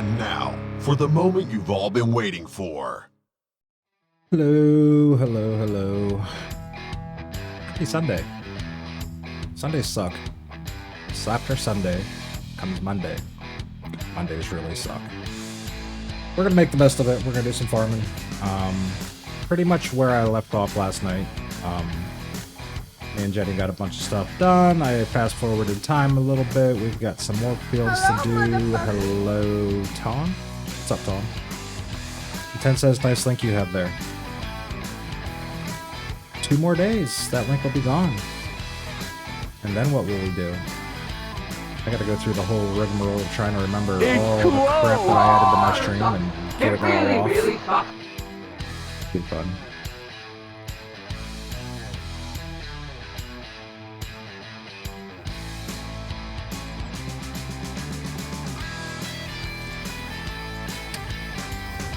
And now, for the moment you've all been waiting for. Hello, hello, hello. Happy Sunday. Sundays suck. So after Sunday comes Monday. Mondays really suck. We're gonna make the best of it. We're gonna do some farming. Pretty much where I left off last night. Me and Jenny got a bunch of stuff done. I fast forwarded time a little bit. We've got some more fields to do. Hello, Tom. What's up, Tom? Ten says, nice link you have there. 2 more days. That link will be gone. And then what will we do? I gotta go through the whole rigmarole of trying to remember all the crap that I added to my stream and get it all off. Really tough. Be fun.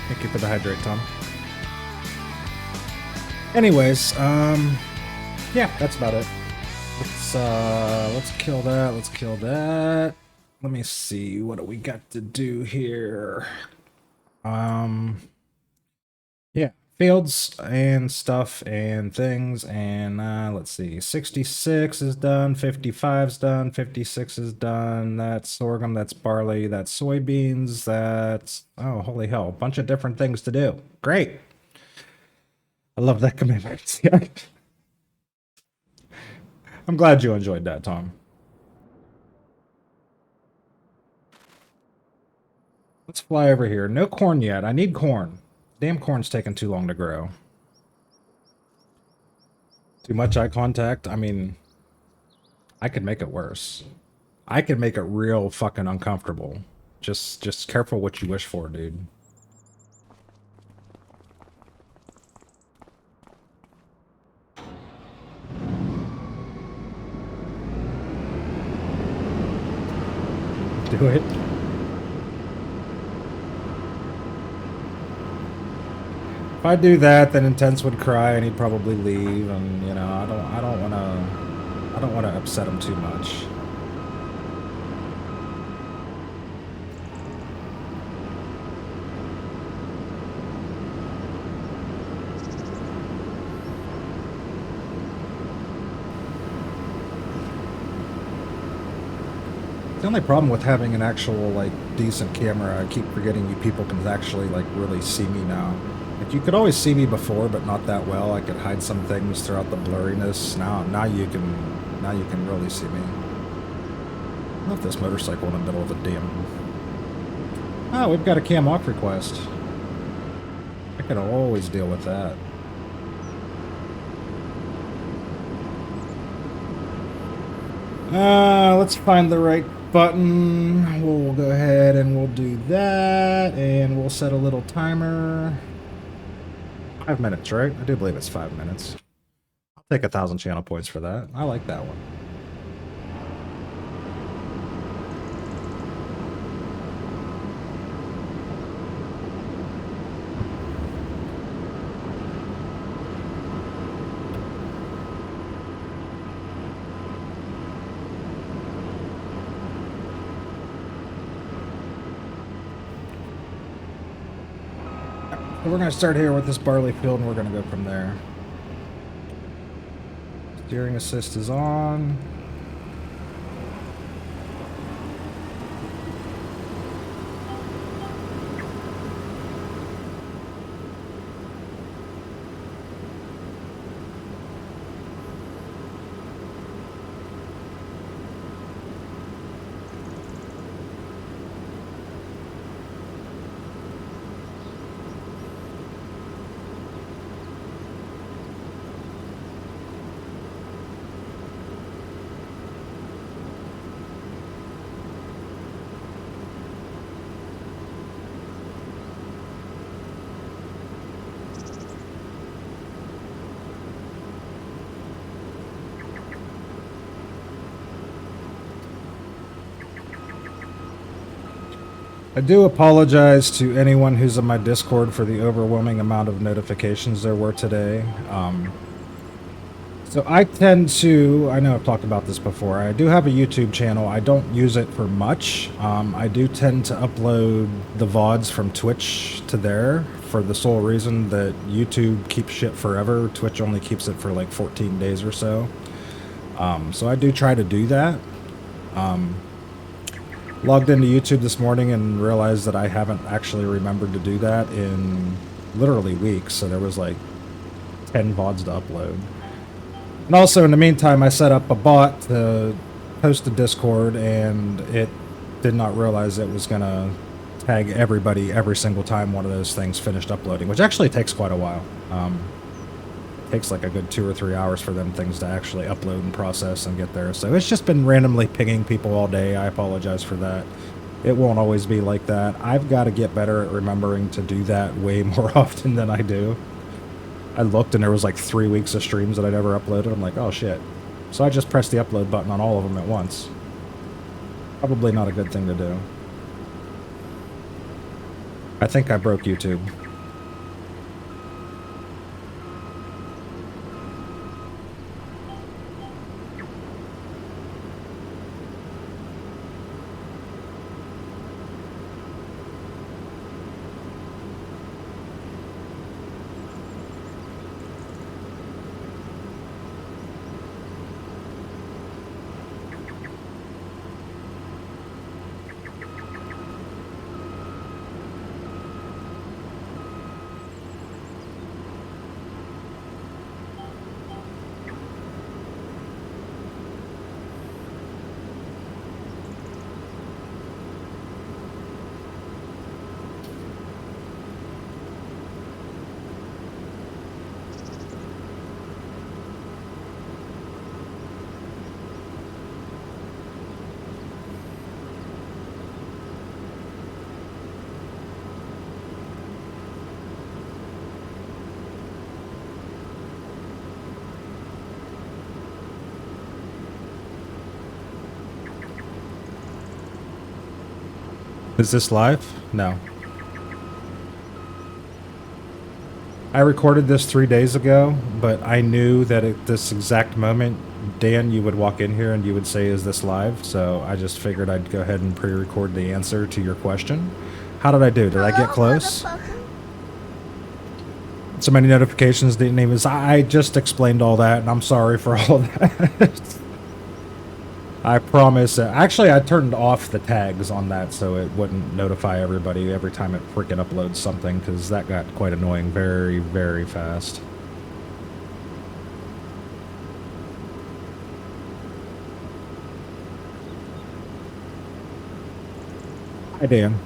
Thank you for the hydrate, Tom. Anyways, yeah, that's about it. Let's kill that. Let's kill that. Let me see. What do we got to do here? Yeah, fields and stuff and things. And let's see. 66 is done. 55's done. 56 is done. That's sorghum. That's barley. That's soybeans. That's holy hell, a bunch of different things to do. Great. I love that commitment. I'm glad you enjoyed that, Tom. Let's fly over here. No corn yet. I need corn. Damn corn's taking too long to grow. Too much eye contact? I mean, I could make it worse. I could make it real fucking uncomfortable. Just careful what you wish for, dude. Do it. If I do that, then Intense would cry and he'd probably leave, and you know, I don't wanna upset him too much. The only problem with having an actual, like, decent camera, I keep forgetting you people can actually, like, really see me now. Like, you could always see me before, but not that well. I could hide some things throughout the blurriness. Now you can really see me. I love this motorcycle in the middle of the damn... Oh, we've got a cam off request. I could always deal with that. Let's find the right button. We'll go ahead and we'll do that, and we'll set a little timer. 5 minutes, right? I do believe it's 5 minutes. I'll take 1,000 channel points for that. I like that one. We're going to start here with this barley field, and we're going to go from there. Steering assist is on. I do apologize to anyone who's in my Discord for the overwhelming amount of notifications there were today. So I tend to, I know I've talked about this before. I do have a YouTube channel. I don't use it for much. I do tend to upload the VODs from Twitch to there for the sole reason that YouTube keeps shit forever. Twitch only keeps it for like 14 days or so. So I do try to do that. Logged into YouTube this morning and realized that I haven't actually remembered to do that in literally weeks. So there was like 10 VODs to upload. And also, in the meantime, I set up a bot to host a Discord, and it did not realize it was going to tag everybody every single time one of those things finished uploading, which actually takes quite a while. It takes like a good 2 or 3 hours for them things to actually upload and process and get there. So it's just been randomly pinging people all day. I apologize for that. It won't always be like that. I've got to get better at remembering to do that way more often than I do. I looked and there was like 3 weeks of streams that I never uploaded. I'm like, oh shit. So I just pressed the upload button on all of them at once. Probably not a good thing to do. I think I broke YouTube. Is this live? No. I recorded this 3 days ago, but I knew that at this exact moment, Dan, you would walk in here and you would say, is this live? So I just figured I'd go ahead and pre-record the answer to your question. How did I do? Did I get close? So many notifications didn't even... I just explained all that, and I'm sorry for all that. I promise. Actually, I turned off the tags on that so it wouldn't notify everybody every time it freaking uploads something, because that got quite annoying very, very fast. Hi, Dan.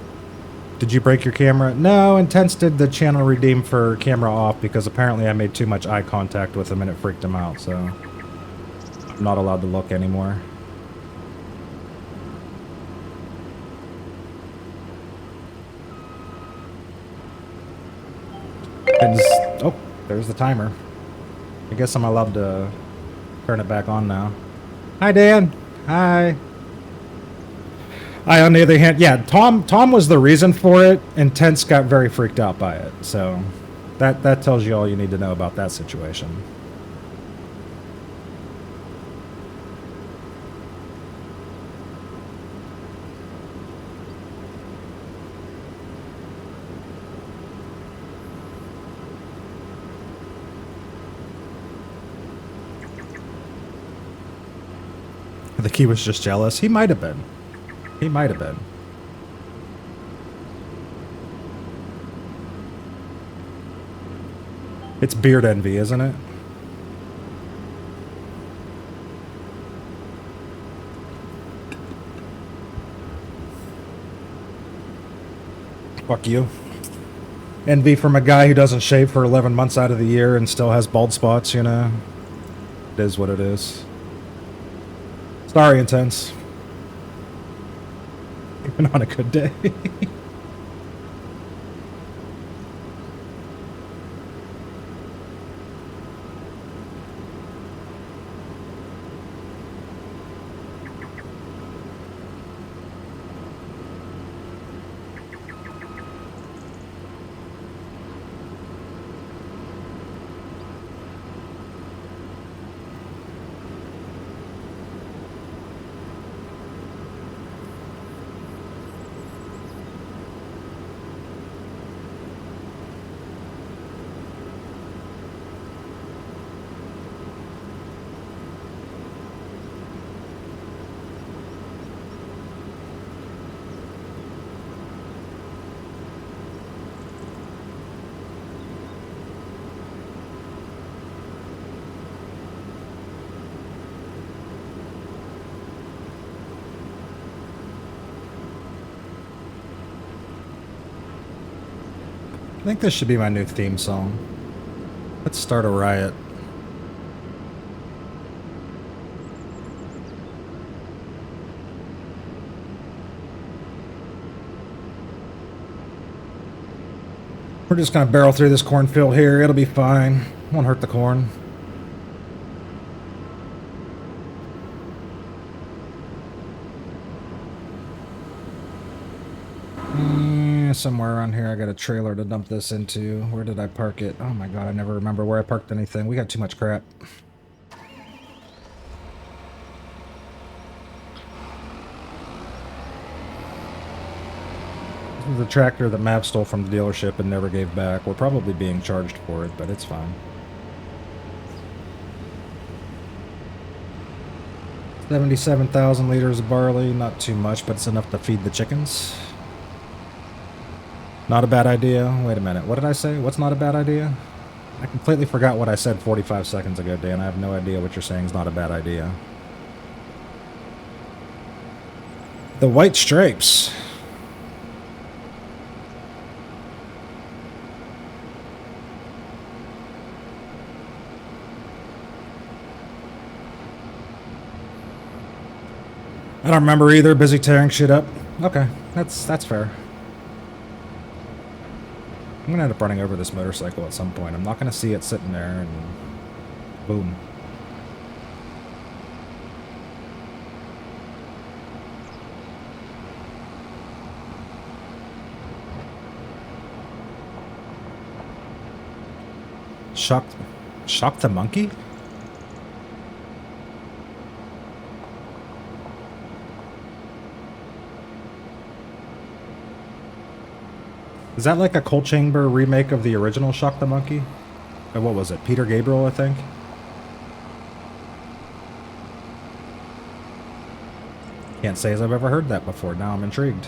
Did you break your camera? No, Intense did the channel redeem for camera off because apparently I made too much eye contact with him and it freaked him out, so I'm not allowed to look anymore. Oh, there's the timer. I guess I'm allowed to turn it back on now. Hi, Dan. Hi. On the other hand, yeah, Tom was the reason for it, and Tense got very freaked out by it. So that tells you all you need to know about that situation. I think he was just jealous. He might have been. He might have been. It's beard envy, isn't it? Fuck you. Envy from a guy who doesn't shave for 11 months out of the year and still has bald spots, you know? It is what it is. Sorry, Intense. Even on a good day. think this should be my new theme song. Let's start a riot. We're just gonna barrel through this cornfield here. It'll be fine. Won't hurt the corn. Somewhere around here I got a trailer to dump this into. Where did I park it? Oh my god, I never remember where I parked anything. We got too much crap. This is the tractor that Mav stole from the dealership and never gave back. We're probably being charged for it, but it's fine. 77,000 liters of barley. Not too much, but it's enough to feed the chickens. Not a bad idea. Wait a minute. What did I say? What's not a bad idea? I completely forgot what I said 45 seconds ago, Dan. I have no idea what you're saying is not a bad idea. The white stripes. I don't remember either. Busy tearing shit up. Okay, that's fair. I'm gonna end up running over this motorcycle at some point. I'm not gonna see it sitting there and boom. Shock the monkey? Is that like a Coal Chamber remake of the original Shock the Monkey? Or what was it? Peter Gabriel, I think? Can't say as I've ever heard that before. Now I'm intrigued.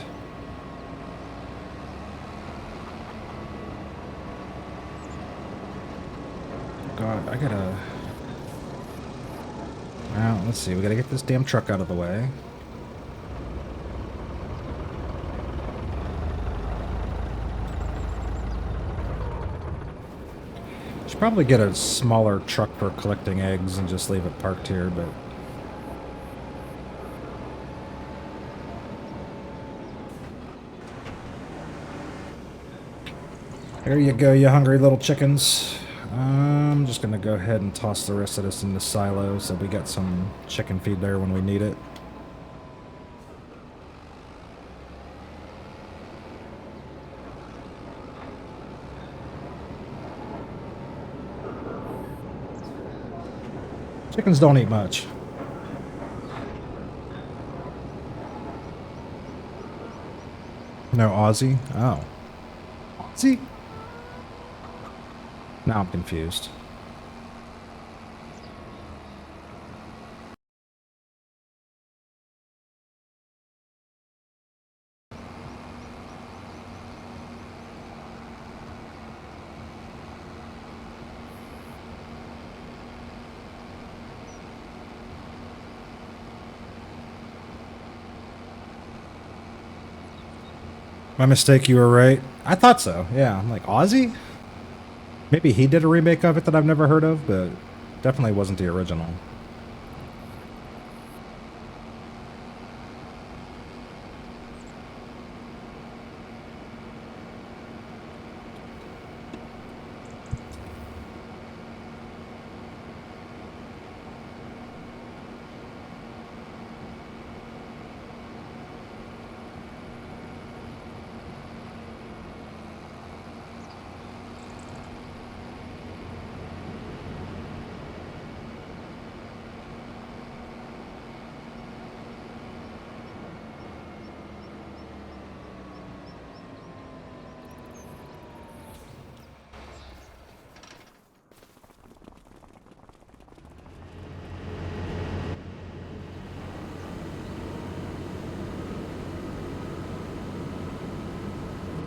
God, I gotta... Well, let's see. We gotta get this damn truck out of the way. Probably get a smaller truck for collecting eggs and just leave it parked here, but there you go, you hungry little chickens. I'm just gonna go ahead and toss the rest of this in the silo so we got some chicken feed there when we need it. Chickens don't eat much. No Aussie? Oh. Aussie? Now I'm confused. My mistake, you were right. I thought so, yeah. I'm like, Aussie? Maybe he did a remake of it that I've never heard of, but definitely wasn't the original.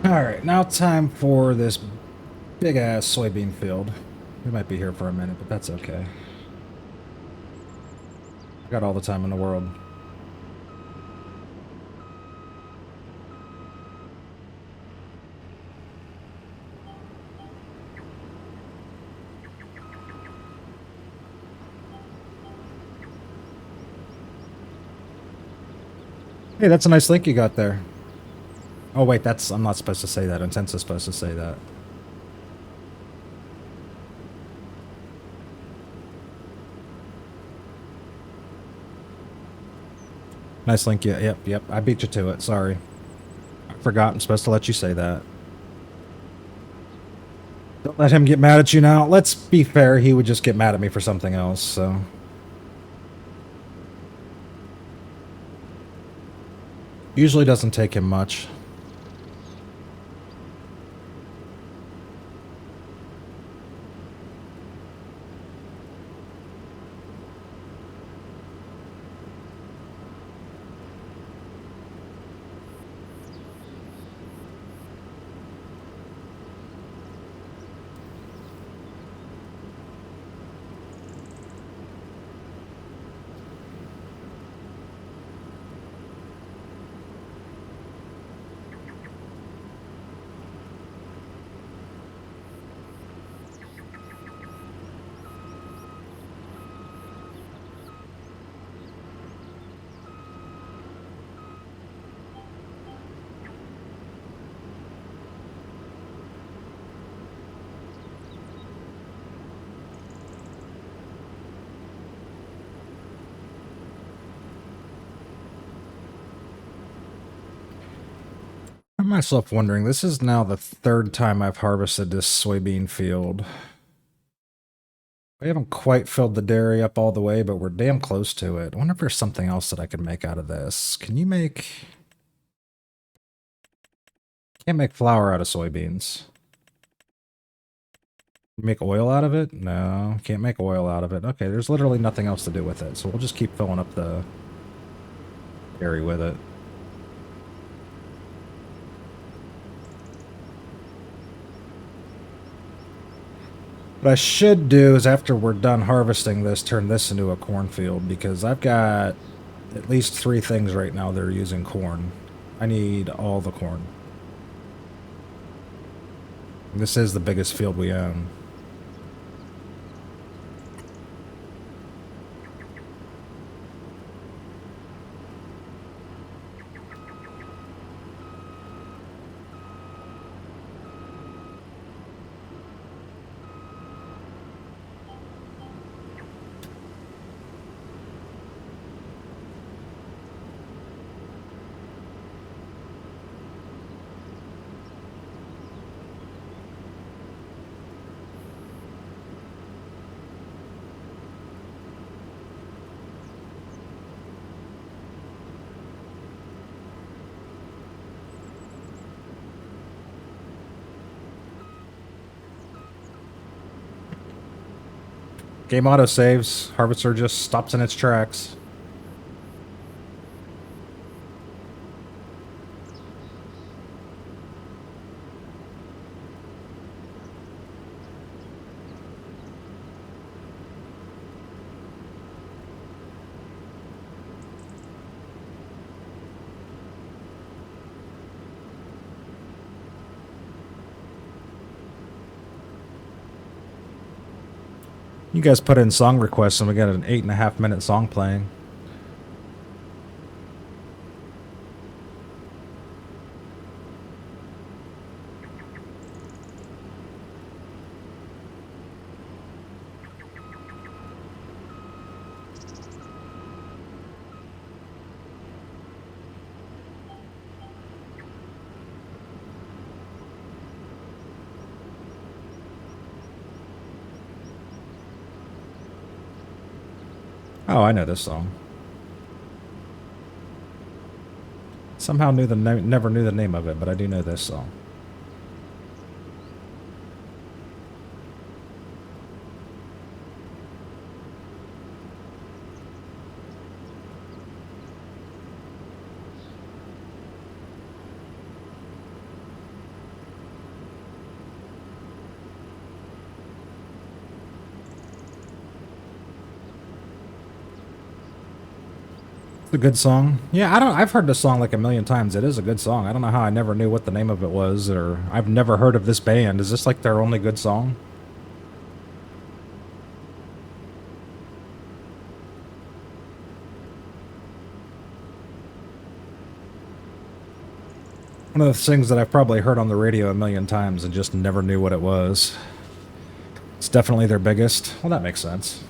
Alright, now time for this big-ass soybean field. We might be here for a minute, but that's okay. I got all the time in the world. Hey, that's a nice link you got there. Oh wait, I'm not supposed to say that. Intense is supposed to say that. Nice link, yeah, yep. I beat you to it, sorry. I forgot I'm supposed to let you say that. Don't let him get mad at you now. Let's be fair, he would just get mad at me for something else, so... Usually doesn't take him much. I'm myself wondering, this is now the third time I've harvested this soybean field. We haven't quite filled the dairy up all the way, but we're damn close to it. I wonder if there's something else that I could make out of this. Can you make... Can't make flour out of soybeans. Make oil out of it? No, can't make oil out of it. Okay, there's literally nothing else to do with it, so we'll just keep filling up the dairy with it. What I should do is after we're done harvesting this, turn this into a cornfield, because I've got at least 3 things right now that are using corn. I need all the corn. This is the biggest field we own. Game auto saves. Harvester just stops in its tracks. You guys put in song requests and we got an 8.5-minute song playing. Oh, I know this song. Somehow never knew the name of it, but I do know this song. It's a good song. Yeah, I've heard this song like a million times. It is a good song. I don't know how I never knew what the name of it was, or I've never heard of this band. Is this like their only good song? One of those things that I've probably heard on the radio a million times and just never knew what it was. It's definitely their biggest. Well, that makes sense.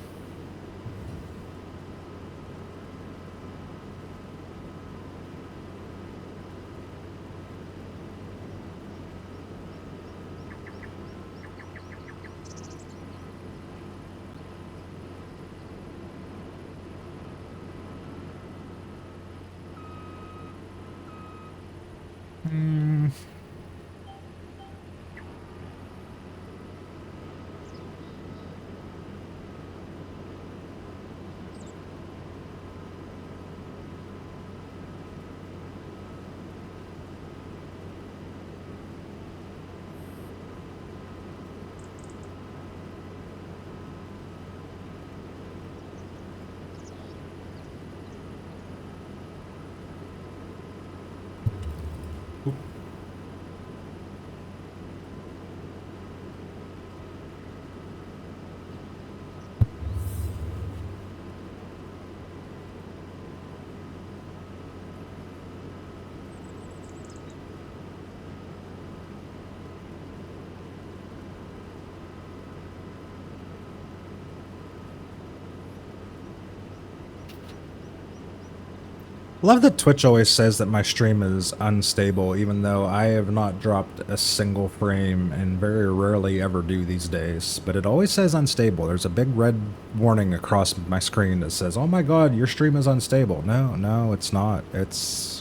Love that Twitch always says that my stream is unstable, even though I have not dropped a single frame and very rarely ever do these days. But it always says unstable. There's a big red warning across my screen that says, "Oh my god, your stream is unstable." No, no, it's not. It's...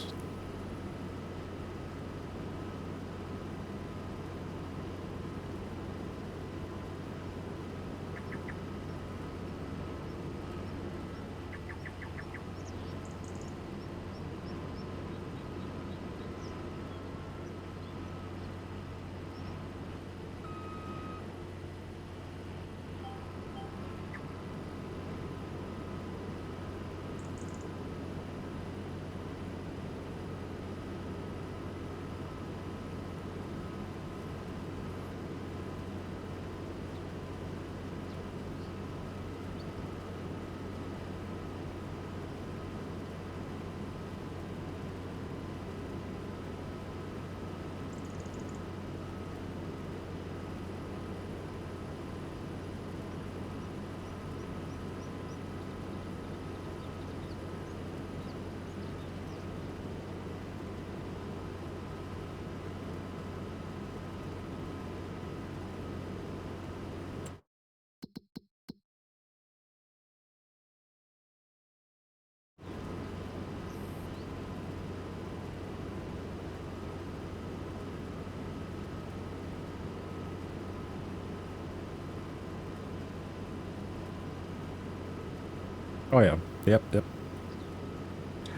Oh yeah. Yep, yep.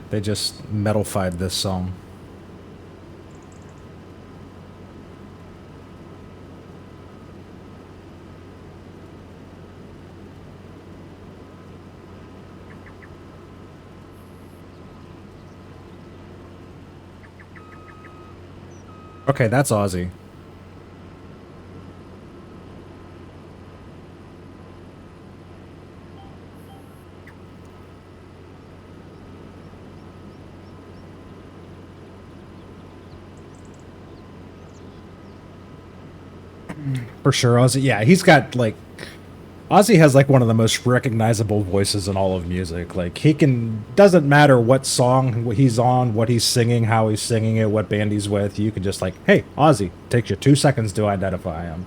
They just metalified this song. Okay, that's Ozzy. For sure, Ozzy. Yeah, he's got, like... Ozzy has, like, one of the most recognizable voices in all of music. Like, he can... Doesn't matter what song he's on, what he's singing, how he's singing it, what band he's with. You can just, like, hey, Ozzy. Takes you 2 seconds to identify him.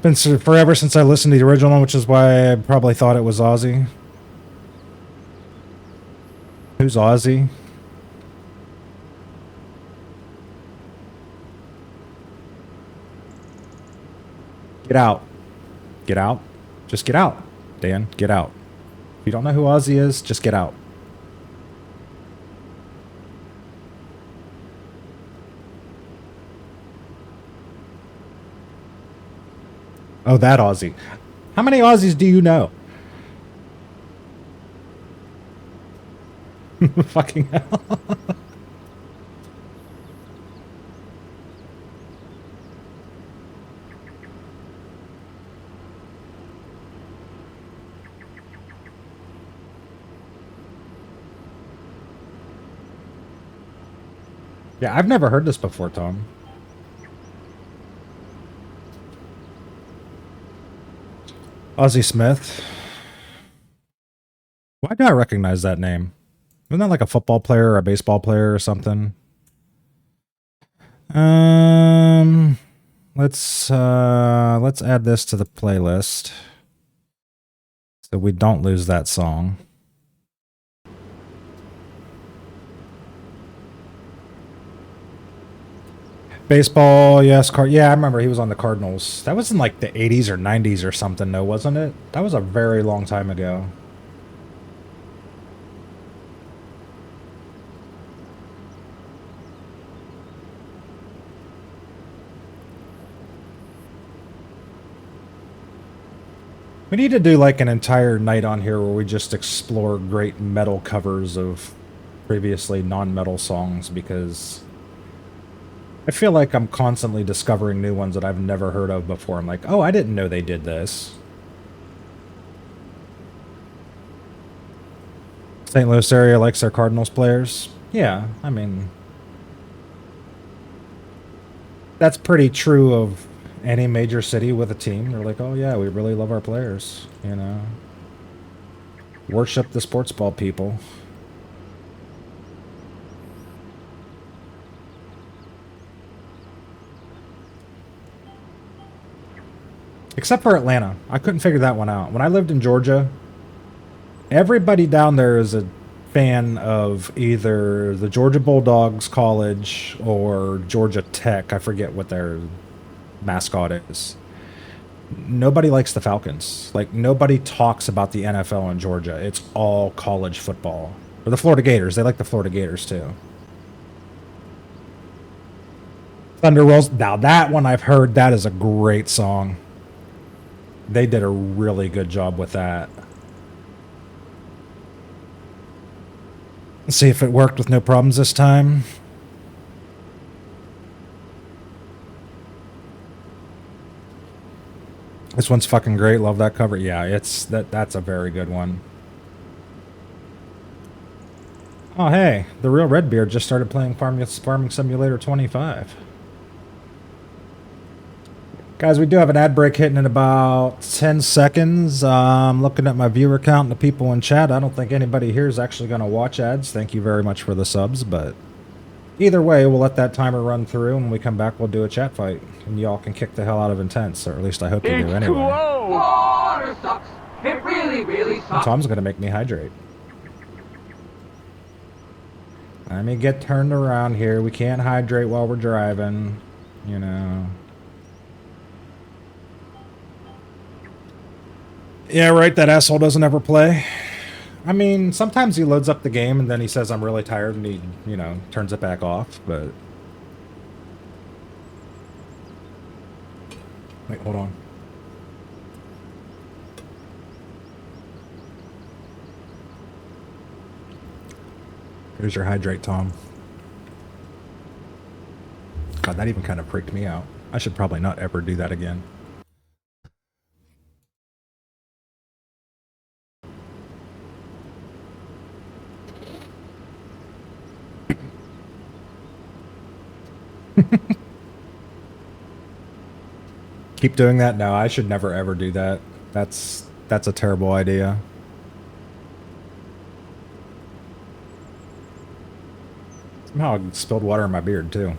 Been forever since I listened to the original, which is why I probably thought it was Ozzy. Who's Ozzy? Get out. Get out. Just get out. Dan, get out. If you don't know who Ozzy is, just get out. Oh, that Ozzy. How many Aussies do you know? Fucking hell. Yeah, I've never heard this before, Tom. Ozzie Smith. Why do I recognize that name? Isn't that like a football player or a baseball player or something? Um, let's add this to the playlist so we don't lose that song. Baseball, yes. Yeah, I remember he was on the Cardinals. That was in like the 80s or 90s or something, though, wasn't it? That was a very long time ago. We need to do like an entire night on here where we just explore great metal covers of previously non-metal songs, because I feel like I'm constantly discovering new ones that I've never heard of before. I'm like, oh, I didn't know they did this. St. Louis area likes their Cardinals players. Yeah, I mean, that's pretty true of any major city with a team. They're like, oh yeah, we really love our players, you know. Worship the sports ball people. Except for Atlanta. I couldn't figure that one out. When I lived in Georgia, everybody down there is a fan of either the Georgia Bulldogs College or Georgia Tech. I forget what their mascot is. Nobody likes the Falcons. Like, nobody talks about the NFL in Georgia. It's all college football. Or the Florida Gators. They like the Florida Gators too. Thunder Rolls. Now that one I've heard. That is a great song. They did a really good job with that. Let's see if it worked with no problems this time. This one's fucking great. Love that cover. Yeah, that's a very good one. Oh hey, the real Redbeard just started playing Farming Simulator 25. Guys, we do have an ad break hitting in about 10 seconds. I'm looking at my viewer count and the people in chat. I don't think anybody here is actually going to watch ads. Thank you very much for the subs, but either way, we'll let that timer run through, and when we come back, we'll do a chat fight, and y'all can kick the hell out of Intense, or at least I hope you do anyway. Water sucks. It really, really sucks. Tom's going to make me hydrate. Let me get turned around here. We can't hydrate while we're driving, you know. Yeah, right, that asshole doesn't ever play. I mean, sometimes he loads up the game and then he says, I'm really tired, and he, you know, turns it back off, but... Wait, hold on. Here's your hydrate, Tom. God, that even kind of freaked me out. I should probably not ever do that again. Keep doing that? No, I should never ever do that. That's a terrible idea. Somehow I spilled water in my beard, too.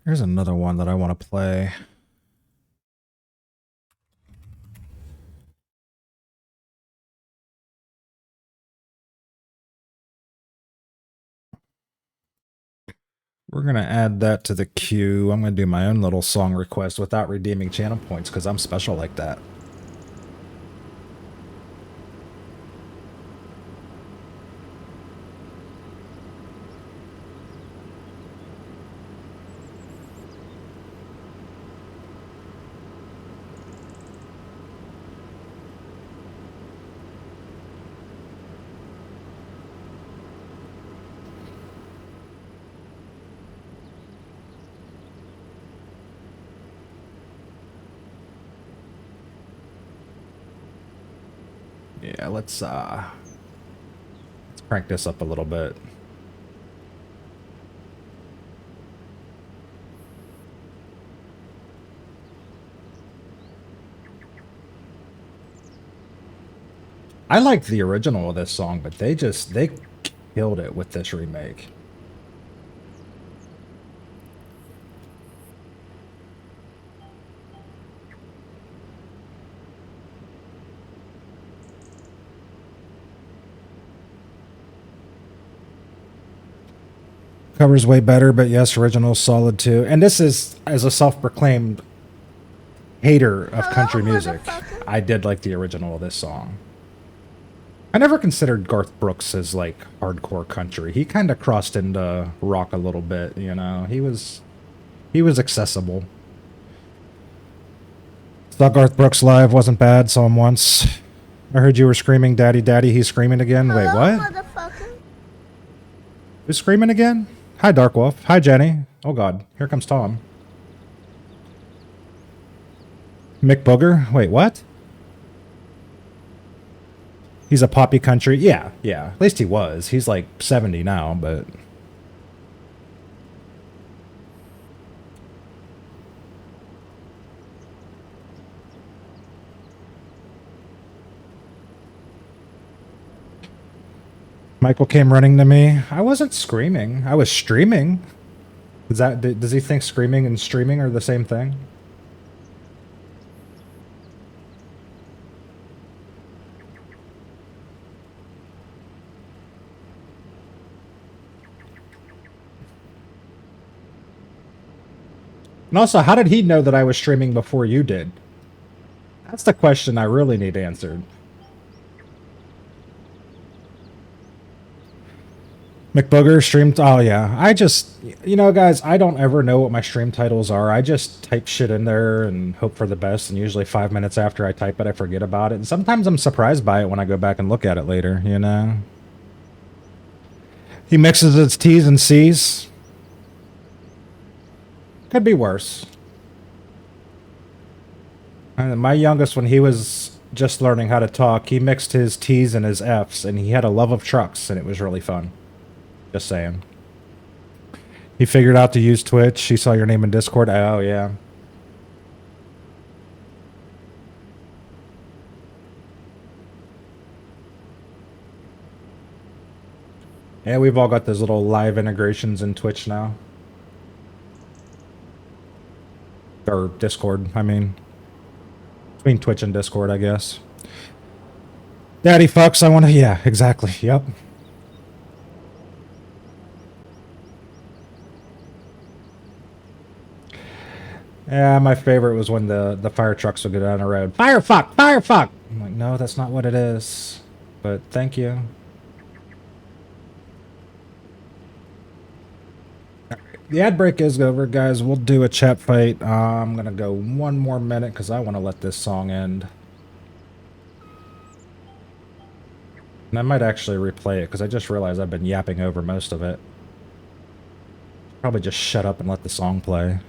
Here's another one that I want to play. We're going to add that to the queue. I'm going to do my own little song request without redeeming channel points because I'm special like that. Yeah, let's crank this up a little bit. I liked the original of this song, but they killed it with this remake. Cover's way better, but yes, original's solid too. And this is as a self-proclaimed hater of country music. I did like the original of this song. I never considered Garth Brooks as like hardcore country. He kind of crossed into rock a little bit, you know. He was accessible. Saw Garth Brooks live, wasn't bad. Saw him once. I heard you were screaming, "Daddy, Daddy." He's screaming again. Wait, what? Who's screaming again? Hi, Darkwolf. Hi, Jenny. Oh God, here comes Tom. McBooger. Wait, what? He's a poppy country. Yeah. At least he was. He's like 70 now, but... Michael came running to me. I wasn't screaming. I was streaming. Does he think screaming and streaming are the same thing? And also, how did he know that I was streaming before you did? That's the question I really need answered. McBooger streamed. Oh, yeah. I just, you know, guys, I don't ever know what my stream titles are. I just type shit in there and hope for the best. And usually 5 minutes after I type it, I forget about it. And sometimes I'm surprised by it when I go back and look at it later, you know? He mixes his T's and C's. Could be worse. And my youngest, when he was just learning how to talk, he mixed his T's and his F's, and he had a love of trucks, and it was really fun. Just saying. He figured out to use Twitch. He saw your name in Discord. Oh, yeah. Yeah, we've all got those little live integrations in Twitch now. Or Discord, I mean. Between Twitch and Discord, I guess. Daddy fucks, I want to... Yeah, exactly. Yep. Yeah, my favorite was when the fire trucks would go down the road. Fire fuck! Fire fuck! I'm like, no, that's not what it is. But thank you. The ad break is over, guys. We'll do a chat fight. I'm going to go 1 more minute because I want to let this song end. And I might actually replay it because I just realized I've been yapping over most of it. Probably just shut up and let the song play.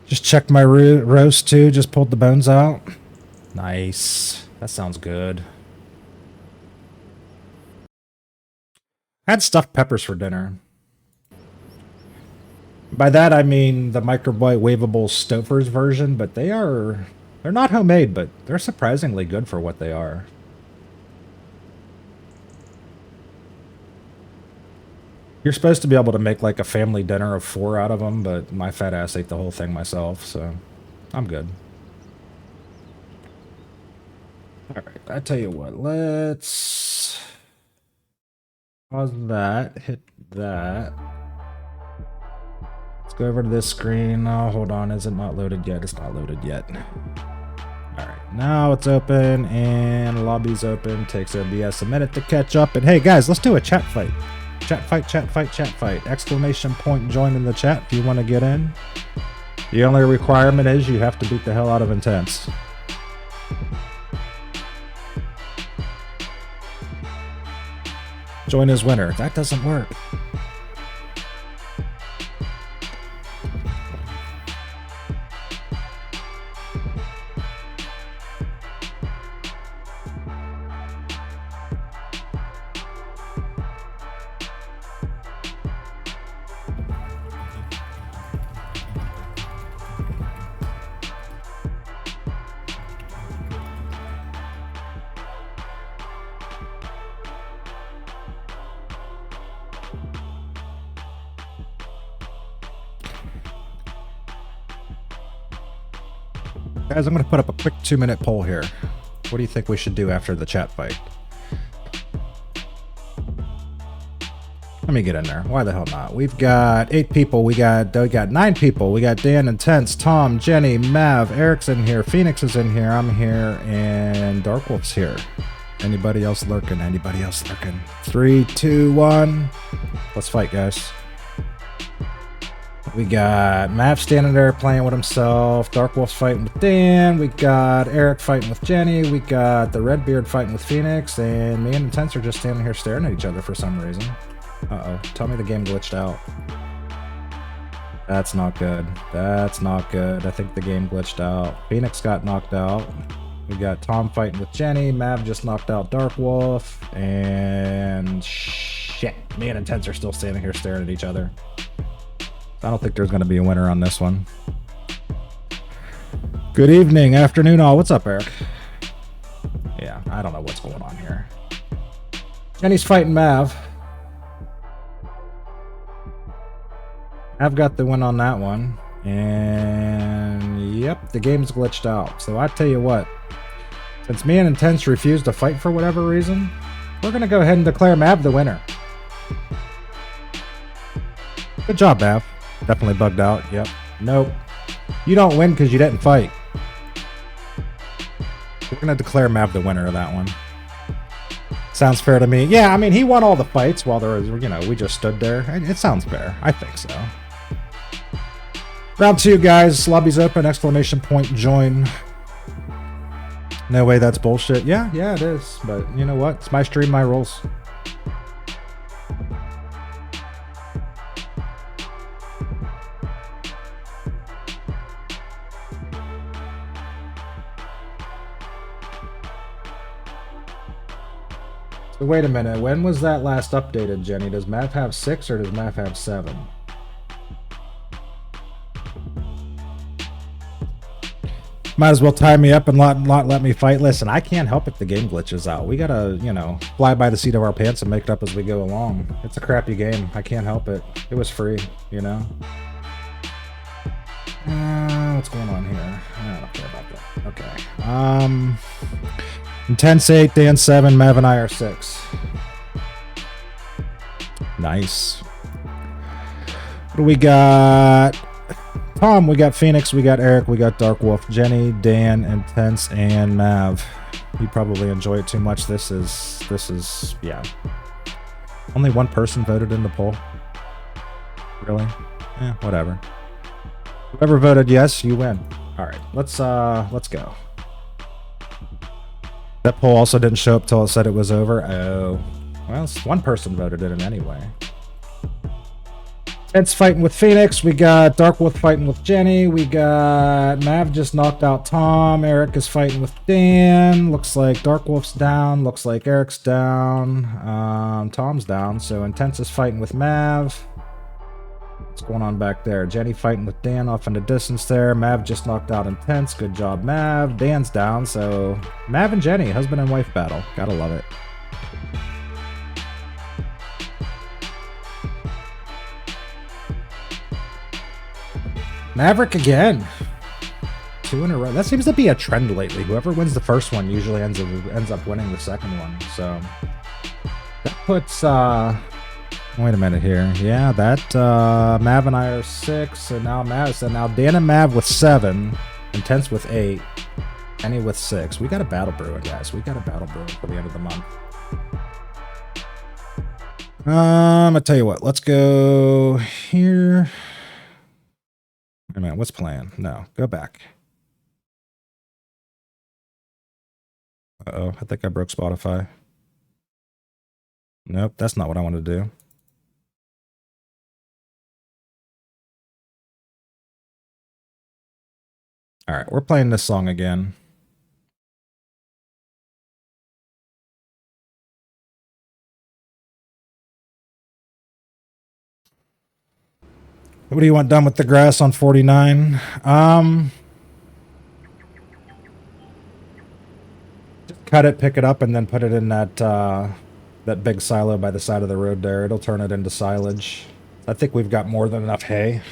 Just checked my roast too. Just pulled the bones out. Nice. That sounds good. I had stuffed peppers for dinner. By that I mean the microwavable Stouffer's version, but they're not homemade, but they're surprisingly good for what they are. You're supposed to be able to make like a family dinner of 4 out of them, but my fat ass ate the whole thing myself, so I'm good. Alright, I tell you what, let's pause that, hit that. Let's go over to this screen. Oh, hold on. Is it not loaded yet? It's not loaded yet. All right, now it's open and lobby's open. Takes OBS a minute to catch up. And hey, guys, let's do a chat fight. Chat fight, chat fight, chat fight. Exclamation point, join in the chat if you want to get in. The only requirement is you have to beat the hell out of Intense. Join as winner. That doesn't work. Guys, I'm going to put up a quick 2-minute poll here. What do you think we should do after the chat fight? Let me get in there. Why the hell not? We've got 8 people. We got 9 people. We got Dan, Intense, Tom, Jenny, Mav, Eric's in here, Phoenix is in here, I'm here, and Darkwolf's here. Anybody else lurking? Anybody else lurking? 3, 2, 1. Let's fight, guys. We got Mav standing there playing with himself. Darkwolf's fighting with Dan. We got Eric fighting with Jenny. We got the Redbeard fighting with Phoenix. And me and Intense are just standing here staring at each other for some reason. Uh-oh. Tell me the game glitched out. That's not good. That's not good. I think the game glitched out. Phoenix got knocked out. We got Tom fighting with Jenny. Mav just knocked out Darkwolf. And shit. Me and Intense are still standing here staring at each other. I don't think there's going to be a winner on this one. Good evening, afternoon all. What's up, Eric? Yeah, I don't know what's going on here. Jenny's fighting Mav. I've got the win on that one. And yep, the game's glitched out. So I tell you what, since me and Intense refused to fight for whatever reason, we're going to go ahead and declare Mav the winner. Good job, Mav. Definitely bugged out. Yep. Nope. You don't win because you didn't fight. We're going to declare Mav the winner of that one. Sounds fair to me. Yeah, I mean, he won all the fights while there was, you know, we just stood there. It sounds fair. I think so. Round 2, guys. Lobby's open. Exclamation point, join. No way, that's bullshit. Yeah, it is. But you know what? It's my stream, my rules. So wait a minute, when was that last updated, Jenny? Does Mav have 6 or does Mav have 7? Might as well tie me up and not let me fight. Listen, I can't help it the game glitches out. We gotta, you know, fly by the seat of our pants and make it up as we go along. It's a crappy game. I can't help it. It was free, you know? What's going on here? I don't care about that. Okay. Intense 8, Dan 7, Mav and I are 6. Nice. What do we got? Tom, we got Phoenix, we got Eric, we got Darkwolf, Jenny, Dan, Intense, and Mav. You probably enjoy it too much. This is, yeah. Only one person voted in the poll. Really? Yeah, whatever. Whoever voted yes, you win. All right, let's go. That poll also didn't show up till it said it was over. Oh, well, one person voted in it anyway. Ed's fighting with Phoenix. We got Darkwolf fighting with Jenny. We got Mav just knocked out Tom. Eric is fighting with Dan. Looks like Darkwolf's down. Looks like Eric's down. Tom's down. So Intense is fighting with Mav. What's going on back there? Jenny fighting with Dan off in the distance there. Mav just knocked out Intense. Good job, Mav. Dan's down. So Mav and Jenny, husband and wife battle. Gotta love it. Maverick again. 2 in a row. That seems to be a trend lately. Whoever wins the first one usually ends up winning the second one. So that puts Wait a minute here. Yeah, that Mav and I are 6, and now Dan and Mav with 7, Intense with 8, Kenny with 6. We got a battle brewing, guys. We got a battle brewing for the end of the month. I tell you what. Let's go here. Wait a minute. What's playing? No, go back. Uh-oh, I think I broke Spotify. Nope, that's not what I want to do. All right, we're playing this song again. What do you want done with the grass on 49? Just cut it, pick it up, and then put it in that that big silo by the side of the road there. It'll turn it into silage. I think we've got more than enough hay.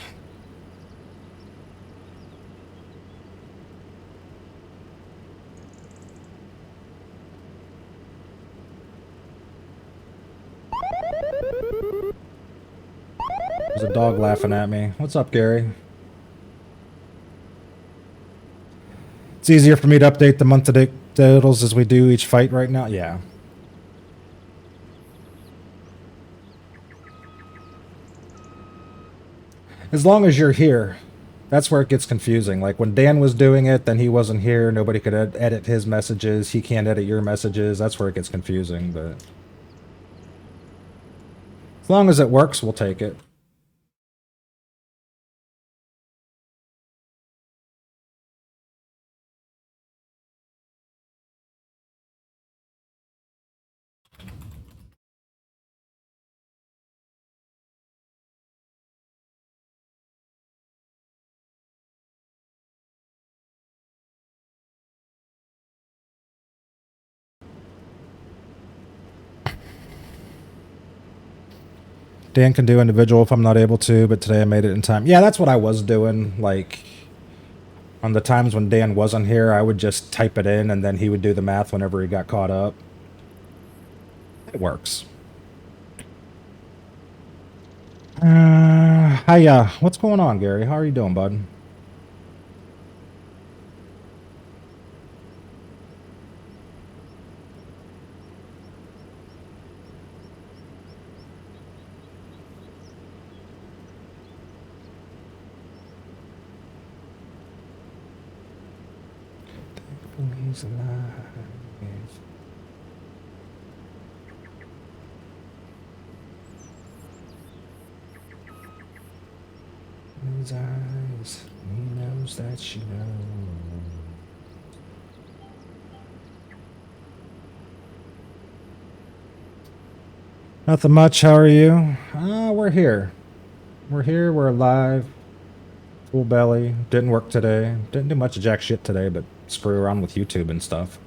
There's a dog laughing at me. What's up, Gary? It's easier for me to update the month-to-date totals as we do each fight right now. Yeah. As long as you're here, that's where it gets confusing. Like when Dan was doing it, then he wasn't here. Nobody could edit his messages. He can't edit your messages. That's where it gets confusing. But as long as it works, we'll take it. Dan can do individual if I'm not able to, but today I made it in time. Yeah, that's what I was doing. Like, on the times when Dan wasn't here, I would just type it in, and then he would do the math whenever he got caught up. It works. Hiya. What's going on, Gary? How are you doing, bud? He's alive. His eyes, he knows that she knows. Nothing much. How are you? We're here. We're here. We're alive. Full belly. Didn't work today. Didn't do much of jack shit today, but screw around with YouTube and stuff.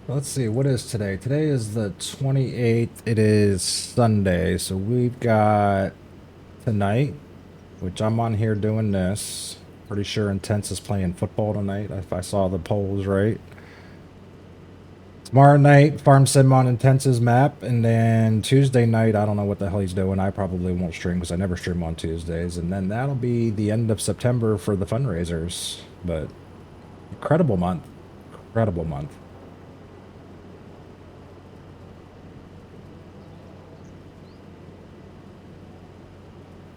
Let's see, what is today? Today is the 28th. It is Sunday, so we've got tonight, which I'm on here doing this. Pretty sure Intense is playing football tonight, if I saw the polls right. Tomorrow night, Farm Sim on Intense's map, and then Tuesday night, I don't know what the hell he's doing. I probably won't stream because I never stream on Tuesdays, and then that'll be the end of September for the fundraisers. But incredible month. Incredible month.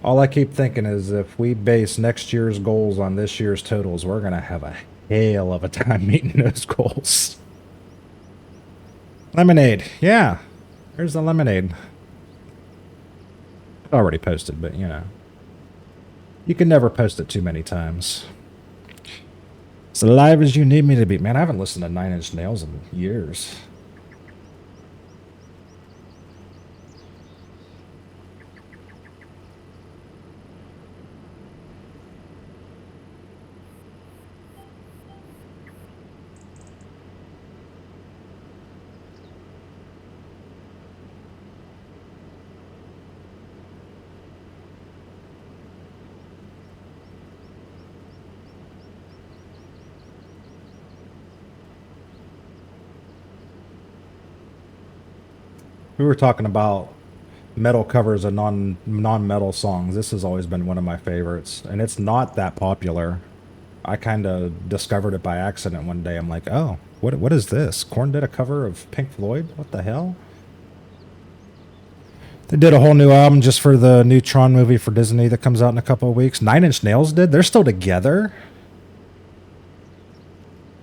All I keep thinking is if we base next year's goals on this year's totals, we're going to have a hell of a time meeting those goals. Lemonade. Yeah. There's the lemonade. Already posted, but you know. You can never post it too many times. As alive as you need me to be. Man, I haven't listened to 9 Inch Nails in years. We were talking about metal covers of non-metal songs. This has always been one of my favorites, and it's not that popular. I kind of discovered it by accident one day. I'm like, oh, what is this? Korn did a cover of Pink Floyd? What the hell? They did a whole new album just for the new Tron movie for Disney that comes out in a couple of weeks. 9 Inch Nails did? They're still together?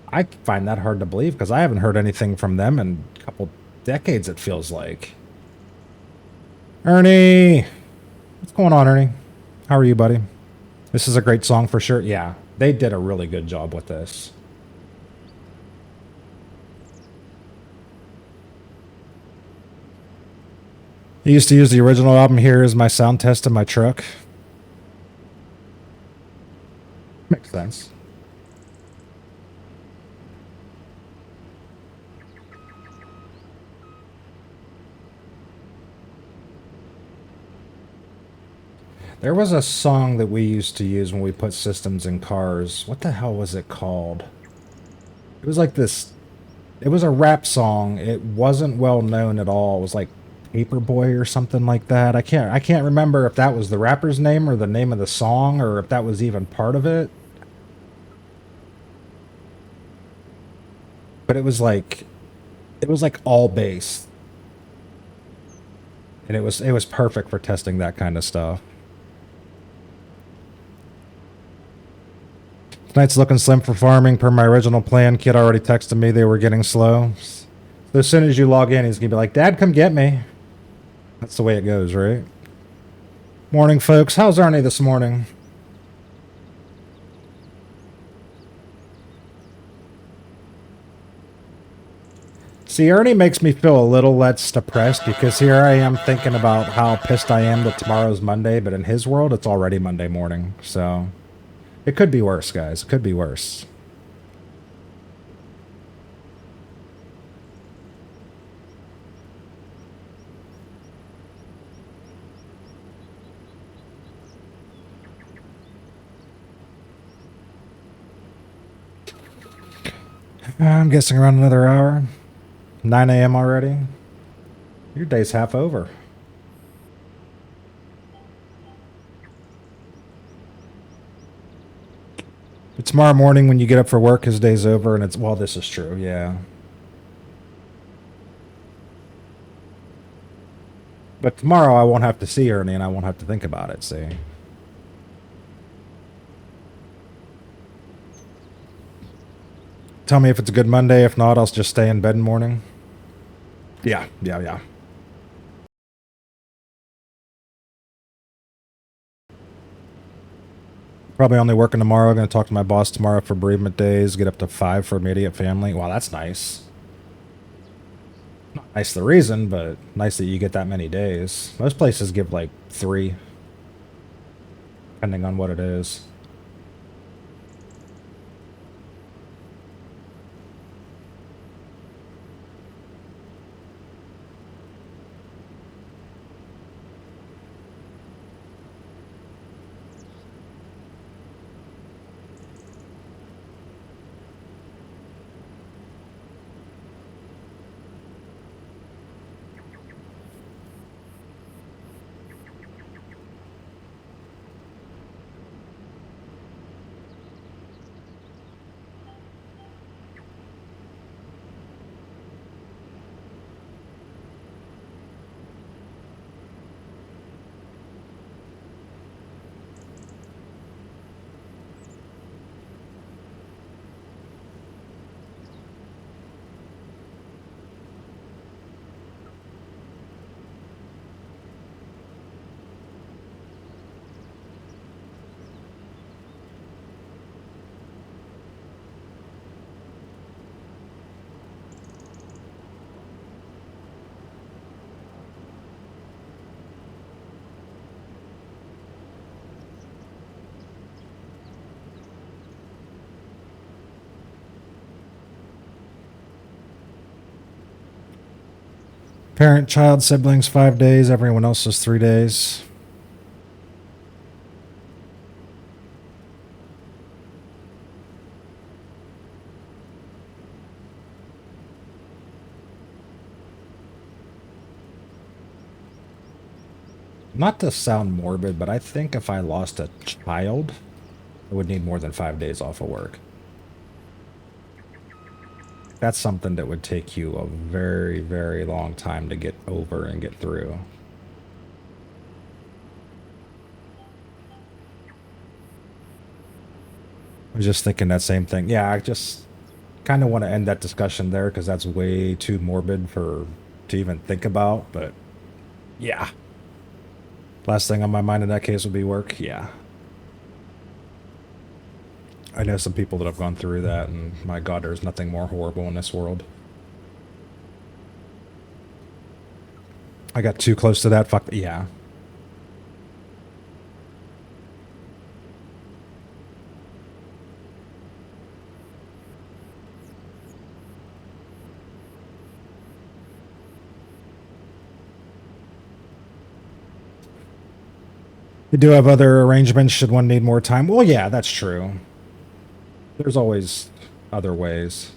I find that hard to believe because I haven't heard anything from them in a couple decades, it feels like. Ernie! What's going on, Ernie? How are you, buddy? This is a great song for sure. Yeah, they did a really good job with this. I used to use the original album here as my sound test in my truck. Makes sense. There was a song that we used to use when we put systems in cars. What the hell was it called? It was like this... It was a rap song. It wasn't well known at all. It was like Paperboy or something like that. I can't remember if that was the rapper's name or the name of the song or if that was even part of it. But it was like all bass. And it was perfect for testing that kind of stuff. Tonight's looking slim for farming per my original plan. Kid already texted me they were getting slow. So as soon as you log in, he's going to be like, Dad, come get me. That's the way it goes, right? Morning, folks. How's Arnie this morning? See, Ernie makes me feel a little less depressed because here I am thinking about how pissed I am that tomorrow's Monday, but in his world, it's already Monday morning, so... It could be worse, guys. It could be worse. I'm guessing around another hour. 9 a.m. already. Your day's half over. But tomorrow morning when you get up for work, his day's over and it's... Well, this is true, yeah. But tomorrow I won't have to see Ernie and I won't have to think about it, see? Tell me if it's a good Monday. If not, I'll just stay in bed in the morning. Yeah. Probably only working tomorrow. Going to talk to my boss tomorrow for bereavement days. Get up to 5 for immediate family. Wow, that's nice. Not nice the reason, but nice that you get that many days. Most places give like 3. Depending on what it is. Parent, child, siblings, 5 days. Everyone else is 3 days. Not to sound morbid, but I think if I lost a child, I would need more than 5 days off of work. That's something that would take you a very, very long time to get over and get through. I was just thinking that same thing. Yeah, I just kind of want to end that discussion there because that's way too morbid to even think about. But yeah, last thing on my mind in that case would be work. Yeah. I know some people that have gone through that, and my God, there's nothing more horrible in this world. I got too close to that. Fuck. Yeah. You do have other arrangements should one need more time. Well, yeah, that's true. There's always other ways.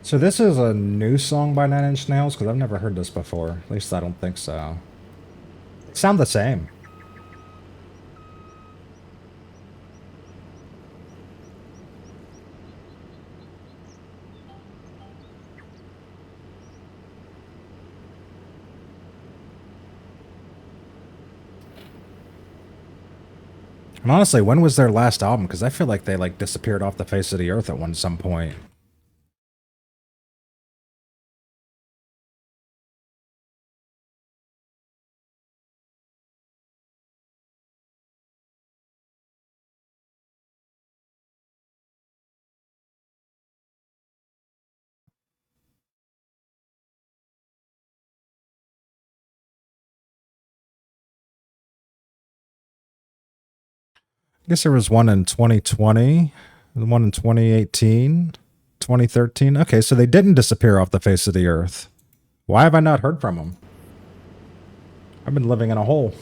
So this is a new song by Nine Inch Nails? Because I've never heard this before. At least I don't think so. They sound the same. And honestly, when was their last album? Because I feel like they like disappeared off the face of the earth at some point. I guess there was one in 2020, one in 2018, 2013. Okay, so they didn't disappear off the face of the earth. Why have I not heard from them? I've been living in a hole.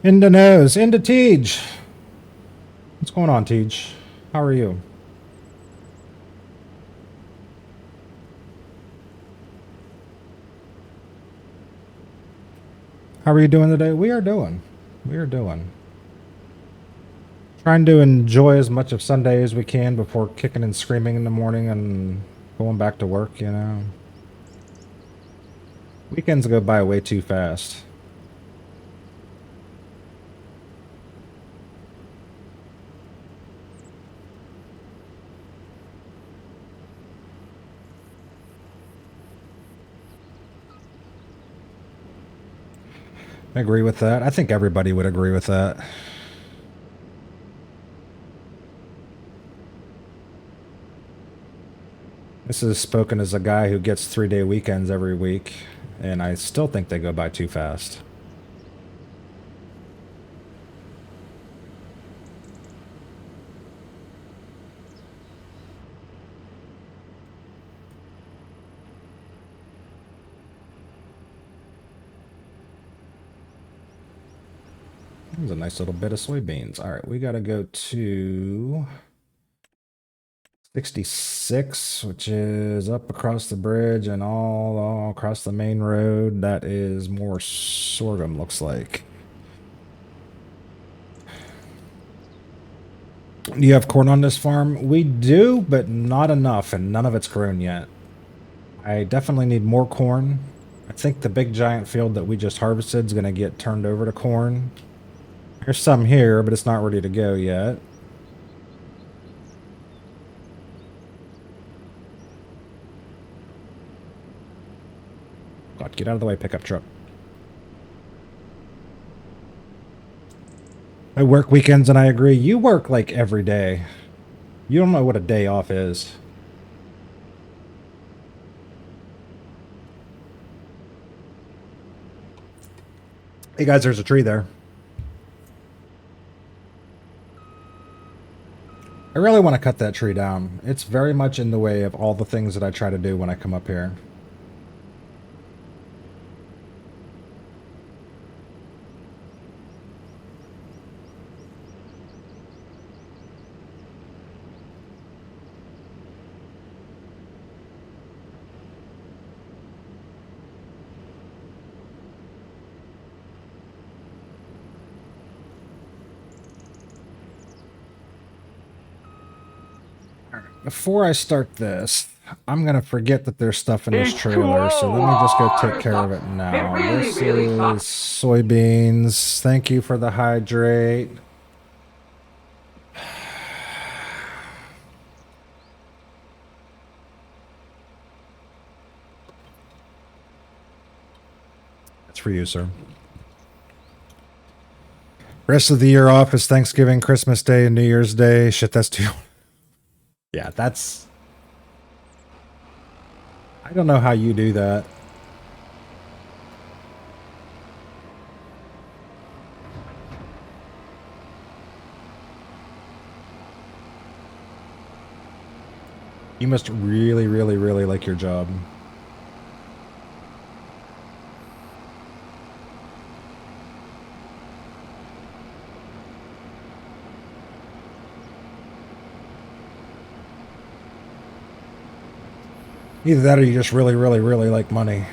Into nose, into Tej. What's going on, Tej? How are you? How are you doing today? We are doing. We are doing. Trying to enjoy as much of Sunday as we can before kicking and screaming in the morning and going back to work, you know. Weekends go by way too fast. I agree with that. I think everybody would agree with that. This is spoken as a guy who gets 3-day weekends every week, and I still think they go by too fast. There's a nice little bit of soybeans. All right, we got to go to 66, which is up across the bridge and all across the main road. That is more sorghum, looks like. Do you have corn on this farm? We do, but not enough, and none of it's grown yet. I definitely need more corn. I think the big giant field that we just harvested is going to get turned over to corn. There's some here, but it's not ready to go yet. God, get out of the way, pickup truck. I work weekends and I agree. You work like every day. You don't know what a day off is. Hey guys, there's a tree there. I really want to cut that tree down. It's very much in the way of all the things that I try to do when I come up here. Before I start this, I'm going to forget that there's stuff in this trailer, so let me just go take care of it now. This is soybeans. Thank you for the hydrate. That's for you, sir. Rest of the year off is Thanksgiving, Christmas Day, and New Year's Day. Shit, that's too... Yeah, that's... I don't know how you do that. You must really, really, really like your job. Either that or you just really, really, really like money.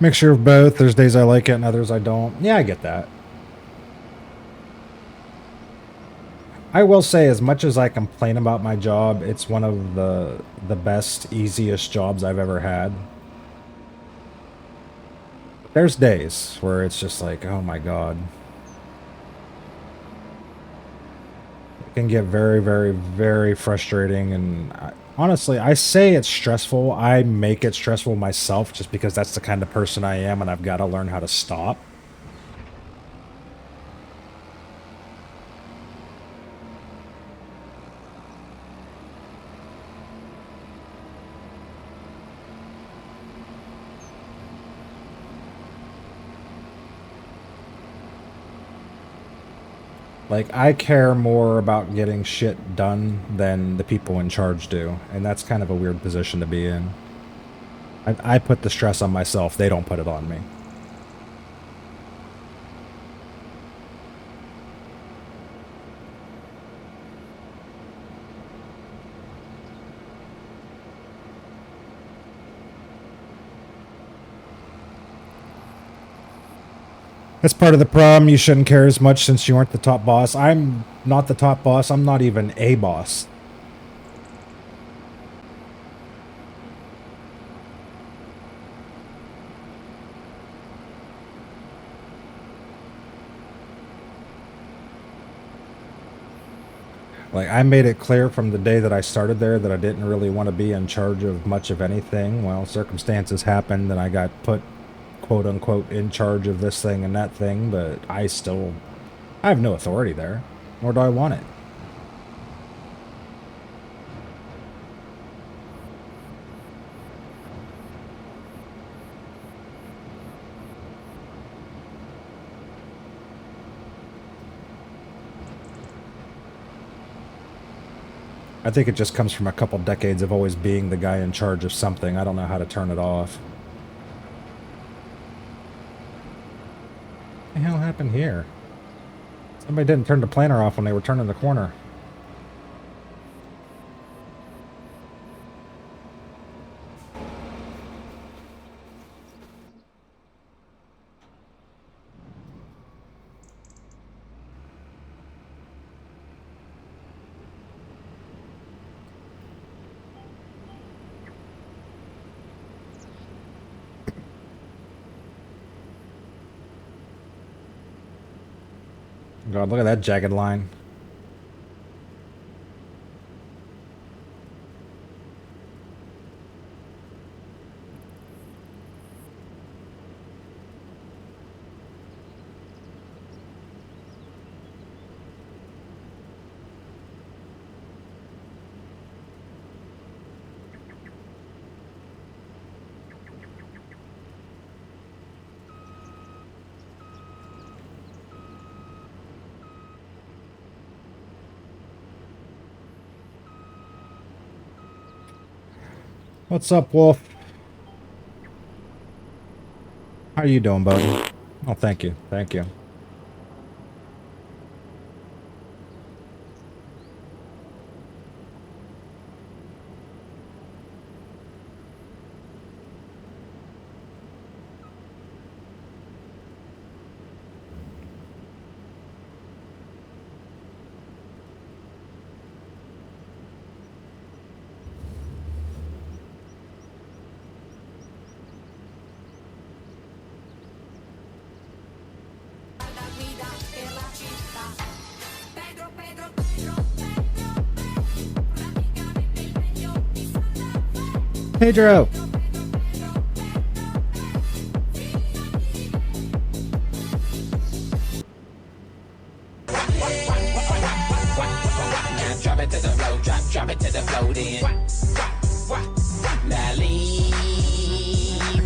Mixture of both. There's days I like it and others I don't. Yeah, I get that. I will say, as much as I complain about my job, it's one of the best, easiest jobs I've ever had. There's days where it's just like, oh my god. It can get very, very, very frustrating, and honestly, I say it's stressful. I make it stressful myself just because that's the kind of person I am, and I've got to learn how to stop. Like, I care more about getting shit done than the people in charge do, and that's kind of a weird position to be in. I put the stress on myself, they don't put it on me. That's part of the problem. You shouldn't care as much since you aren't the top boss. I'm not the top boss. I'm not even a boss. Like, I made it clear from the day that I started there that I didn't really want to be in charge of much of anything. Well, circumstances happened and I got put quote unquote in charge of this thing and that thing, but I have no authority there, nor do I want it. I think it just comes from a couple decades of always being the guy in charge of something. I don't know how to turn it off. What the hell happened here? Somebody didn't turn the planner off when they were turning the corner. God, look at that jagged line. What's up, Wolf? How are you doing, buddy? Oh, thank you. Thank you. Pedro!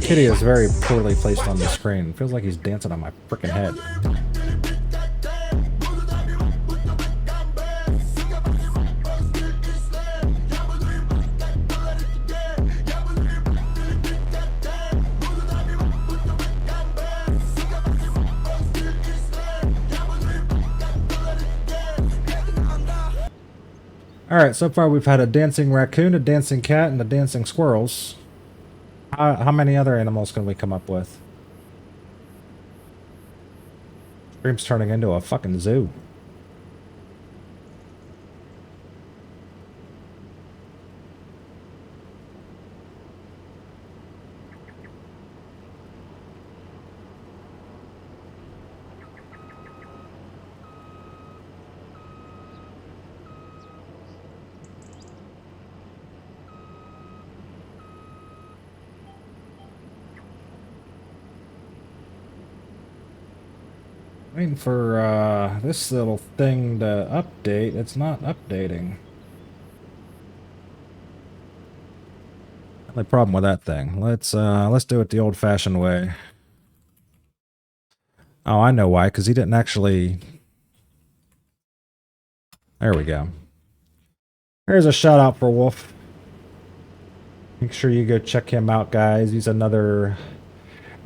Kitty is very poorly placed on the screen. Feels like he's dancing on my frickin' head. Alright, so far we've had a dancing raccoon, a dancing cat, and a dancing squirrels. How many other animals can we come up with? Stream's turning into a fucking zoo. Waiting for this little thing to update. It's not updating. Only problem with that thing. Let's do it the old-fashioned way. Oh, I know why. Because he didn't actually. There we go. Here's a shout out for Wolf. Make sure you go check him out, guys. He's another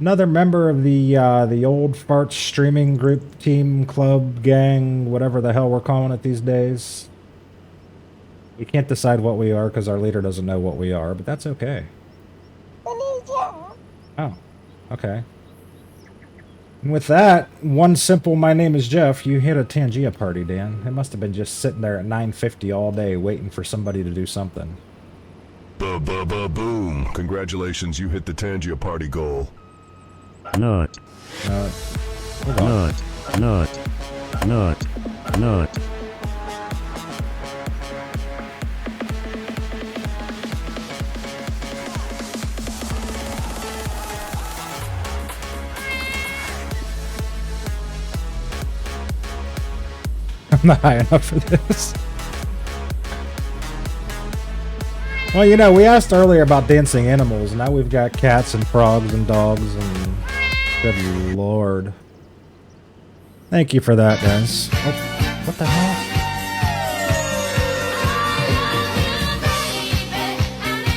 member of the old farts streaming group, team, club, gang, whatever the hell we're calling it these days. We can't decide what we are because our leader doesn't know what we are, but that's okay. Oh, okay. And with that, one simple "my name is Jeff," you hit a Tangia party, Dan. It must have been just sitting there at 9:50 all day waiting for somebody to do something. Boom. Congratulations, you hit the Tangia party goal. Nut. Hold on. Nut. I'm not high enough for this. Well, you know, we asked earlier about dancing animals. Now we've got cats and frogs and dogs and... Good lord. Thank you for that, guys. Oh, what the hell?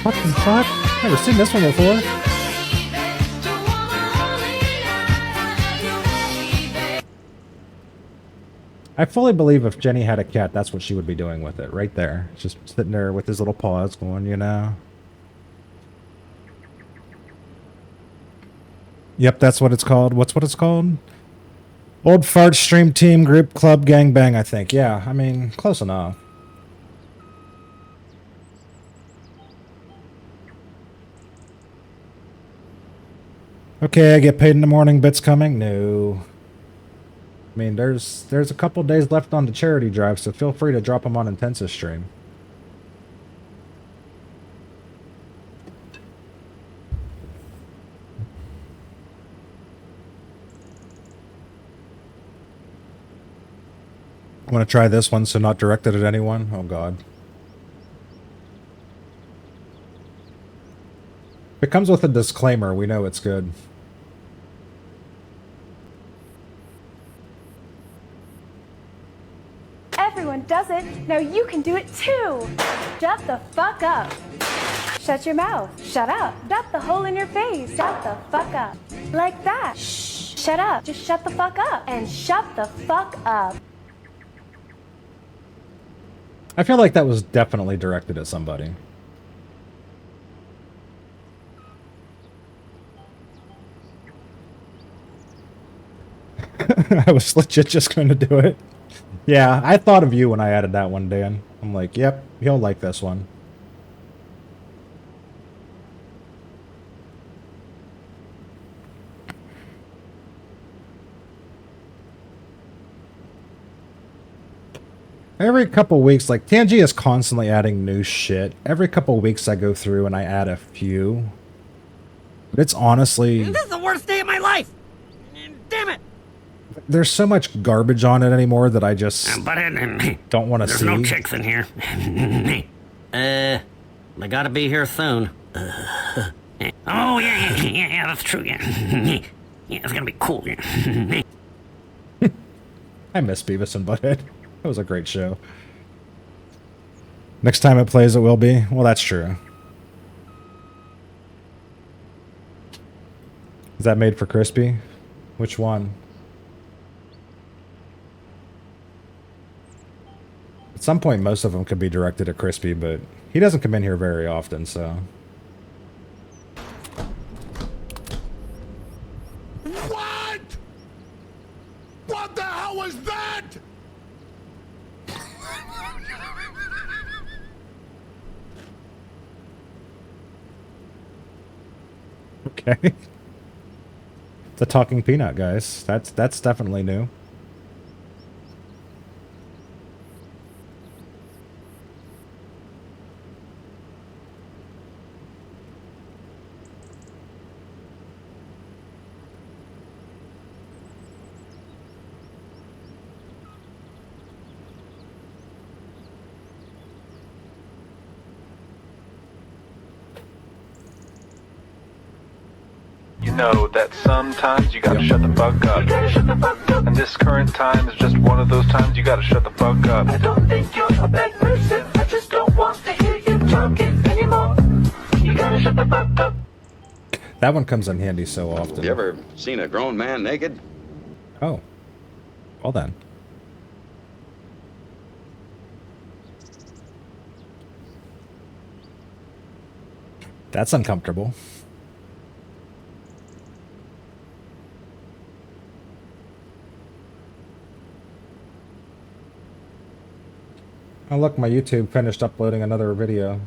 What the fuck? Never seen this one before. I fully believe if Jenny had a cat, that's what she would be doing with it, right there. Just sitting there with his little paws going, you know. Yep, that's what it's called. What's what it's called? Old Fart Stream Team Group Club Gangbang, I think. Yeah, I mean, close enough. Okay, I get paid in the morning. Bits coming? No. I mean, there's a couple days left on the charity drive, so feel free to drop them on Intensive Stream. I'm gonna try this one, so not directed at anyone. Oh god. If it comes with a disclaimer, we know it's good. Everyone does it. Now you can do it too. Shut the fuck up. Shut your mouth. Shut up. Shut the hole in your face. Shut the fuck up. Like that. Shh. Shut up. Just shut the fuck up. And shut the fuck up. I feel like that was definitely directed at somebody. I was legit just going to do it. Yeah, I thought of you when I added that one, Dan. I'm like, yep, he'll like this one. Every couple weeks, like, Tangi is constantly adding new shit. Every couple weeks I go through and I add a few. But it's honestly... This is the worst day of my life! Damn it! There's so much garbage on it anymore that I just don't want to see. There's no chicks in here. They gotta be here soon. Oh, yeah, that's true, yeah. Yeah, it's gonna be cool, yeah. I miss Beavis and Butthead. That was a great show. Next time it plays, it will be. Well, that's true. Is that made for Crispy? Which one? At some point, most of them could be directed at Crispy, but he doesn't come in here very often, so... What? What the hell was that? Okay. The talking peanut, guys. That's definitely new. You know that sometimes you gotta shut the fuck up. And this current time is just one of those times you gotta shut the fuck up. I don't think you're a bad person. I just don't want to hear you talking anymore. You gotta shut the fuck up. That one comes in handy so often. You ever seen a grown man naked? Oh. Well then. That's uncomfortable. Oh look, my YouTube finished uploading another video.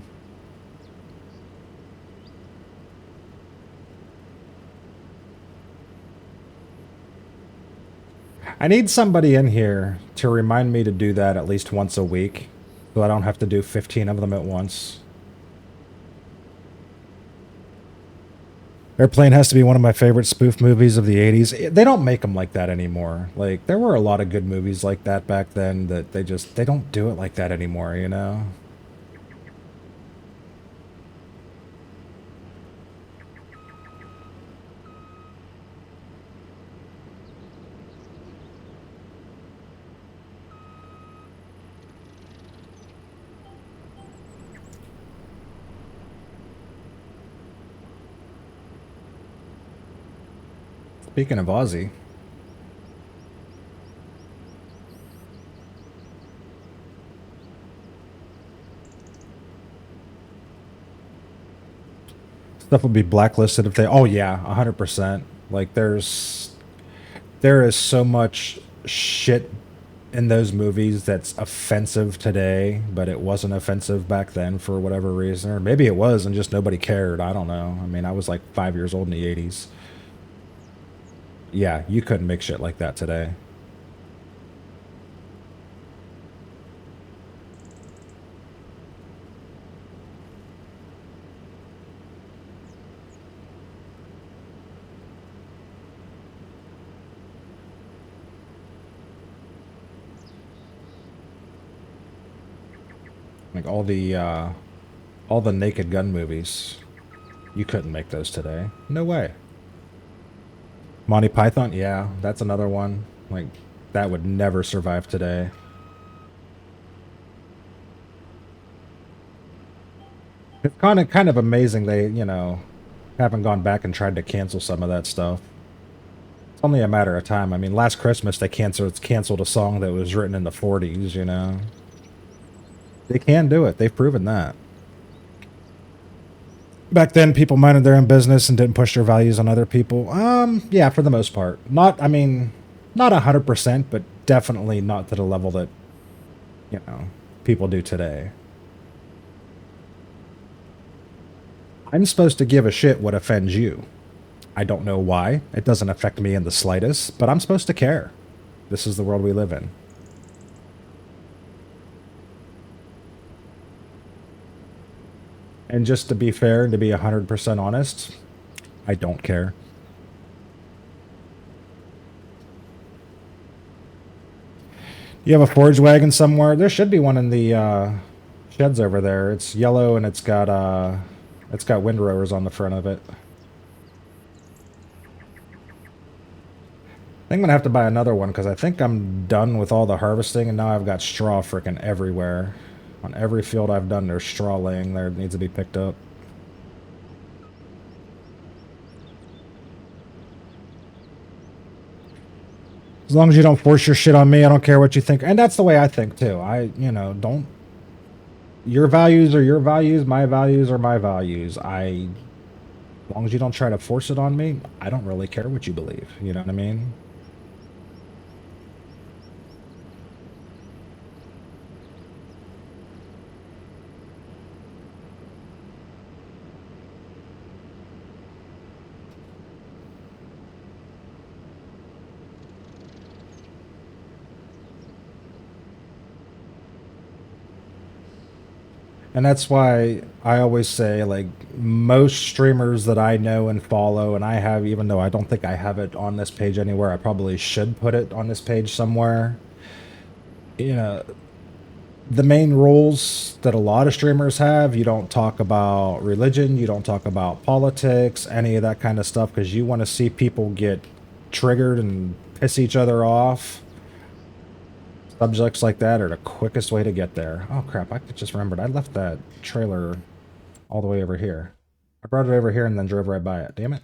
I need somebody in here to remind me to do that at least once a week, so I don't have to do 15 of them at once. Airplane has to be one of my favorite spoof movies of the 80s. They don't make them like that anymore. Like, there were a lot of good movies like that back then that they don't do it like that anymore, you know? Speaking of Ozzy, stuff would be blacklisted if they. Oh yeah, 100%. Like there is so much shit in those movies that's offensive today, but it wasn't offensive back then for whatever reason, or maybe it was and just nobody cared. I don't know. I mean, I was like 5 years old in the 80s. Yeah, you couldn't make shit like that today. Like all the Naked Gun movies, you couldn't make those today. No way. Monty Python, yeah, that's another one. Like, that would never survive today. It's kind of amazing they, you know, haven't gone back and tried to cancel some of that stuff. It's only a matter of time. I mean, last Christmas they canceled a song that was written in the 40s, you know. They can do it. They've proven that. Back then, people minded their own business and didn't push their values on other people. Yeah, for the most part. Not 100%, but definitely not to the level that, you know, people do today. I'm supposed to give a shit what offends you. I don't know why. It doesn't affect me in the slightest, but I'm supposed to care. This is the world we live in. And just to be fair and to be 100% honest, I don't care. You have a forge wagon somewhere? There should be one in the sheds over there. It's yellow and it's got windrowers on the front of it. I think I'm gonna have to buy another one because I think I'm done with all the harvesting and now I've got straw frickin' everywhere. On every field I've done, there's straw laying there that needs to be picked up. As long as you don't force your shit on me, I don't care what you think. And that's the way I think, too. Don't... Your values are your values, my values are my values. As long as you don't try to force it on me, I don't really care what you believe. You know what I mean? And that's why I always say, like, most streamers that I know and follow, and I have, even though I don't think I have it on this page anywhere, I probably should put it on this page somewhere. You know, the main rules that a lot of streamers have, you don't talk about religion, you don't talk about politics, any of that kind of stuff, because you want to see people get triggered and piss each other off. Subjects like that are the quickest way to get there. Oh crap, I just remembered. I left that trailer all the way over here. I brought it over here and then drove right by it. Damn it.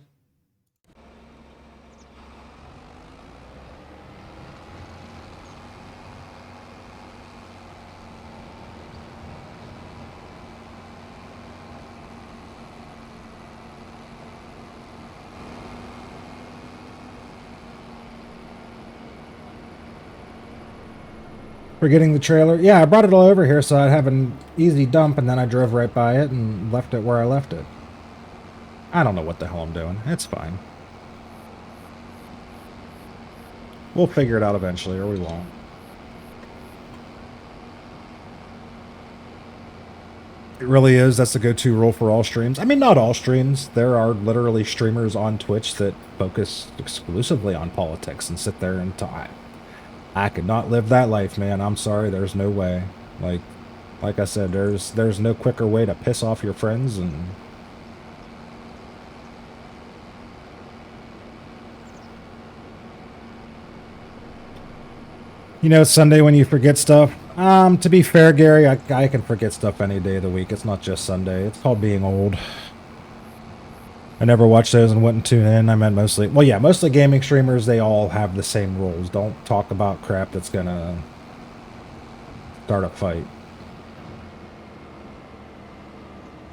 Forgetting the trailer. Yeah, I brought it all over here so I'd have an easy dump, and then I drove right by it and left it where I left it. I don't know what the hell I'm doing. It's fine. We'll figure it out eventually, or we won't. It really is. That's the go-to rule for all streams. I mean, not all streams. There are literally streamers on Twitch that focus exclusively on politics and sit there and talk. I could not live that life, man. I'm sorry. There's no way. Like I said, there's no quicker way to piss off your friends and. You know, it's Sunday when you forget stuff. To be fair, Gary, I can forget stuff any day of the week. It's not just Sunday. It's called being old. I never watched those and wouldn't tune in. I meant mostly... Well, yeah, mostly gaming streamers, they all have the same rules. Don't talk about crap that's gonna start a fight.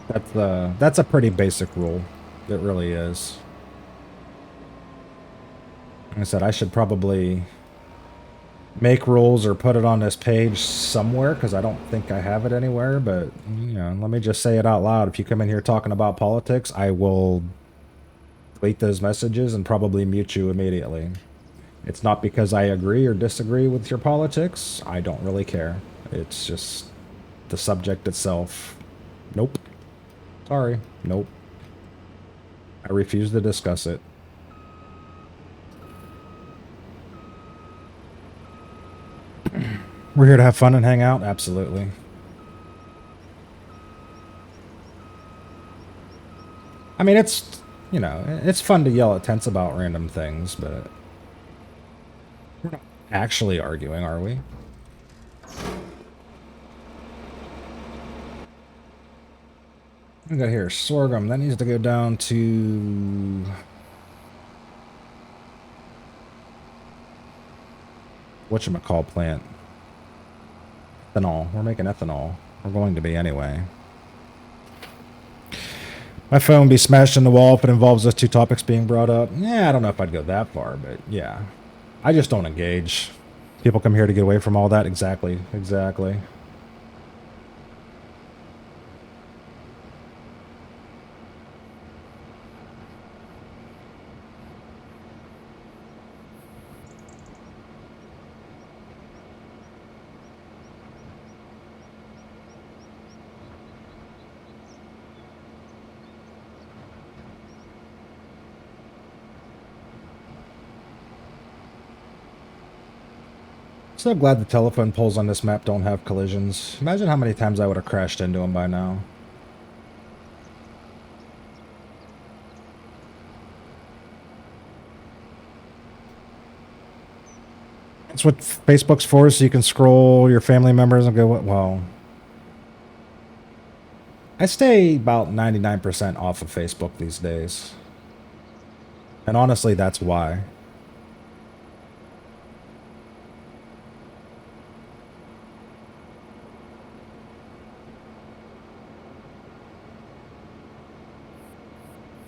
That's a pretty basic rule. It really is. Like I said, I should probably make rules or put it on this page somewhere because I don't think I have it anywhere, but you know, let me just say it out loud. If you come in here talking about politics, I will delete those messages and probably mute you immediately. It's not because I agree or disagree with your politics. I don't really care. It's just the subject itself. Nope. Sorry. Nope. I refuse to discuss it. We're here to have fun and hang out? Absolutely. I mean, it's, you know, it's fun to yell at tents about random things, but we're not actually arguing, are we? We got here sorghum. That needs to go down to... whatchamacall plant. Ethanol. We're making ethanol. We're going to be anyway. My phone would be smashed in the wall if it involves those two topics being brought up. Yeah, I don't know if I'd go that far, but yeah. I just don't engage. People come here to get away from all that. Exactly. Exactly. So glad the telephone poles on this map don't have collisions. Imagine how many times I would have crashed into them by now. That's what Facebook's for, so you can scroll your family members and go, well... I stay about 99% off of Facebook these days. And honestly, that's why.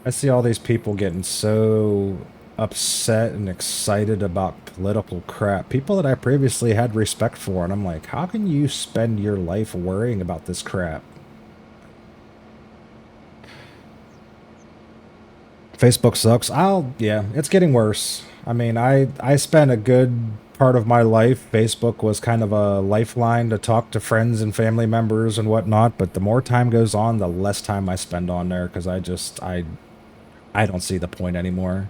I see all these people getting so upset and excited about political crap. People that I previously had respect for, and I'm like, how can you spend your life worrying about this crap? Facebook sucks. Yeah, it's getting worse. I mean, I spent a good part of my life. Facebook was kind of a lifeline to talk to friends and family members and whatnot, but the more time goes on, the less time I spend on there because I don't see the point anymore.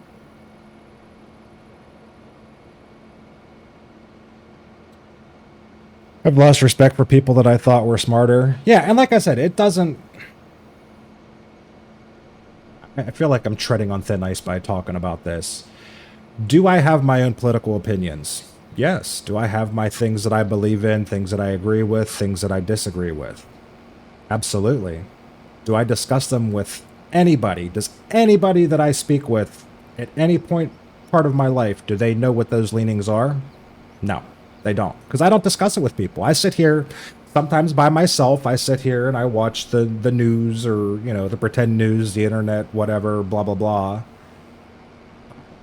I've lost respect for people that I thought were smarter. Yeah, and like I said, it doesn't... I feel like I'm treading on thin ice by talking about this. Do I have my own political opinions? Yes. Do I have my things that I believe in, things that I agree with, things that I disagree with? Absolutely. Do I discuss them with anybody? Does anybody that I speak with at any part of my life, do they know what those leanings are? No, they don't. Because I don't discuss it with people. I sit here sometimes by myself. I sit here and I watch the news or, you know, the pretend news, the internet, whatever, blah, blah, blah.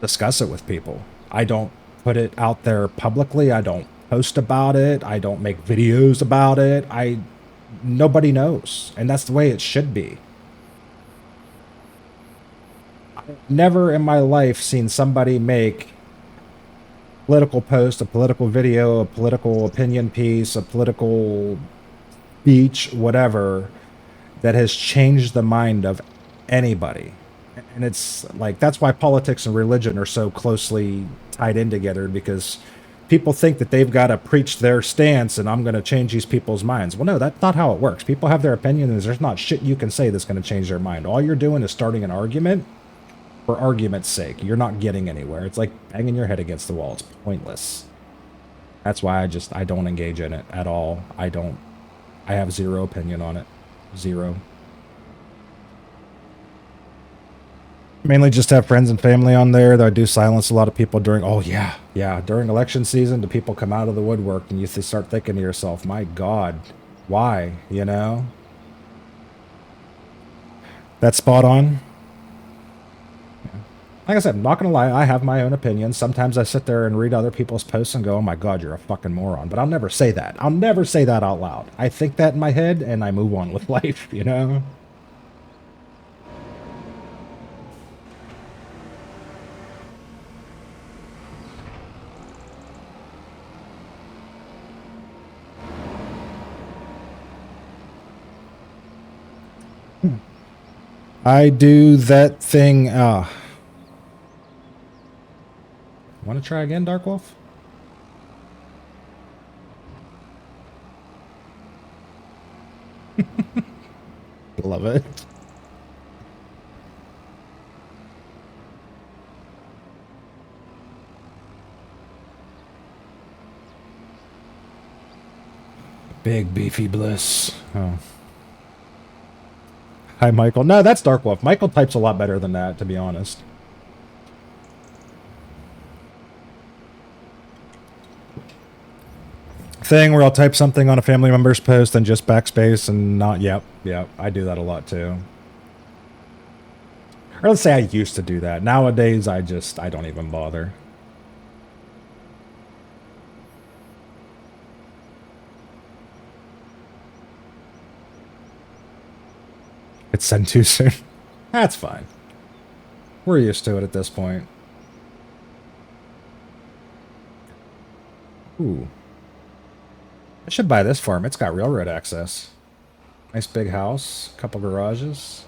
Discuss it with people. I don't put it out there publicly. I don't post about it. I don't make videos about it. Nobody knows. And that's the way it should be. Never in my life seen somebody make a political post, a political video, a political opinion piece, a political speech, whatever, that has changed the mind of anybody. And it's like, that's why politics and religion are so closely tied in together, because people think that they've got to preach their stance and I'm going to change these people's minds. Well, no, that's not how it works. People have their opinions. There's not shit you can say that's going to change their mind. All you're doing is starting an argument for argument's sake. You're not getting anywhere. It's like banging your head against the wall. It's pointless. That's why I don't engage in it at all. I have zero opinion on it. Zero. Mainly just have friends and family on there, though I do silence a lot of people during, during election season. Do people come out of the woodwork and you start thinking to yourself, my God, why, you know? That's spot on. Like I said, I'm not going to lie, I have my own opinions. Sometimes I sit there and read other people's posts and go, oh my God, you're a fucking moron. But I'll never say that. I'll never say that out loud. I think that in my head and I move on with life, you know? I do that thing, want to try again, Dark Wolf? Love it. Big beefy bliss. Oh. Hi, Michael. No, that's Dark Wolf. Michael types a lot better than that, to be honest. Thing where I'll type something on a family member's post and just backspace and not, yep, I do that a lot too. Or let's say I used to do that. Nowadays, I don't even bother. It's sent too soon. That's fine. We're used to it at this point. Ooh. I should buy this farm. It's got railroad access. Nice big house. Couple garages.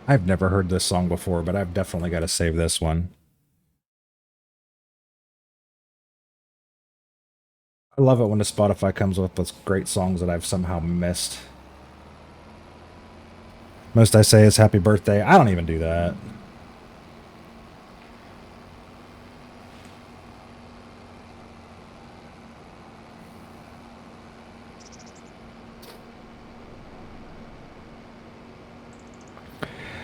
I've never heard this song before, but I've definitely got to save this one. I love it when the Spotify comes up with great songs that I've somehow missed. Most I say is happy birthday. I don't even do that.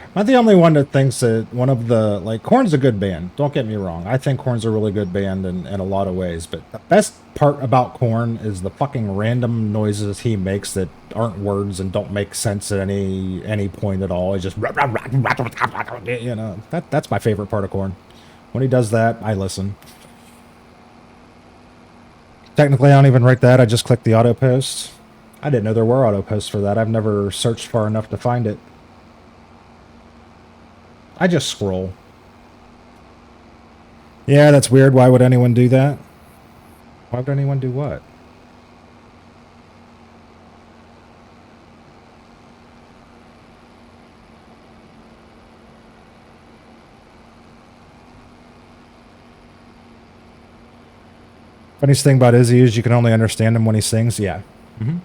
I'm not the only one that thinks that one of the, like, Korn's a good band. Don't get me wrong. I think Korn's a really good band in a lot of ways. But the best part about Korn is the fucking random noises he makes that aren't words and don't make sense at any point at all. It's just, you know, that's my favorite part of Korn. When he does that, I listen. Technically, I don't even write that. I just click the auto post. I didn't know there were auto posts for that. I've never searched far enough to find it. I just scroll. Yeah, that's weird. Why would anyone do that? Why would anyone do what? Funniest thing about Izzy is you can only understand him when he sings. Yeah. Mm-hmm.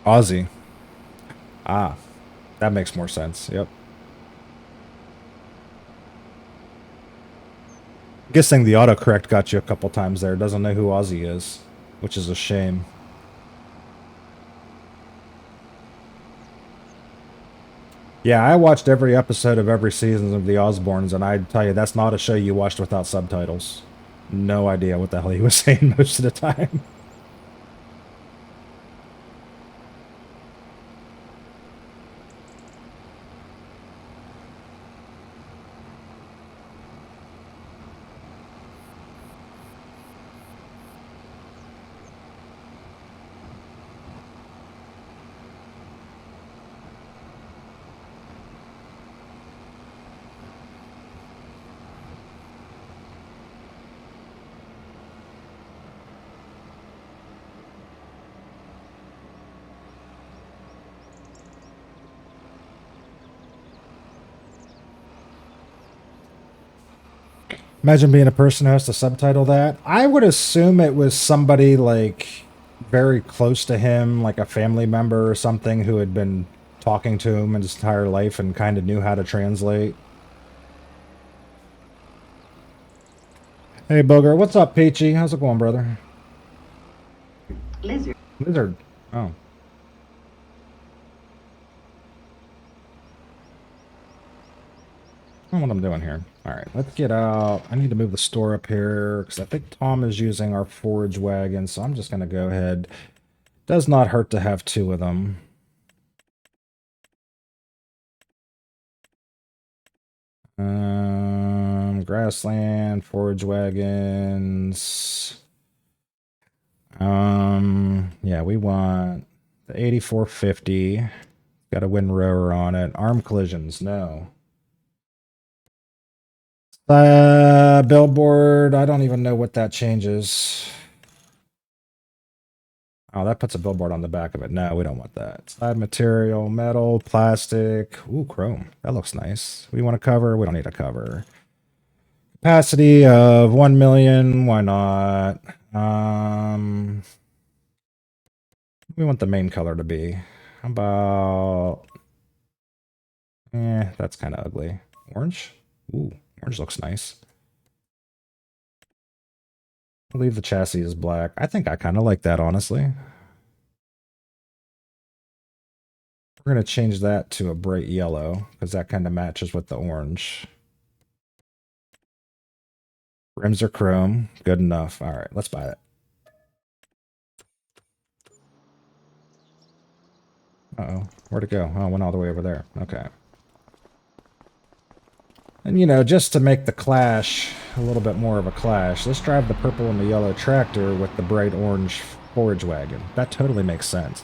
Aussie. Ah, that makes more sense. Yep. Guessing the autocorrect got you a couple times there. Doesn't know who Aussie is, which is a shame. Yeah, I watched every episode of every season of The Osbournes, and I'd tell you, that's not a show you watched without subtitles. No idea what the hell he was saying most of the time. Imagine being a person who has to subtitle that. I would assume it was somebody like very close to him, like a family member or something who had been talking to him his entire life and kind of knew how to translate. Hey, Booger. What's up, Peachy? How's it going, brother? Lizard. Lizard. Oh. I don't know what I'm doing here. Alright, let's get out. I need to move the store up here, because I think Tom is using our forage wagon, so I'm just going to go ahead. Does not hurt to have two of them. Grassland, forage wagons. Yeah, we want the 8450. Got a wind rower on it. Arm collisions, no. Billboard, I don't even know what that changes. Oh, that puts a billboard on the back of it. No, we don't want that. Side material, metal, plastic. Ooh, chrome. That looks nice. We want to cover? We don't need a cover. Capacity of 1 million. Why not? We want the main color to be. How about... that's kind of ugly. Orange? Ooh, orange looks nice. I'll leave the chassis as black. I think I kind of like that, honestly. We're going to change that to a bright yellow, because that kind of matches with the orange. Rims are chrome. Good enough. All right, let's buy it. Uh-oh. Where'd it go? Oh, it went all the way over there. Okay. And, you know, just to make the clash a little bit more of a clash, let's drive the purple and the yellow tractor with the bright orange forage wagon. That totally makes sense.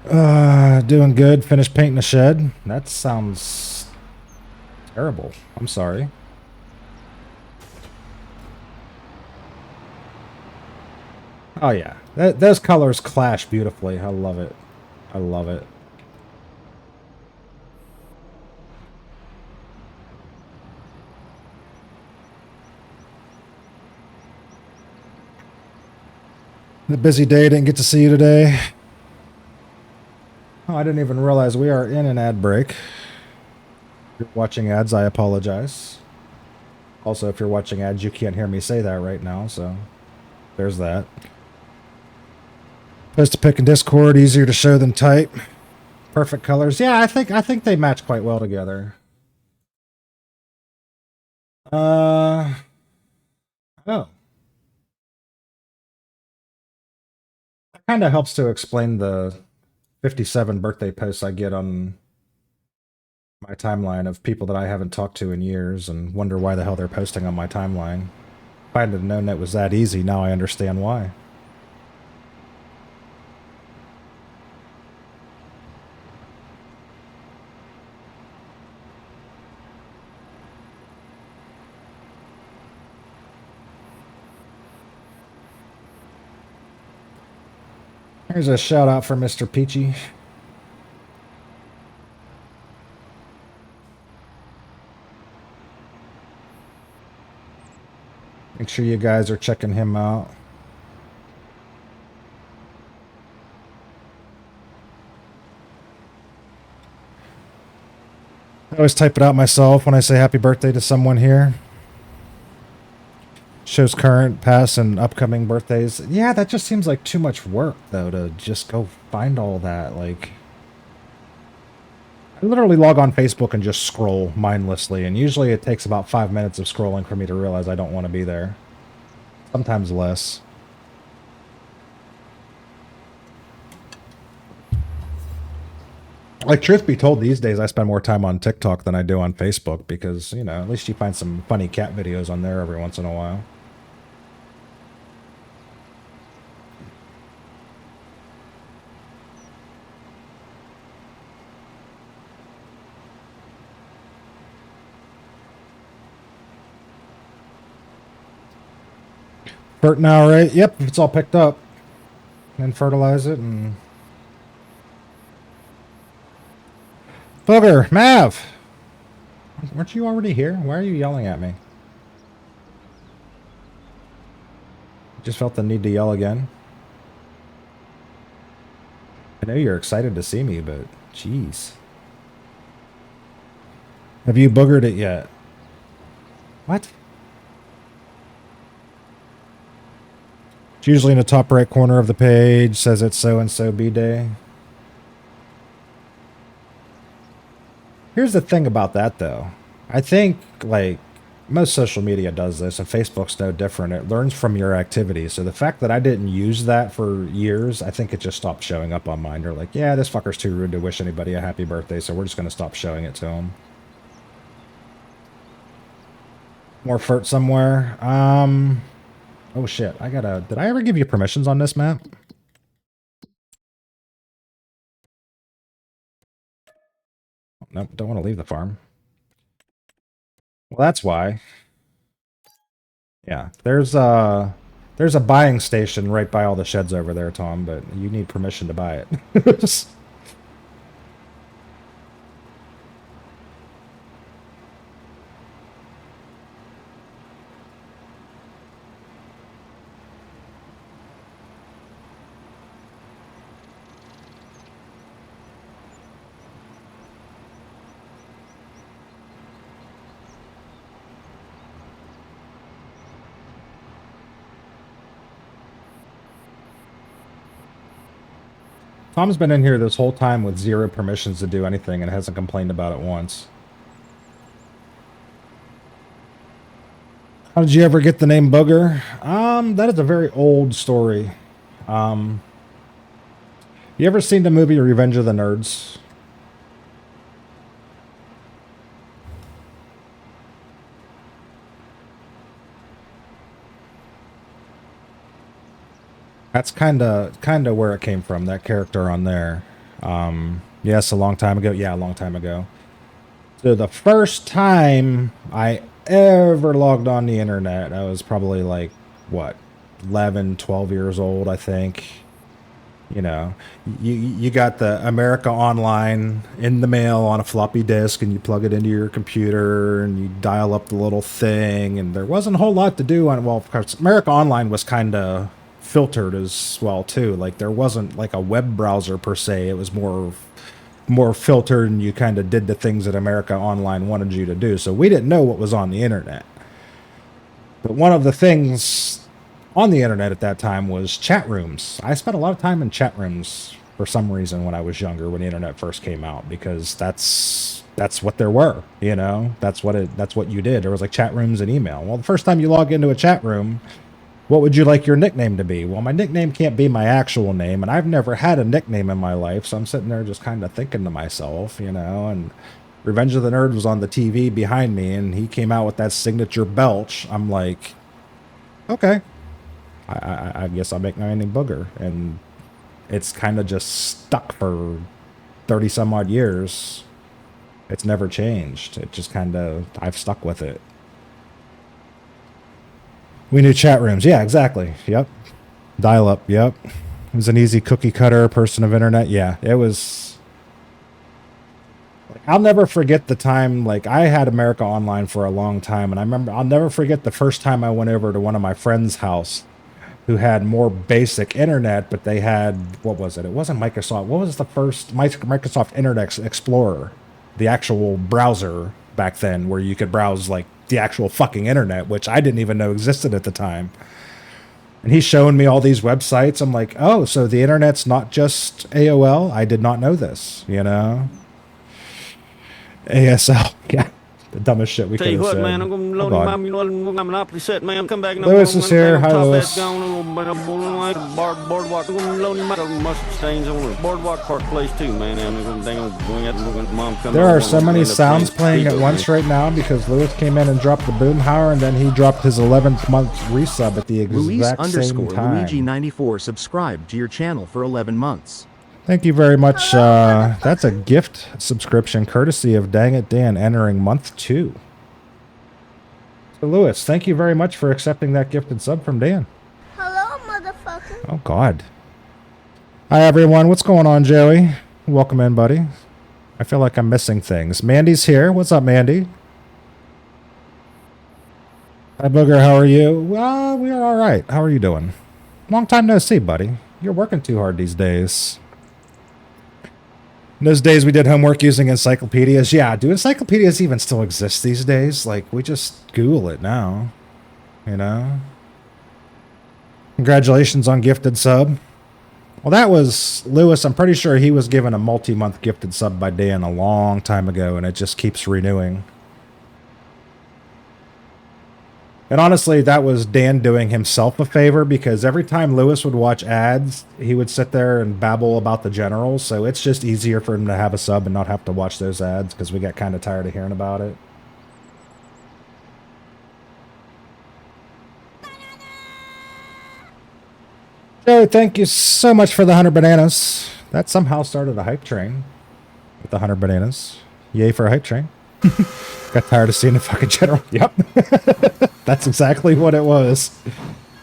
Doing good. Finished painting the shed. That sounds terrible. I'm sorry. Oh yeah, those colors clash beautifully. I love it. I love it. The busy day, didn't get to see you today. Oh, I didn't even realize we are in an ad break. If you're watching ads, I apologize. Also, if you're watching ads, you can't hear me say that right now, so there's that. Post to pick in Discord, easier to show than type. Perfect colors. Yeah, I think they match quite well together. Oh. That kind of helps to explain the 57 birthday posts I get on my timeline of people that I haven't talked to in years and wonder why the hell they're posting on my timeline. If I had known that was that easy, now I understand why. Here's a shout out for Mr. Peachy. Make sure you guys are checking him out. I always type it out myself when I say happy birthday to someone here. Shows current, past, and upcoming birthdays. Yeah, that just seems like too much work, though, to just go find all that. Like, I literally log on Facebook and just scroll mindlessly, and usually it takes about 5 minutes of scrolling for me to realize I don't want to be there. Sometimes less. Like, truth be told, these days I spend more time on TikTok than I do on Facebook because, you know, at least you find some funny cat videos on there every once in a while. Fert now, right? Yep, it's all picked up. And fertilize it and... Booger, Mav, Weren't you already here? Why are you yelling at me? Just felt the need to yell again. I know you're excited to see me, but jeez. Have you boogered it yet? What? It's usually in the top right corner of the page, says it's so-and-so B-Day. Here's the thing about that, though. I think, like, most social media does this, and Facebook's no different. It learns from your activity. So the fact that I didn't use that for years, I think it just stopped showing up on mine. They're like, yeah, this fucker's too rude to wish anybody a happy birthday, so we're just going to stop showing it to him. More furt somewhere. Oh shit, I gotta... Did I ever give you permissions on this map? Nope, don't want to leave the farm. Well, that's why. Yeah, there's a buying station right by all the sheds over there, Tom, but you need permission to buy it. Tom's been in here this whole time with 0 permissions to do anything and hasn't complained about it once. How did you ever get the name Booger? That is a very old story. You ever seen the movie Revenge of the Nerds? That's kind of where it came from, that character on there. Yes, a long time ago. Yeah, a long time ago. So the first time I ever logged on the internet, I was probably like, what, 11, 12 years old, I think. You know, you got the America Online in the mail on a floppy disk, and you plug it into your computer, and you dial up the little thing, and there wasn't a whole lot to do on, well, of course, America Online was kind of filtered as well too. Like there wasn't like a web browser per se. It was more filtered, and you kind of did the things that America Online wanted you to do. So we didn't know what was on the internet. But one of the things on the internet at that time was chat rooms. I spent a lot of time in chat rooms for some reason when I was younger, when the internet first came out, because that's what there were, you know. That's what you did. There was like chat rooms and email. Well, the first time you log into a chat room, what would you like your nickname to be? Well, my nickname can't be my actual name, and I've never had a nickname in my life, so I'm sitting there just kind of thinking to myself, you know, and Revenge of the Nerd was on the TV behind me, and he came out with that signature belch. I'm like, okay, I guess I'll make my name Booger, and it's kind of just stuck for 30 some odd years. It's never changed. It just kind of, I've stuck with it. We knew chat rooms. Yeah, exactly. Yep. Dial up. Yep. It was an easy cookie cutter person of internet. Yeah, it was. Like, I'll never forget the time, like I had America Online for a long time. And I remember, I'll never forget the first time I went over to one of my friend's house who had more basic internet, but they had, what was it? It wasn't Microsoft. What was the first Microsoft Internet Explorer? The actual browser back then where you could browse like the actual fucking internet, which I didn't even know existed at the time. And he's showing me all these websites. I'm like, oh, so the internet's not just AOL? I did not know this, you know? ASL, yeah. The dumbest shit we could have said. Man, I'm gonna load him up, you know, I'm monopoly set, man. Come back and Lewis is here. Hi, Lewis. Boardwalk, load him up. Mustard stains on the boardwalk park place too, man. There are so many sounds playing at once right now because Lewis came in and dropped the boomhauer, and then he dropped his 11th month resub at the exact same time. Luigi94 subscribed to your channel for 11 months. Thank you very much. That's a gift subscription courtesy of Dang It Dan entering month 2. So Lewis, thank you very much for accepting that gifted sub from Dan. Hello, motherfucker. Oh, God. Hi, everyone. What's going on, Joey? Welcome in, buddy. I feel like I'm missing things. Mandy's here. What's up, Mandy? Hi, Booger. How are you? Well, we are all right. How are you doing? Long time no see, buddy. You're working too hard these days. In those days we did homework using encyclopedias. Yeah, do encyclopedias even still exist these days? Like, we just Google it now. You know? Congratulations on gifted sub. Well, that was Lewis. I'm pretty sure he was given a multi-month gifted sub by Dan a long time ago, and it just keeps renewing. And honestly, that was Dan doing himself a favor, because every time Lewis would watch ads, he would sit there and babble about the generals. So it's just easier for him to have a sub and not have to watch those ads, because we got kind of tired of hearing about it. Joe, thank you so much for the 100 bananas. That somehow started a hype train with the 100 bananas. Yay for a hype train. Got tired of seeing the fucking general. Yep. That's exactly what it was.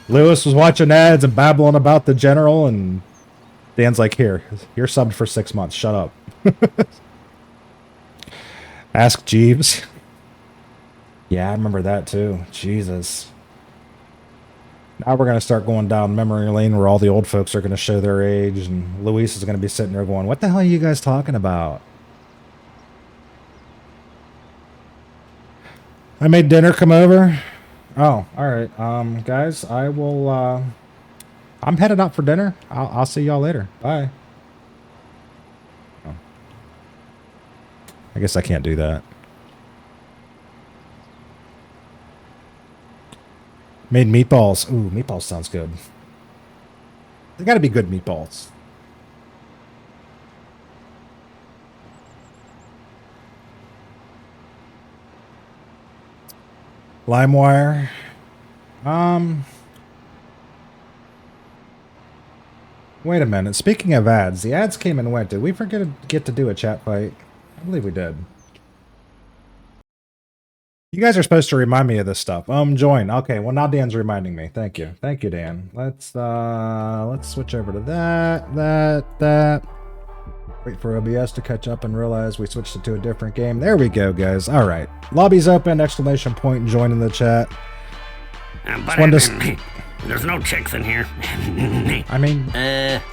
Lewis was watching ads and babbling about the general, and Dan's like, here, you're subbed for 6 months. Shut up. Ask Jeeves. Yeah, I remember that too. Jesus. Now we're going to start going down memory lane where all the old folks are going to show their age, and Luis is going to be sitting there going, what the hell are you guys talking about? I made dinner. Come over. Oh, all right. Guys, I will, I'm headed out for dinner. I'll see y'all later. Bye. Oh. I guess I can't do that. Made meatballs. Ooh, meatballs sounds good. They gotta be good meatballs. LimeWire. Wait a minute. Speaking of ads, the ads came and went. Did we forget to get to do a chat fight? I believe we did. You guys are supposed to remind me of this stuff. Join. Okay, well now Dan's reminding me. Thank you. Thank you, Dan. Let's switch over to that. Wait for OBS to catch up and realize we switched it to a different game. There we go, guys. All right. Lobby's open, exclamation point, join in the chat. There's no chicks in here. I mean,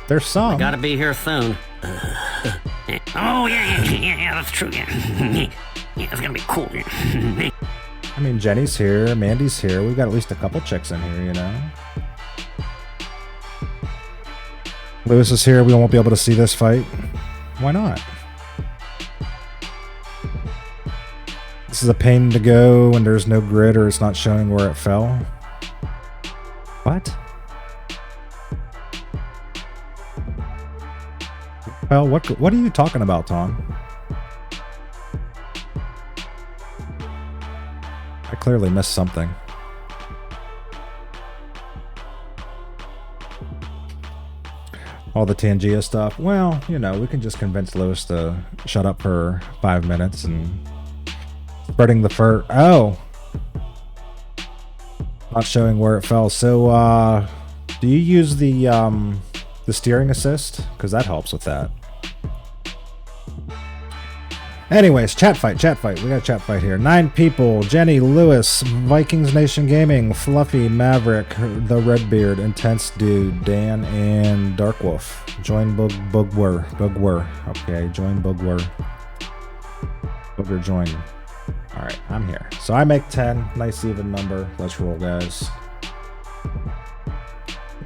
there's some. I gotta be here soon. Oh, yeah, that's true, yeah. Yeah, it's gonna be cool, yeah. I mean, Jenny's here, Mandy's here. We've got at least a couple chicks in here, you know? Lewis is here. We won't be able to see this fight. Why not? This is a pain to go when there's no grid or it's not showing where it fell. What? Well, what are you talking about, Tom? I clearly missed something. All the Tangia stuff. Well, you know, we can just convince Lewis to shut up for 5 minutes and spreading the fur. Oh, not showing where it fell. So, do you use the steering assist? Because that helps with that. Anyways, chat fight. We got a chat fight here. 9 people. Jenny, Lewis, Vikings Nation Gaming, Fluffy, Maverick, The Redbeard, Intense Dude, Dan, and Darkwolf. Join Boogwer. Okay, join Boogwer. Booger join. Alright, I'm here. So I make 10. Nice even number. Let's roll, guys.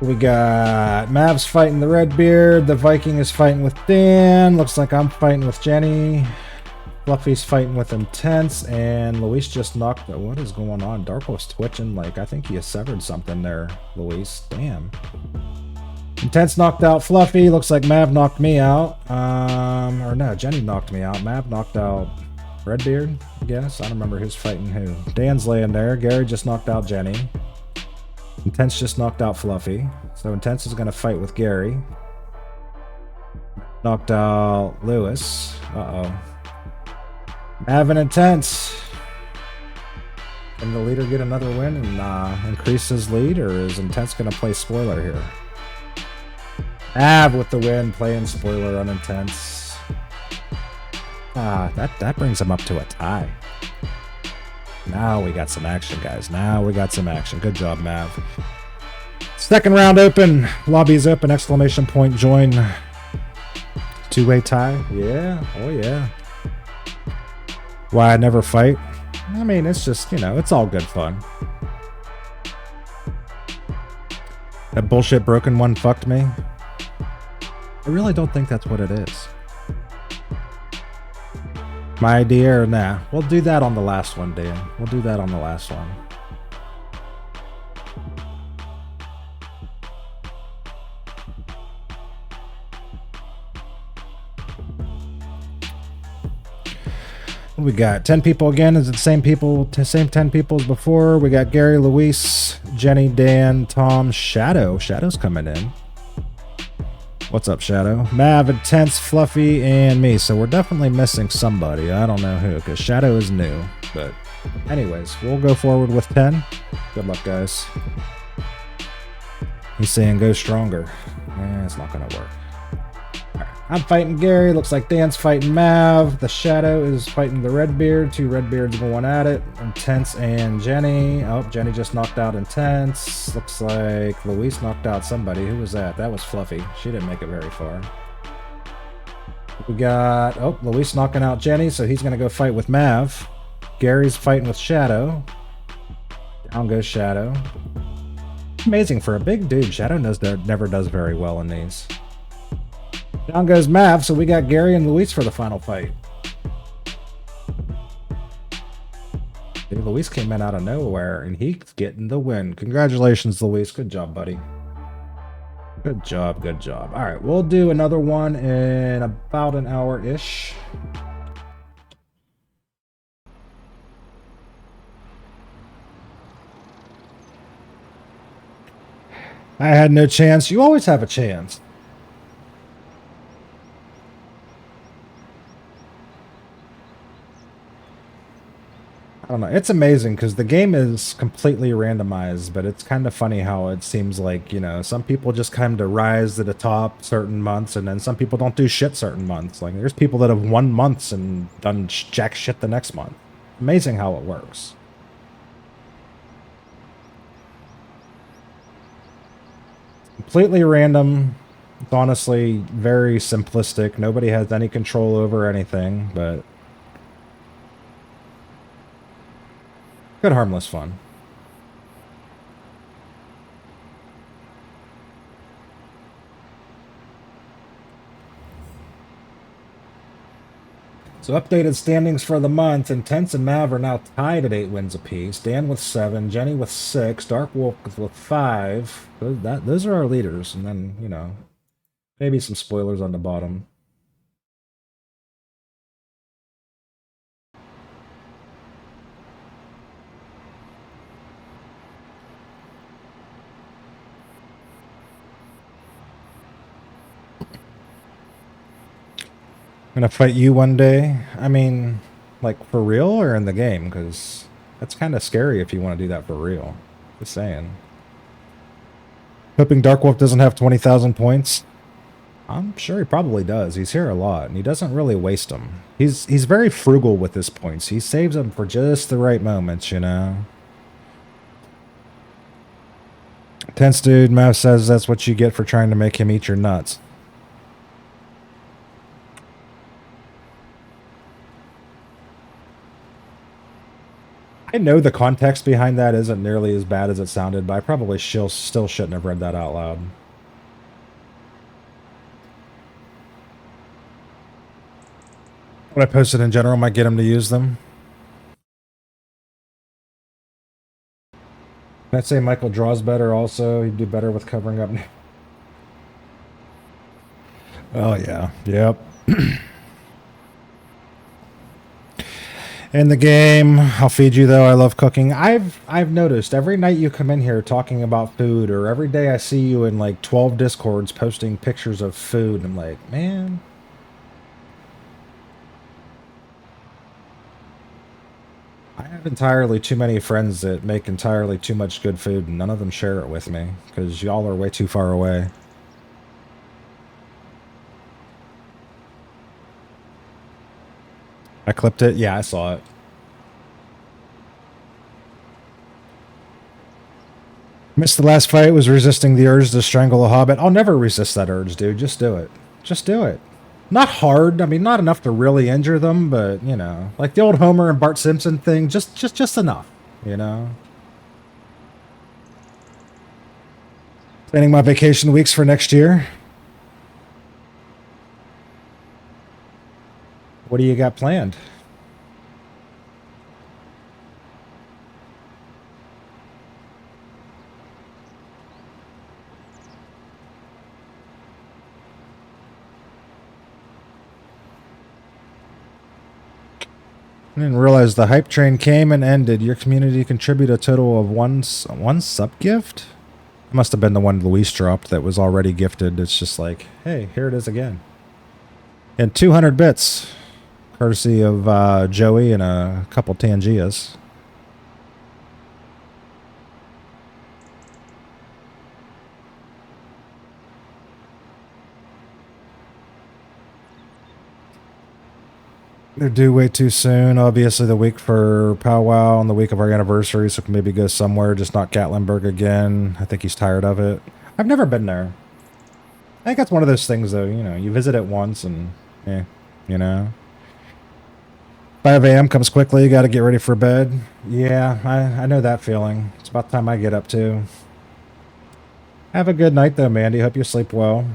We got Mavs fighting the Redbeard. The Viking is fighting with Dan. Looks like I'm fighting with Jenny. Fluffy's fighting with Intense, and Luis just knocked... What is going on? Darko's twitching. Like, I think he has severed something there, Luis. Damn. Intense knocked out Fluffy. Looks like Mav knocked me out. Or no, Jenny knocked me out. Mav knocked out Redbeard, I guess. I don't remember who's fighting who. Dan's laying there. Gary just knocked out Jenny. Intense just knocked out Fluffy. So Intense is going to fight with Gary. Knocked out Lewis. Uh-oh. Mav and Intense. Can the leader get another win and increase his lead, or is Intense going to play spoiler here? Mav with the win, playing spoiler on Intense. That brings him up to a tie. Now we got some action, guys. Now we got some action. Good job, Mav. Second round open. Lobby's open. Exclamation point. Join. Two-way tie. Yeah. Oh, yeah. Why I never fight? I mean, it's just, you know, it's all good fun. That bullshit broken one fucked me. I really don't think that's what it is. My idea or nah? We'll do that on the last one, Dan. We'll do that on the last one. We got 10 people again. Is it the same people? Same 10 people as before. We got Gary, Luis, Jenny, Dan, Tom, Shadow. Shadow's coming in. What's up, Shadow? Mav, Intense, Fluffy, and me. So we're definitely missing somebody. I don't know who, because Shadow is new. But anyways, we'll go forward with 10. Good luck, guys. He's saying go stronger. It's not going to work. I'm fighting Gary. Looks like Dan's fighting Mav. The Shadow is fighting the Redbeard. Two Redbeards going at it. Intense and Jenny. Oh, Jenny just knocked out Intense. Looks like Luis knocked out somebody. Who was that? That was Fluffy. She didn't make it very far. We got... Oh, Luis knocking out Jenny, so he's going to go fight with Mav. Gary's fighting with Shadow. Down goes Shadow. Amazing for a big dude. Shadow never does very well in these. Down goes Mav, so we got Gary and Luis for the final fight. Dude, Luis came in out of nowhere, and he's getting the win. Congratulations, Luis. Good job, buddy. Good job, good job. All right, we'll do another one in about an hour-ish. I had no chance. You always have a chance. I don't know. It's amazing because the game is completely randomized, but it's kind of funny how it seems like, you know, some people just kind of rise to the top certain months, and then some people don't do shit certain months. Like, there's people that have won months and done jack shit the next month. Amazing how it works. Completely random. It's honestly very simplistic. Nobody has any control over anything, but... good harmless fun. So updated standings for the month. Intense and Mav are now tied at 8 wins apiece. Dan with 7, Jenny with 6, Dark Wolf with 5. Those are our leaders. And then, you know, maybe some spoilers on the bottom. Gonna fight you one day. I mean, like, for real or in the game? Because that's kind of scary if you want to do that for real. Just saying. Hoping Dark Wolf doesn't have 20,000 points. I'm sure he probably does. He's here a lot, and he doesn't really waste them. He's very frugal with his points. He saves them for just the right moments, you know? Tense dude, Mav says that's what you get for trying to make him eat your nuts. I know the context behind that isn't nearly as bad as it sounded, but I probably still shouldn't have read that out loud. What I posted in general might get him to use them. Can I say Michael draws better also? He'd do better with covering up. Oh, yeah. Yep. In the game, I'll feed you though. I love cooking. I've noticed every night you come in here talking about food, or every day I see you in like 12 Discords posting pictures of food. I'm like, man. I have entirely too many friends that make entirely too much good food, and none of them share it with me because y'all are way too far away. I clipped it. Yeah, I saw it. Missed the last fight, was resisting the urge to strangle a hobbit. I'll never resist that urge, dude. Just do it. Just do it. Not hard. I mean, not enough to really injure them, but, you know, like the old Homer and Bart Simpson thing, just enough, you know? Planning my vacation weeks for next year. What do you got planned? I didn't realize the hype train came and ended. Your community contributed a total of one sub gift? It must have been the one Luis dropped that was already gifted. It's just like, hey, here it is again. And 200 bits. Courtesy of Joey and a couple Tangias. They're due way too soon. Obviously, the week for powwow and the week of our anniversary, so we can maybe go somewhere, just not Gatlinburg again. I think he's tired of it. I've never been there. I think that's one of those things, though. You know, you visit it once and, you know. 5 a.m. comes quickly. You got to get ready for bed. Yeah, I know that feeling. It's about time I get up, too. Have a good night, though, Mandy. Hope you sleep well.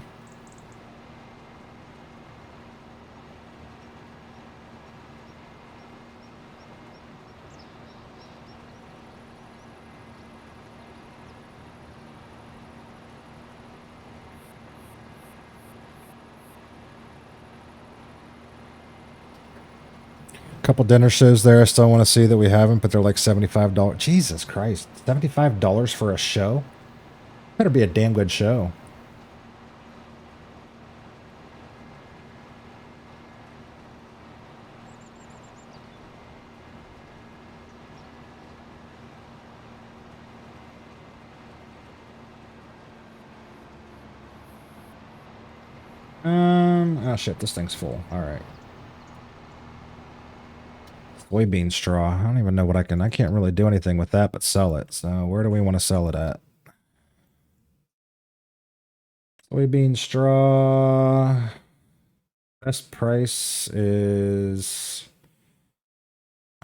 Couple dinner shows there I still want to see that we haven't, but they're like $75. Jesus Christ. $75 for a show? Better be a damn good show. Oh shit, this thing's full. Alright. Soybean straw. I don't even know what I can't really do anything with that but sell it. So where do we want to sell it at? Soybean straw. Best price is...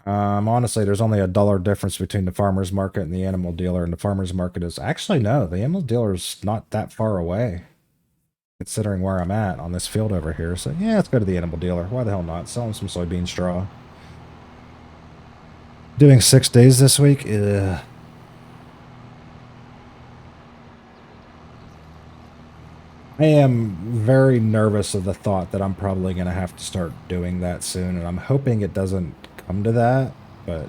honestly, there's only $1 difference between the farmer's market and the animal dealer, and the farmer's market is... Actually, no, the animal dealer's not that far away, considering where I'm at on this field over here. So yeah, let's go to the animal dealer. Why the hell not? Sell him some soybean straw. Doing 6 days this week? Ugh. I am very nervous of the thought that I'm probably going to have to start doing that soon, and I'm hoping it doesn't come to that, but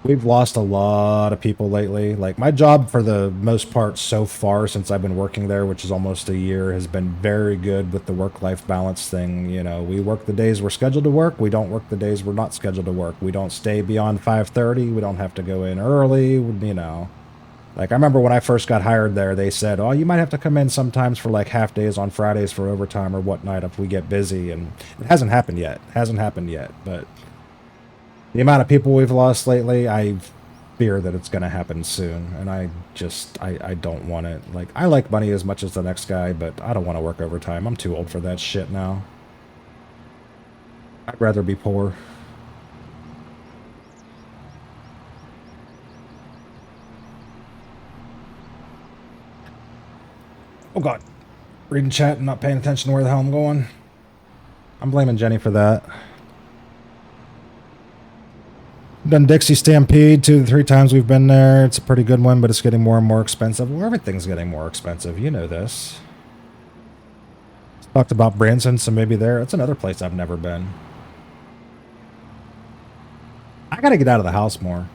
we've lost a lot of people lately. Like, my job for the most part so far since I've been working there, which is almost a year, has been very good with the work-life balance thing. You know, we work the days we're scheduled to work. We don't work the days we're not scheduled to work. We don't stay beyond 5:30. We don't have to go in early, you know. Like, I remember when I first got hired there, they said, oh, you might have to come in sometimes for like half days on Fridays for overtime or whatnot if we get busy. And it hasn't happened yet. Hasn't happened yet. But the amount of people we've lost lately, I fear that it's going to happen soon. And I don't want it. Like, I like money as much as the next guy, but I don't want to work overtime. I'm too old for that shit now. I'd rather be poor. Oh god. Reading chat and not paying attention to where the hell I'm going. I'm blaming Jenny for that. Done Dixie Stampede 2 to 3 times we've been there. It's a pretty good one, but it's getting more and more expensive. Well, everything's getting more expensive. You know this. Talked about Branson, so maybe there. It's another place I've never been. I gotta get out of the house more.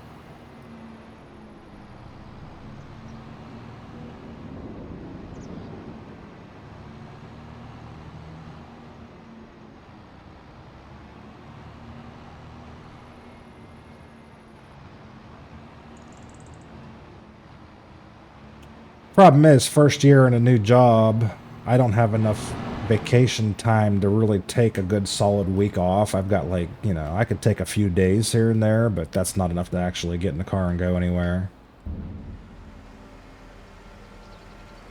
Problem is, first year in a new job, I don't have enough vacation time to really take a good solid week off. I've got, like, you know, I could take a few days here and there, but that's not enough to actually get in the car and go anywhere.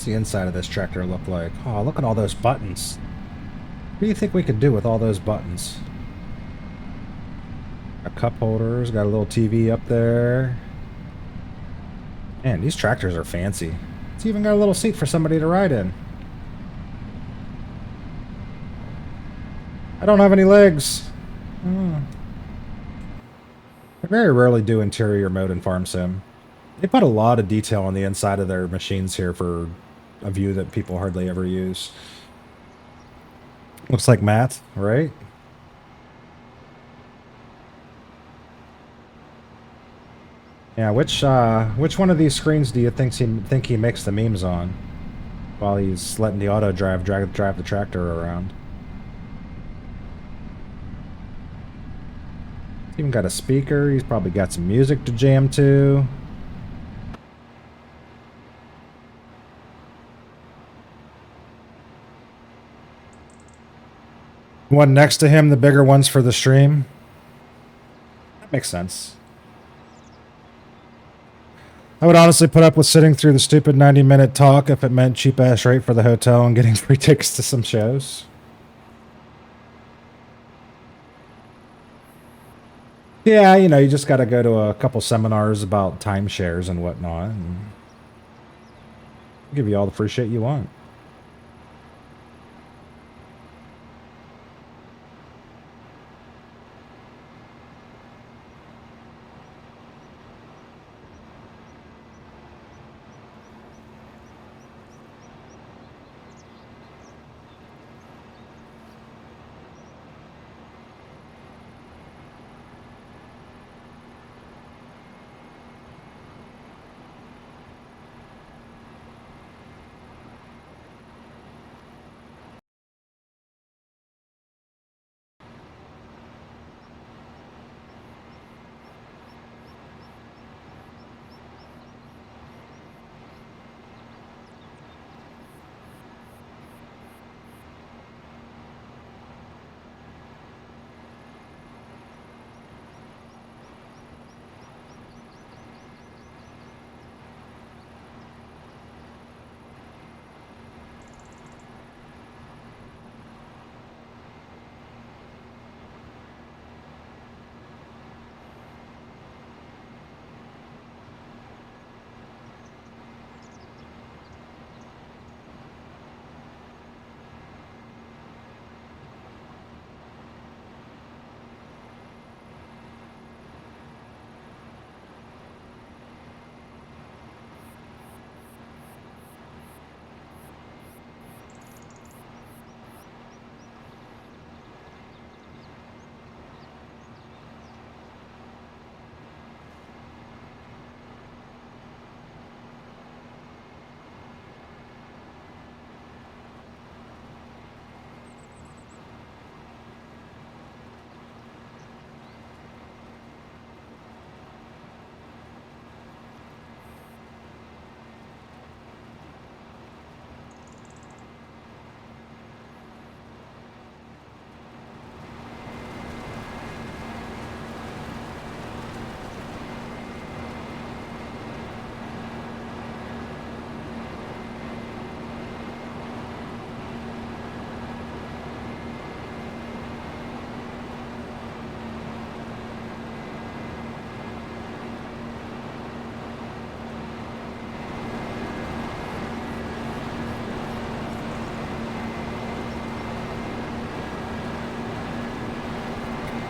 What's the inside of this tractor look like? Oh, look at all those buttons. What do you think we could do with all those buttons? Got cup holders, got a little TV up there. Man, these tractors are fancy. It's even got a little seat for somebody to ride in. I don't have any legs. I very rarely do interior mode in Farm Sim. They put a lot of detail on the inside of their machines here for a view that people hardly ever use. Looks like Matt, right? Yeah, which one of these screens do you think he makes the memes on? While he's letting the auto drive the tractor around. Even got a speaker. He's probably got some music to jam to. One next to him, the bigger ones for the stream. That makes sense. I would honestly put up with sitting through the stupid 90-minute talk if it meant cheap-ass rate for the hotel and getting free tickets to some shows. Yeah, you know, you just got to go to a couple seminars about timeshares and whatnot. And give you all the free shit you want.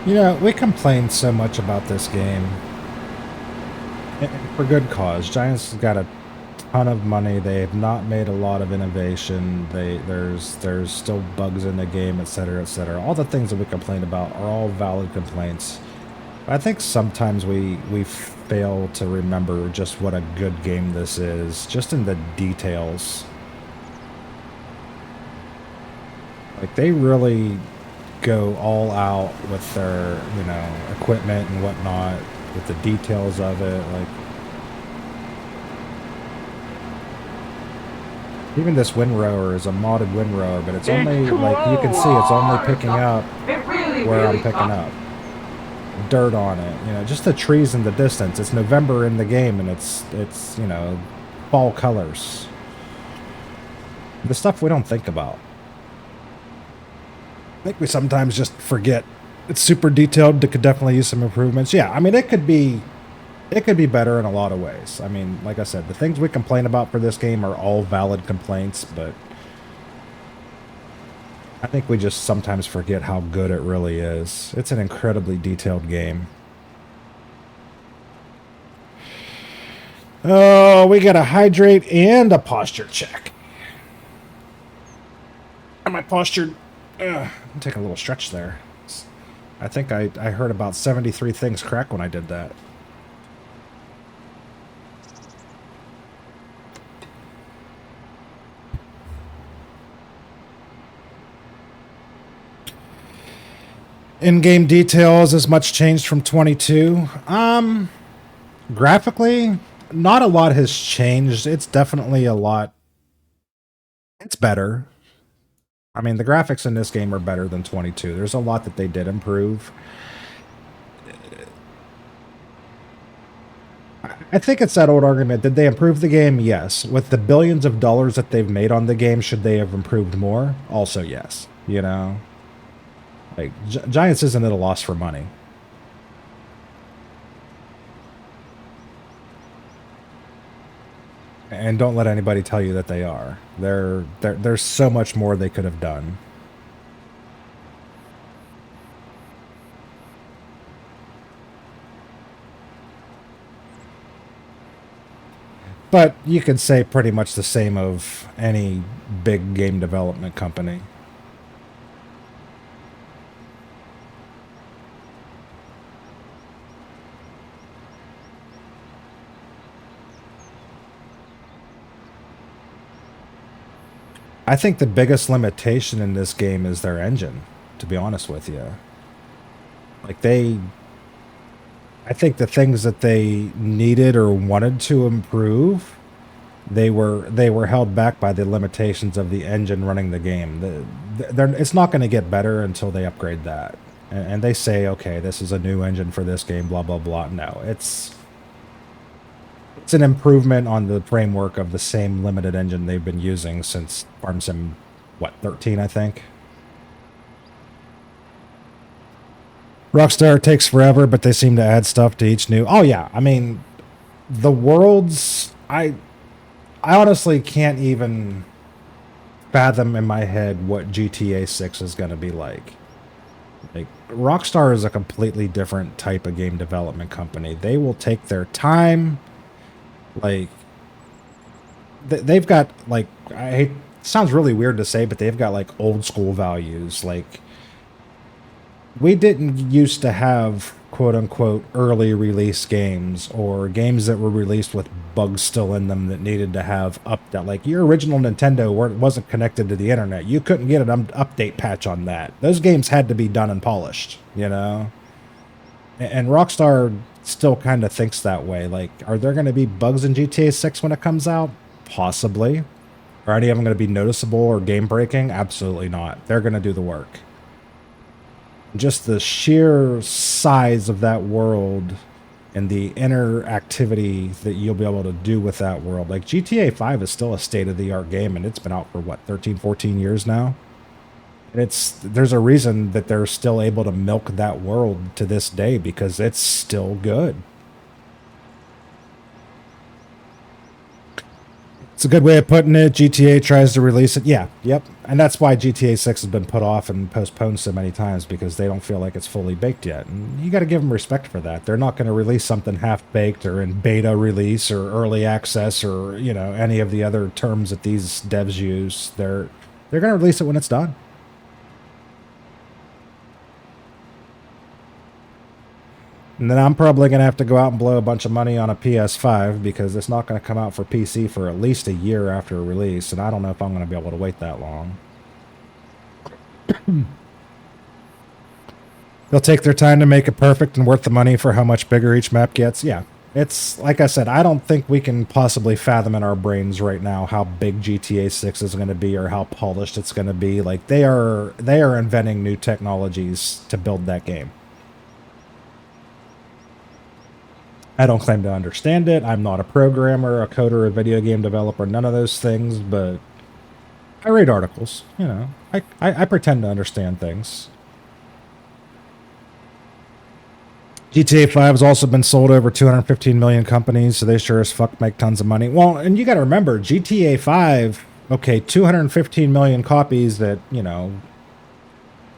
You know, we complain so much about this game. And for good cause. Giants has got a ton of money. They have not made a lot of innovation. There's still bugs in the game, etc., etc. All the things that we complain about are all valid complaints. But I think sometimes we fail to remember just what a good game this is, just in the details. Like, they really go all out with their, you know, equipment and whatnot, with the details of it. Like, even this windrower is a modded windrower, but it's only, like, you can see it's only picking up where I'm picking up. Dirt on it, you know, just the trees in the distance. It's November in the game, and it's you know, fall colors. The stuff we don't think about. I think we sometimes just forget. It's super detailed. It could definitely use some improvements. Yeah, I mean, it could be better in a lot of ways. I mean, like I said, the things we complain about for this game are all valid complaints, but I think we just sometimes forget how good it really is. It's an incredibly detailed game. Oh, we got a hydrate and a posture check. Am I postured? I'm taking a little stretch there. I think I heard about 73 things crack when I did that. In-game details as much changed from 22. Graphically, not a lot has changed. It's definitely a lot. It's better. I mean, the graphics in this game are better than 22. There's a lot that they did improve. I think it's that old argument. Did they improve the game? Yes. With the billions of dollars that they've made on the game, should they have improved more? Also, yes. You know? Like, Giants isn't at a loss for money. And don't let anybody tell you that they are. There's so much more they could have done. But you could say pretty much the same of any big game development company. I think the biggest limitation in this game is their engine, to be honest with you. Like I think the things that they needed or wanted to improve, they were held back by the limitations of the engine running the game. It's not going to get better until they upgrade that. And they say, okay, this is a new engine for this game, blah, blah, blah. No, it's an improvement on the framework of the same limited engine they've been using since Farm Sim, 13, I think. Rockstar takes forever, but they seem to add stuff to each new... Oh, yeah. I mean, the worlds... I honestly can't even fathom in my head what GTA 6 is going to be like. Like, Rockstar is a completely different type of game development company. They will take their time. Like, they've got, like... it sounds really weird to say, but they've got, like, old school values. Like... We didn't used to have quote-unquote early release games or games that were released with bugs still in them that needed to have update. Like your original Nintendo wasn't connected to the internet. You couldn't get an update patch on that. Those games had to be done and polished, you know? And Rockstar still kind of thinks that way. Like, are there going to be bugs in GTA 6 when it comes out? Possibly. Are any of them going to be noticeable or game-breaking? Absolutely not. They're going to do the work. Just the sheer size of that world and the interactivity that you'll be able to do with that world. Like GTA 5 is still a state-of-the-art game, and it's been out for, what, 13, 14 years now? And there's a reason that they're still able to milk that world to this day, because it's still good. It's a good way of putting it. GTA tries to release it. Yeah, yep. And that's why GTA 6 has been put off and postponed so many times, because they don't feel like it's fully baked yet. And you got to give them respect for that. They're not going to release something half-baked or in beta release or early access or, you know, any of the other terms that these devs use. They're going to release it when it's done. And then I'm probably going to have to go out and blow a bunch of money on a PS5, because it's not going to come out for PC for at least a year after release, and I don't know if I'm going to be able to wait that long. They'll take their time to make it perfect and worth the money for how much bigger each map gets. Yeah, it's, like I said, I don't think we can possibly fathom in our brains right now how big GTA 6 is going to be or how polished it's going to be. Like, they are inventing new technologies to build that game. I don't claim to understand it. I'm not a programmer, a coder, a video game developer, none of those things, but I read articles, you know. I pretend to understand things. GTA 5 has also been sold to over 215 million companies, so they sure as fuck make tons of money. Well, and you got to remember, GTA 5, okay, 215 million copies that, you know,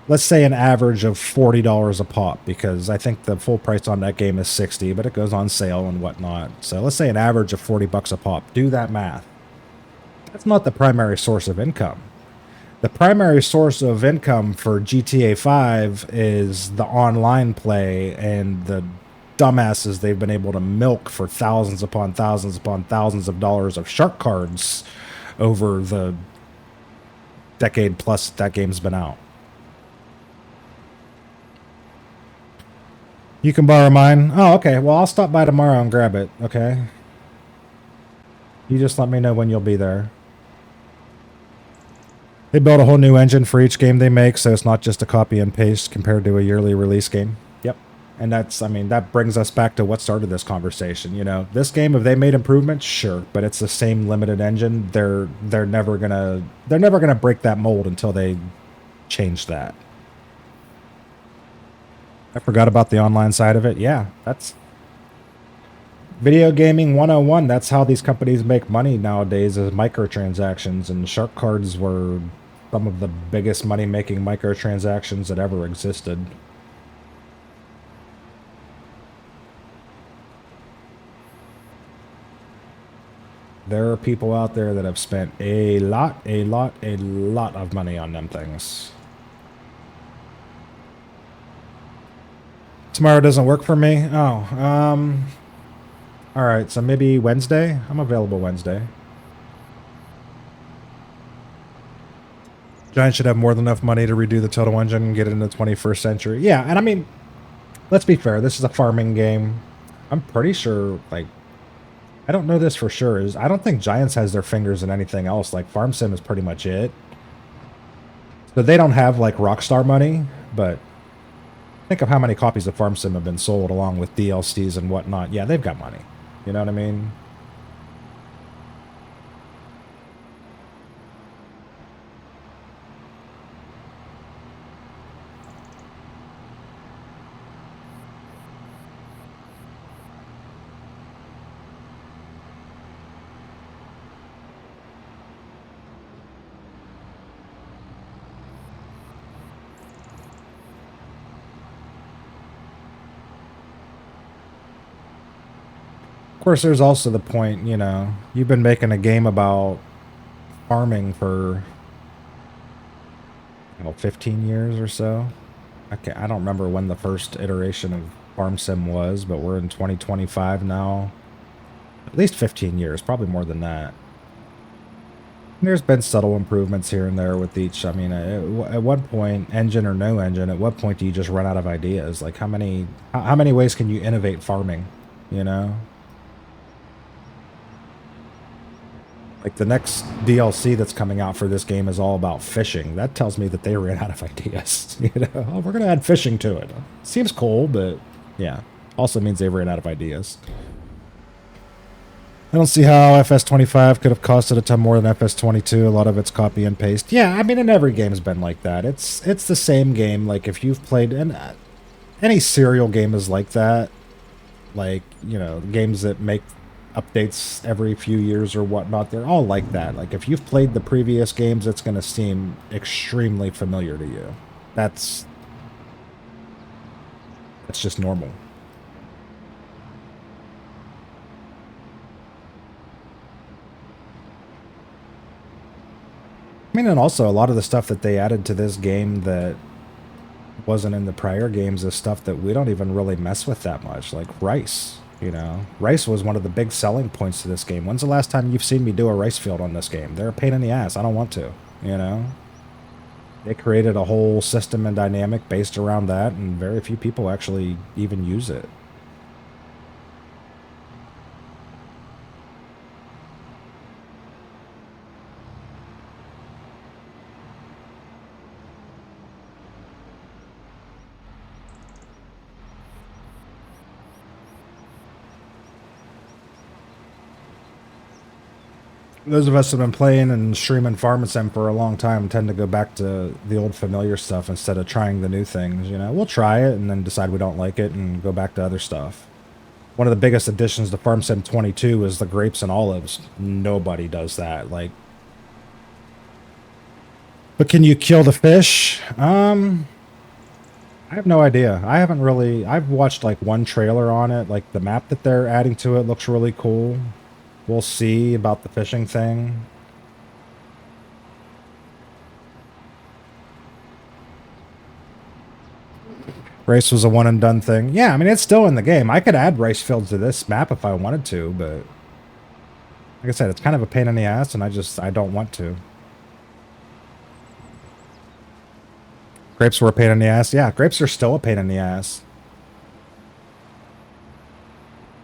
let's say an average of $40 a pop, because I think the full price on that game is 60, but it goes on sale and whatnot. So let's say an average of 40 bucks a pop. Do that math. That's not the primary source of income. The primary source of income for GTA 5 is the online play and the dumbasses they've been able to milk for thousands upon thousands upon thousands of dollars of shark cards over the decade plus that game's been out. You can borrow mine. Oh, okay. Well, I'll stop by tomorrow and grab it, okay? You just let me know when you'll be there. They build a whole new engine for each game they make, so it's not just a copy and paste compared to a yearly release game. Yep. And that's, I mean, that brings us back to what started this conversation. You know, this game, if they made improvements, sure, but it's the same limited engine. They're never gonna break that mold until they change that. I forgot about the online side of it. Yeah, that's video gaming 101. That's how these companies make money nowadays, is microtransactions, and shark cards were some of the biggest money-making microtransactions that ever existed. There are people out there that have spent a lot of money on them things. Tomorrow doesn't work for me? Oh, all right, so maybe Wednesday? I'm available Wednesday. Giant should have more than enough money to redo the Total Engine and get it in the 21st century. Yeah, and I mean, let's be fair. This is a farming game. I'm pretty sure, like, I don't know this for sure. I don't think Giants has their fingers in anything else. Like, Farm Sim is pretty much it. So they don't have, like, Rockstar money, but think of how many copies of Farm Sim have been sold along with DLCs and whatnot. Yeah, they've got money. You know what I mean? Of course, there's also the point, you know, you've been making a game about farming for, you know, 15 years or so. I don't remember when the first iteration of Farm Sim was, but we're in 2025 now. At least 15 years, probably more than that. And there's been subtle improvements here and there with each. I mean, at one point, engine or no engine, at what point do you just run out of ideas? Like, how many ways can you innovate farming, you know? Like, the next DLC that's coming out for this game is all about fishing. That tells me that they ran out of ideas. You know, oh, we're going to add fishing to it. Seems cool, but yeah. Also means they ran out of ideas. I don't see how FS25 could have costed a ton more than FS22. A lot of it's copy and paste. Yeah, I mean, and every game's been like that. It's the same game. Like, if you've played... And any serial game is like that. Like, you know, games that make updates every few years or whatnot, they're all like that. Like, if you've played the previous games, it's going to seem extremely familiar to you. That's just normal. I mean, and also a lot of the stuff that they added to this game that wasn't in the prior games is stuff that we don't even really mess with that much, like rice. You know, rice was one of the big selling points to this game. When's the last time you've seen me do a rice field on this game? They're a pain in the ass. I don't want to, you know? They created a whole system and dynamic based around that, and very few people actually even use it. Those of us who have been playing and streaming Farm Sim for a long time tend to go back to the old familiar stuff instead of trying the new things. You know, we'll try it and then decide we don't like it and go back to other stuff. One of the biggest additions to Farm Sim 22 is the grapes and olives. Nobody does that. Like, but can you kill the fish? I have no idea. I haven't really. I've watched like one trailer on it. Like the map that they're adding to it looks really cool. We'll see about the fishing thing. Rice was a one and done thing. Yeah, I mean, it's still in the game. I could add rice fields to this map if I wanted to, but like I said, it's kind of a pain in the ass, and I don't want to. Grapes were a pain in the ass. Yeah, grapes are still a pain in the ass.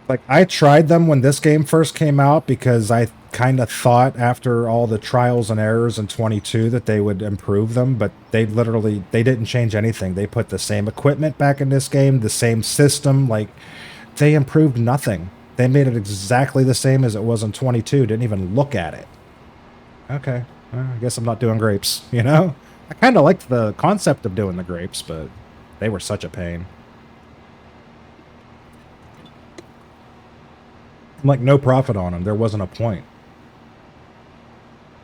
Like, I tried them when this game first came out because I kind of thought after all the trials and errors in 22 that they would improve them, but they didn't change anything. They put the same equipment back in this game, the same system. Like, they improved nothing. They made it exactly the same as it was in 22. Didn't even look at it. Okay, well, I guess I'm not doing grapes, you know? I kind of liked the concept of doing the grapes, but they were such a pain. Like, no profit on them. There wasn't a point.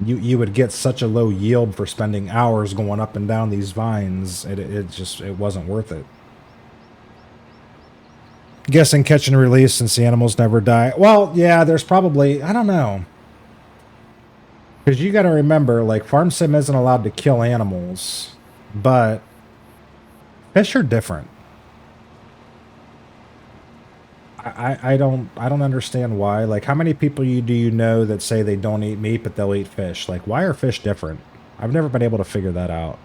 You would get such a low yield for spending hours going up and down these vines. It wasn't worth it. Guessing catch and release since the animals never die. Well, yeah, there's probably, I don't know. Because you got to remember, like, Farm Sim isn't allowed to kill animals, but fish are different. I don't understand why. Like, how many people do you know that say they don't eat meat but they'll eat fish? Like, why are fish different? I've never been able to figure that out.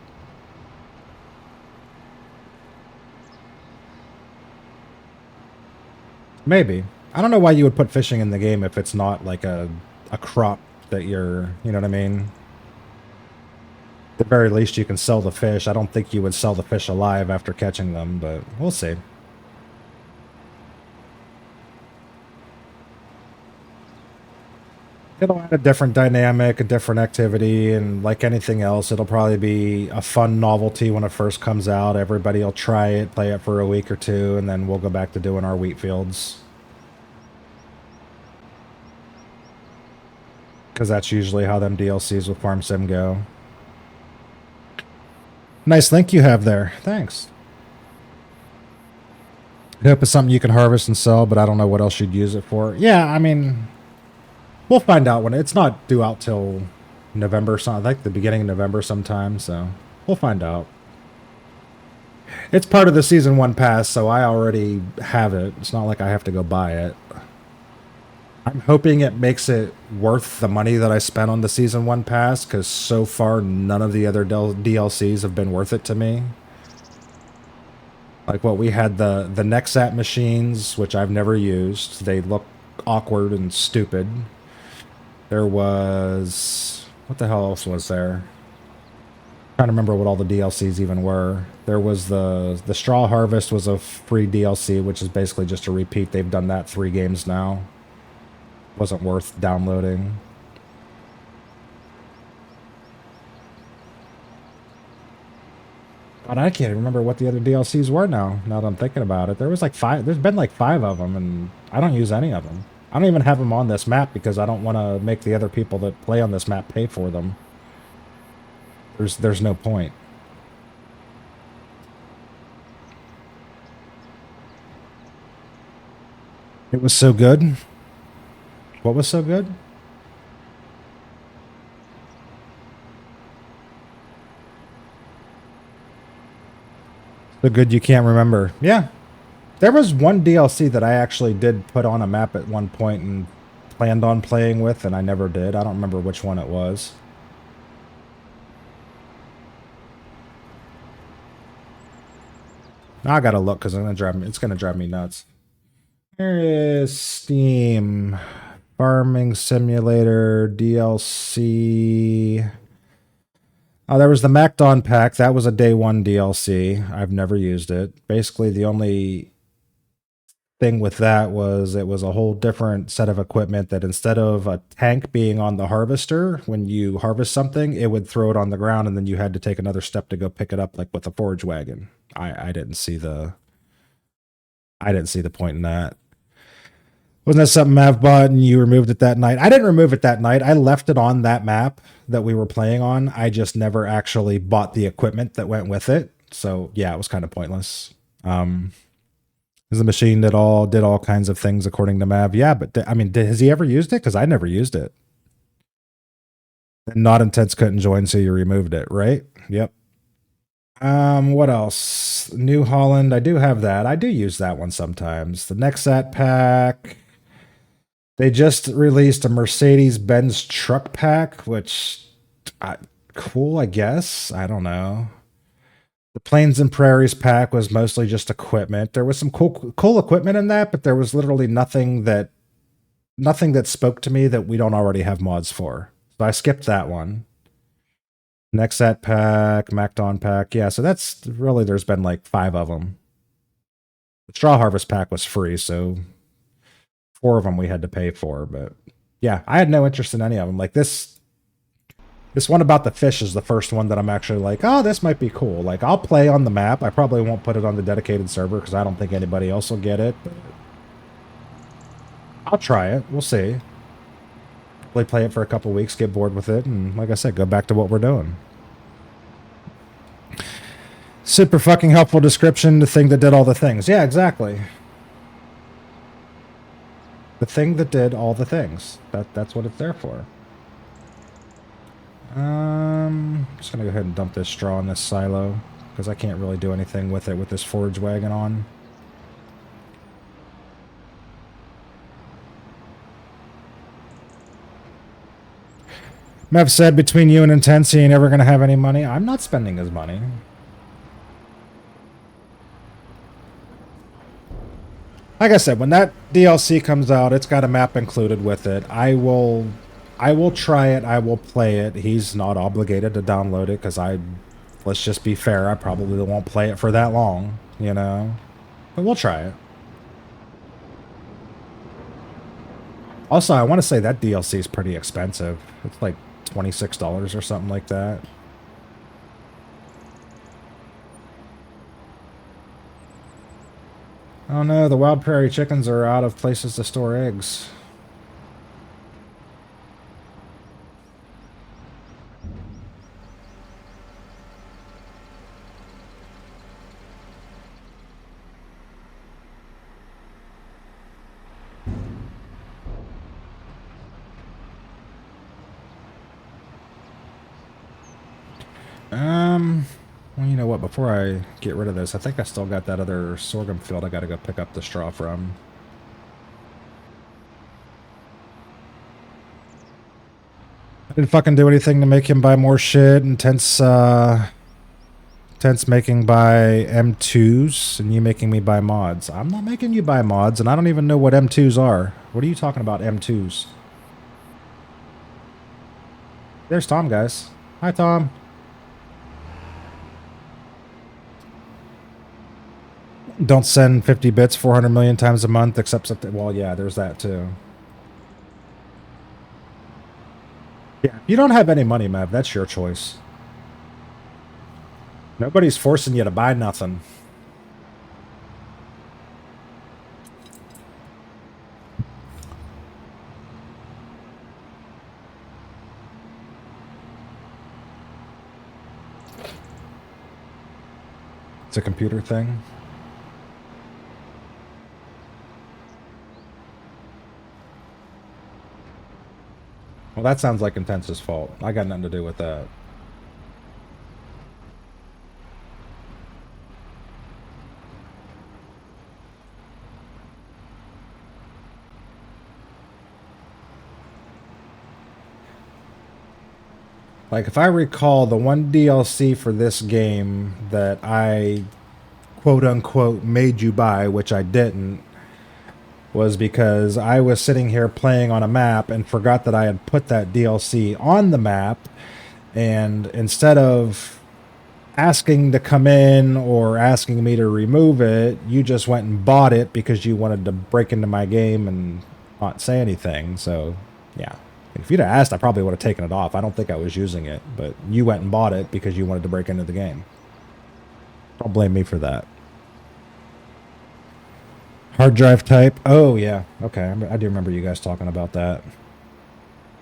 Maybe. I don't know why you would put fishing in the game if it's not like a crop that you're, you know what I mean? At the very least you can sell the fish. I don't think you would sell the fish alive after catching them, but we'll see. It'll add a different dynamic, a different activity, and like anything else, it'll probably be a fun novelty when it first comes out. Everybody will try it, play it for a week or two, and then we'll go back to doing our wheat fields. Because that's usually how them DLCs with Farm Sim go. Nice link you have there. Thanks. I hope it's something you can harvest and sell, but I don't know what else you'd use it for. Yeah, I mean, we'll find out when it's not due out till November, like the beginning of November sometime, so we'll find out. It's part of the Season 1 pass, so I already have it. It's not like I have to go buy it. I'm hoping it makes it worth the money that I spent on the Season 1 pass, because so far none of the other DLCs have been worth it to me. Like what we had, the Nexat machines, which I've never used. They look awkward and stupid. There was... what the hell else was there? I'm trying to remember what all the DLCs even were. There was the Straw Harvest was a free DLC, which is basically just a repeat. They've done that 3 games now. Wasn't worth downloading. God, I can't even remember what the other DLCs were now that I'm thinking about it. There was like 5, there's been like 5 of them, and I don't use any of them. I don't even have them on this map because I don't want to make the other people that play on this map pay for them. There's no point. It was so good. What was so good? So good you can't remember. Yeah. There was one DLC that I actually did put on a map at one point and planned on playing with, and I never did. I don't remember which one it was. Now I gotta look because it's gonna drive me nuts. Here is Steam Farming Simulator DLC. Oh, there was the MacDon pack. That was a day 1 DLC. I've never used it. Basically, the only thing with that was it was a whole different set of equipment that instead of a tank being on the harvester, when you harvest something, it would throw it on the ground and then you had to take another step to go pick it up like with a forage wagon. I didn't see the point in that. Wasn't that something Mav bought and you removed it that night? I didn't remove it that night. I left it on that map that we were playing on. I just never actually bought the equipment that went with it. So yeah, it was kind of pointless. Is the machine that did all kinds of things according to Mav? Yeah, but I mean, has he ever used it? Because I never used it. And Not Intense couldn't join, so you removed it, right? Yep. What else? New Holland, I do have that. I do use that one sometimes. The Nexat pack. They just released a Mercedes-Benz truck pack, which cool, I guess. I don't know. The Plains and Prairies pack was mostly just equipment. There was some cool equipment in that, but there was literally nothing that spoke to me that we don't already have mods for. So I skipped that one. Nexat pack, MacDon pack. Yeah, so that's really, there's been like 5 of them. The Straw Harvest pack was free, so 4 of them we had to pay for. But yeah, I had no interest in any of them. Like this one about the fish is the first one that I'm actually like, oh, this might be cool. Like, I'll play on the map. I probably won't put it on the dedicated server because I don't think anybody else will get it. But I'll try it. We'll see. Play it for a couple weeks, get bored with it, and like I said, go back to what we're doing. Super fucking helpful description, the thing that did all the things. Yeah, exactly. The thing that did all the things. That's what it's there for. I'm just gonna go ahead and dump this straw in this silo because I can't really do anything with it with this forage wagon on. Mev said between you and Intense, you ain't never gonna have any money. I'm not spending his money. Like I said, when that DLC comes out, it's got a map included with it. I will try it. I will play it. He's not obligated to download it because let's just be fair, I probably won't play it for that long, you know? But we'll try it. Also, I want to say that DLC is pretty expensive. It's like $26 or something like that. Oh no, the wild prairie chickens are out of places to store eggs. Well, you know what? Before I get rid of this, I think I still got that other sorghum field I gotta go pick up the straw from. I didn't fucking do anything to make him buy more shit. Intense making buy M2s, and you making me buy mods. I'm not making you buy mods, and I don't even know what M2s are. What are you talking about, M2s? There's Tom, guys. Hi, Tom. Don't send 50 bits 400 million times a month, except... Well, yeah, there's that, too. Yeah, if you don't have any money, Mav, that's your choice. Nobody's forcing you to buy nothing. It's a computer thing. Well, that sounds like Intense's fault. I got nothing to do with that. Like, if I recall, the one DLC for this game that I quote-unquote made you buy, which I didn't, was because I was sitting here playing on a map and forgot that I had put that DLC on the map, and instead of asking to come in or asking me to remove it. You just went and bought it because you wanted to break into my game and not say anything. So, yeah. If you'd have asked, I probably would have taken it off. I don't think I was using it, but you went and bought it because you wanted to break into the game. Don't blame me for that. Hard drive type. Oh, yeah. Okay. I do remember you guys talking about that.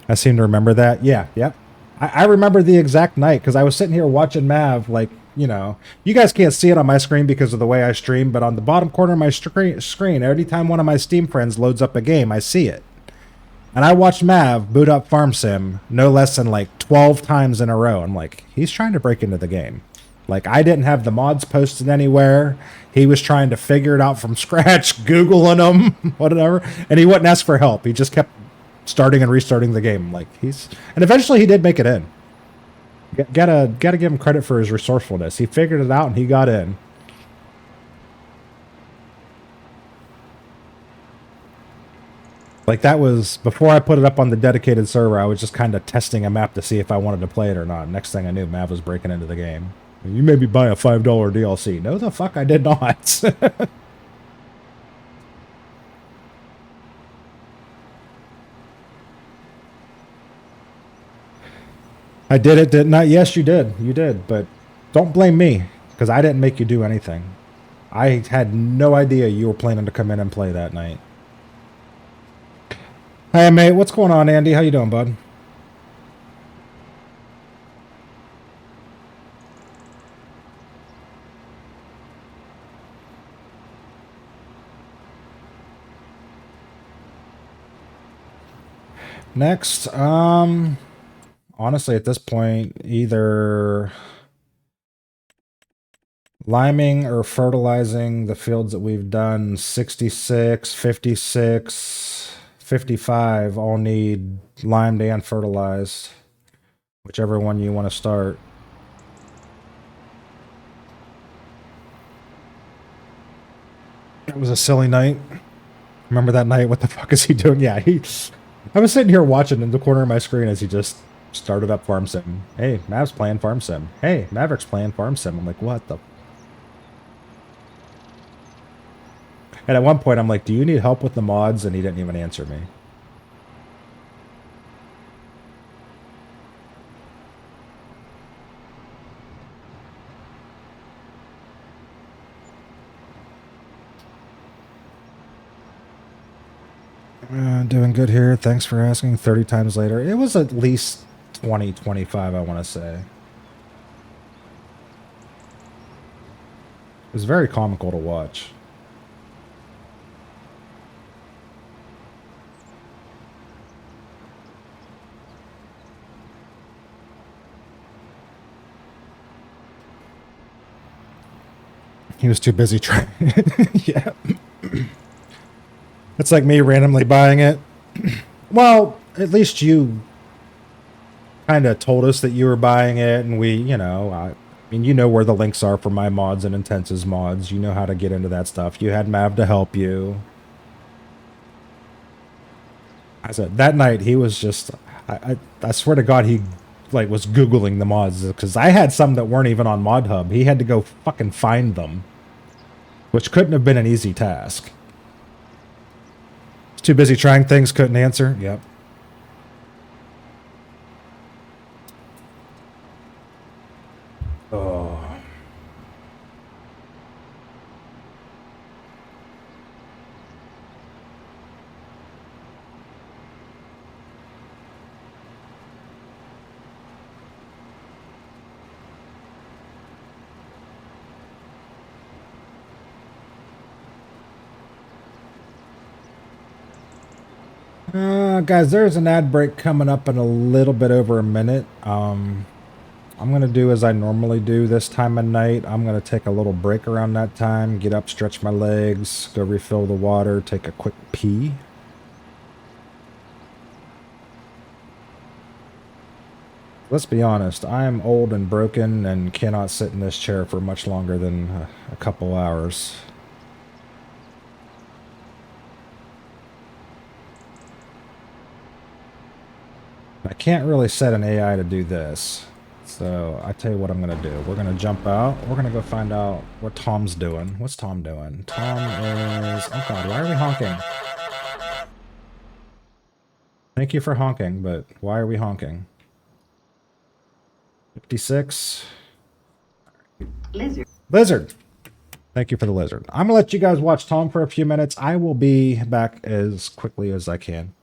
I seem to remember that. Yeah. Yep. I remember the exact night because I was sitting here watching Mav, like, you know, you guys can't see it on my screen because of the way I stream, but on the bottom corner of my screen, every time one of my Steam friends loads up a game, I see it. And I watched Mav boot up Farm Sim no less than like 12 times in a row. I'm like, he's trying to break into the game. Like, I didn't have the mods posted anywhere. He was trying to figure it out from scratch, Googling them, whatever. And he wouldn't ask for help. He just kept starting and restarting the game. Like, and eventually he did make it in. Gotta give him credit for his resourcefulness. He figured it out and he got in. Like, that was before I put it up on the dedicated server. I was just kind of testing a map to see if I wanted to play it or not. Next thing I knew, Mav was breaking into the game. You made me buy a $5 DLC. No, the fuck I did not. I did it, didn't I? Yes, you did. You did. But don't blame me, because I didn't make you do anything. I had no idea you were planning to come in and play that night. Hey, mate. What's going on, Andy? How you doing, bud? Next, honestly, at this point, either liming or fertilizing the fields that we've done, 66, 56, 55, all need limed and fertilized. Whichever one you want to start. It was a silly night. Remember that night? What the fuck is he doing? Yeah, I was sitting here watching in the corner of my screen as he just started up Farm Sim. Hey, Mav's playing Farm Sim. Hey, Maverick's playing Farm Sim. I'm like, what the? And at one point, I'm like, do you need help with the mods? And he didn't even answer me. Doing good here. Thanks for asking. 30 times later. It was at least 20, 25, I want to say. It was very comical to watch. He was too busy trying. Yeah. It's like me randomly buying it. Well, at least you kind of told us that you were buying it, and we, you know, I mean, you know where the links are for my mods and Intense's mods. You know how to get into that stuff. You had Mav to help you. I said, that night, he was just, I swear to God, he, like, was Googling the mods, because I had some that weren't even on Mod Hub. He had to go fucking find them, which couldn't have been an easy task. Too busy trying things, couldn't answer. Yep. Oh. Guys, there's an ad break coming up in a little bit over a minute. I'm going to do as I normally do this time of night. I'm going to take a little break around that time, get up, stretch my legs, go refill the water, take a quick pee. Let's be honest, I am old and broken and cannot sit in this chair for much longer than a couple hours. I can't really set an AI to do this. So I tell you what I'm gonna do. We're gonna jump out. We're gonna go find out what Tom's doing. What's Tom doing? Tom is... Oh god, why are we honking? Thank you for honking, but why are we honking? 56. Lizard. Thank you for the lizard. I'm gonna let you guys watch Tom for a few minutes. I will be back as quickly as I can.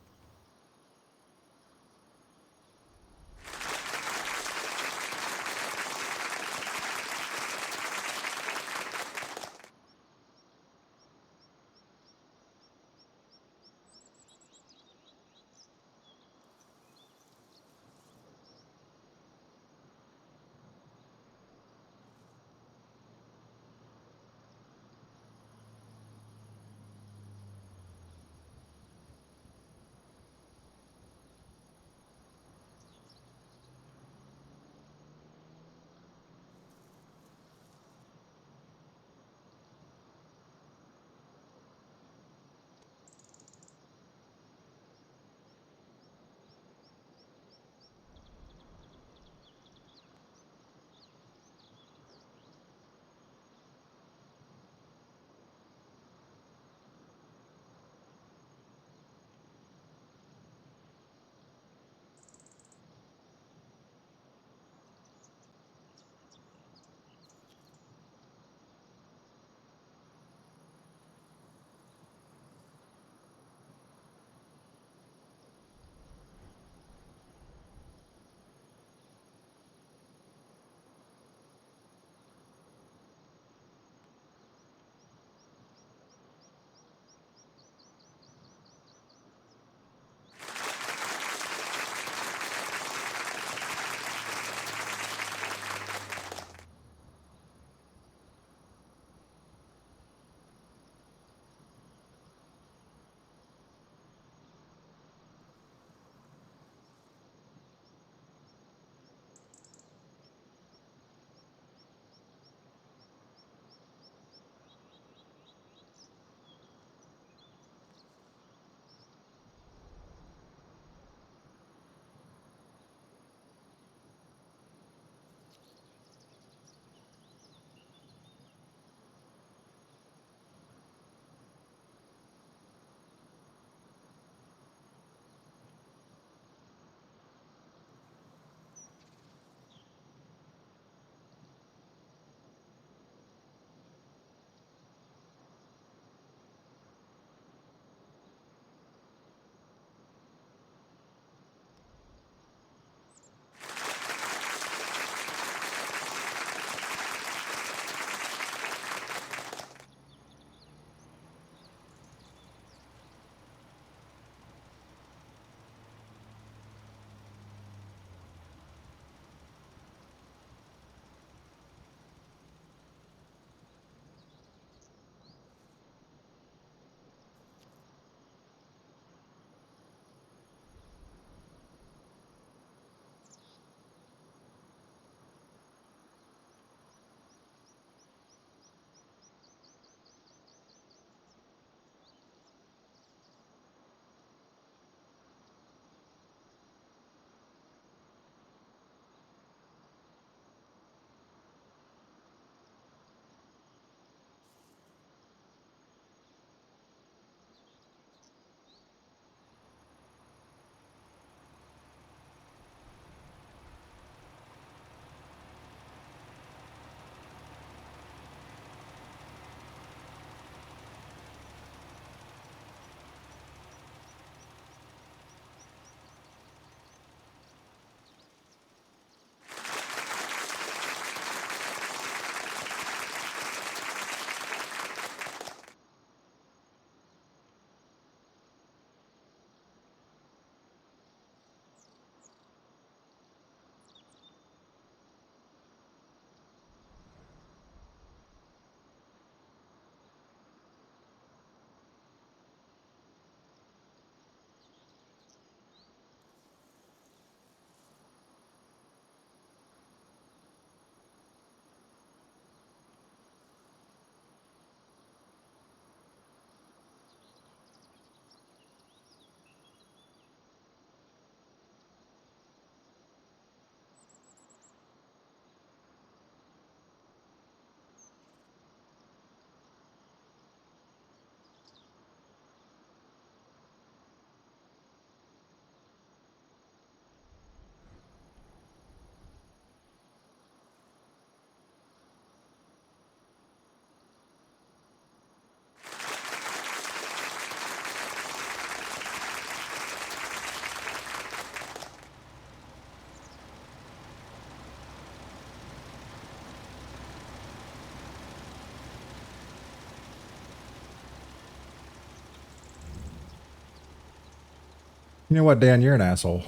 You know what, Dan? You're an asshole.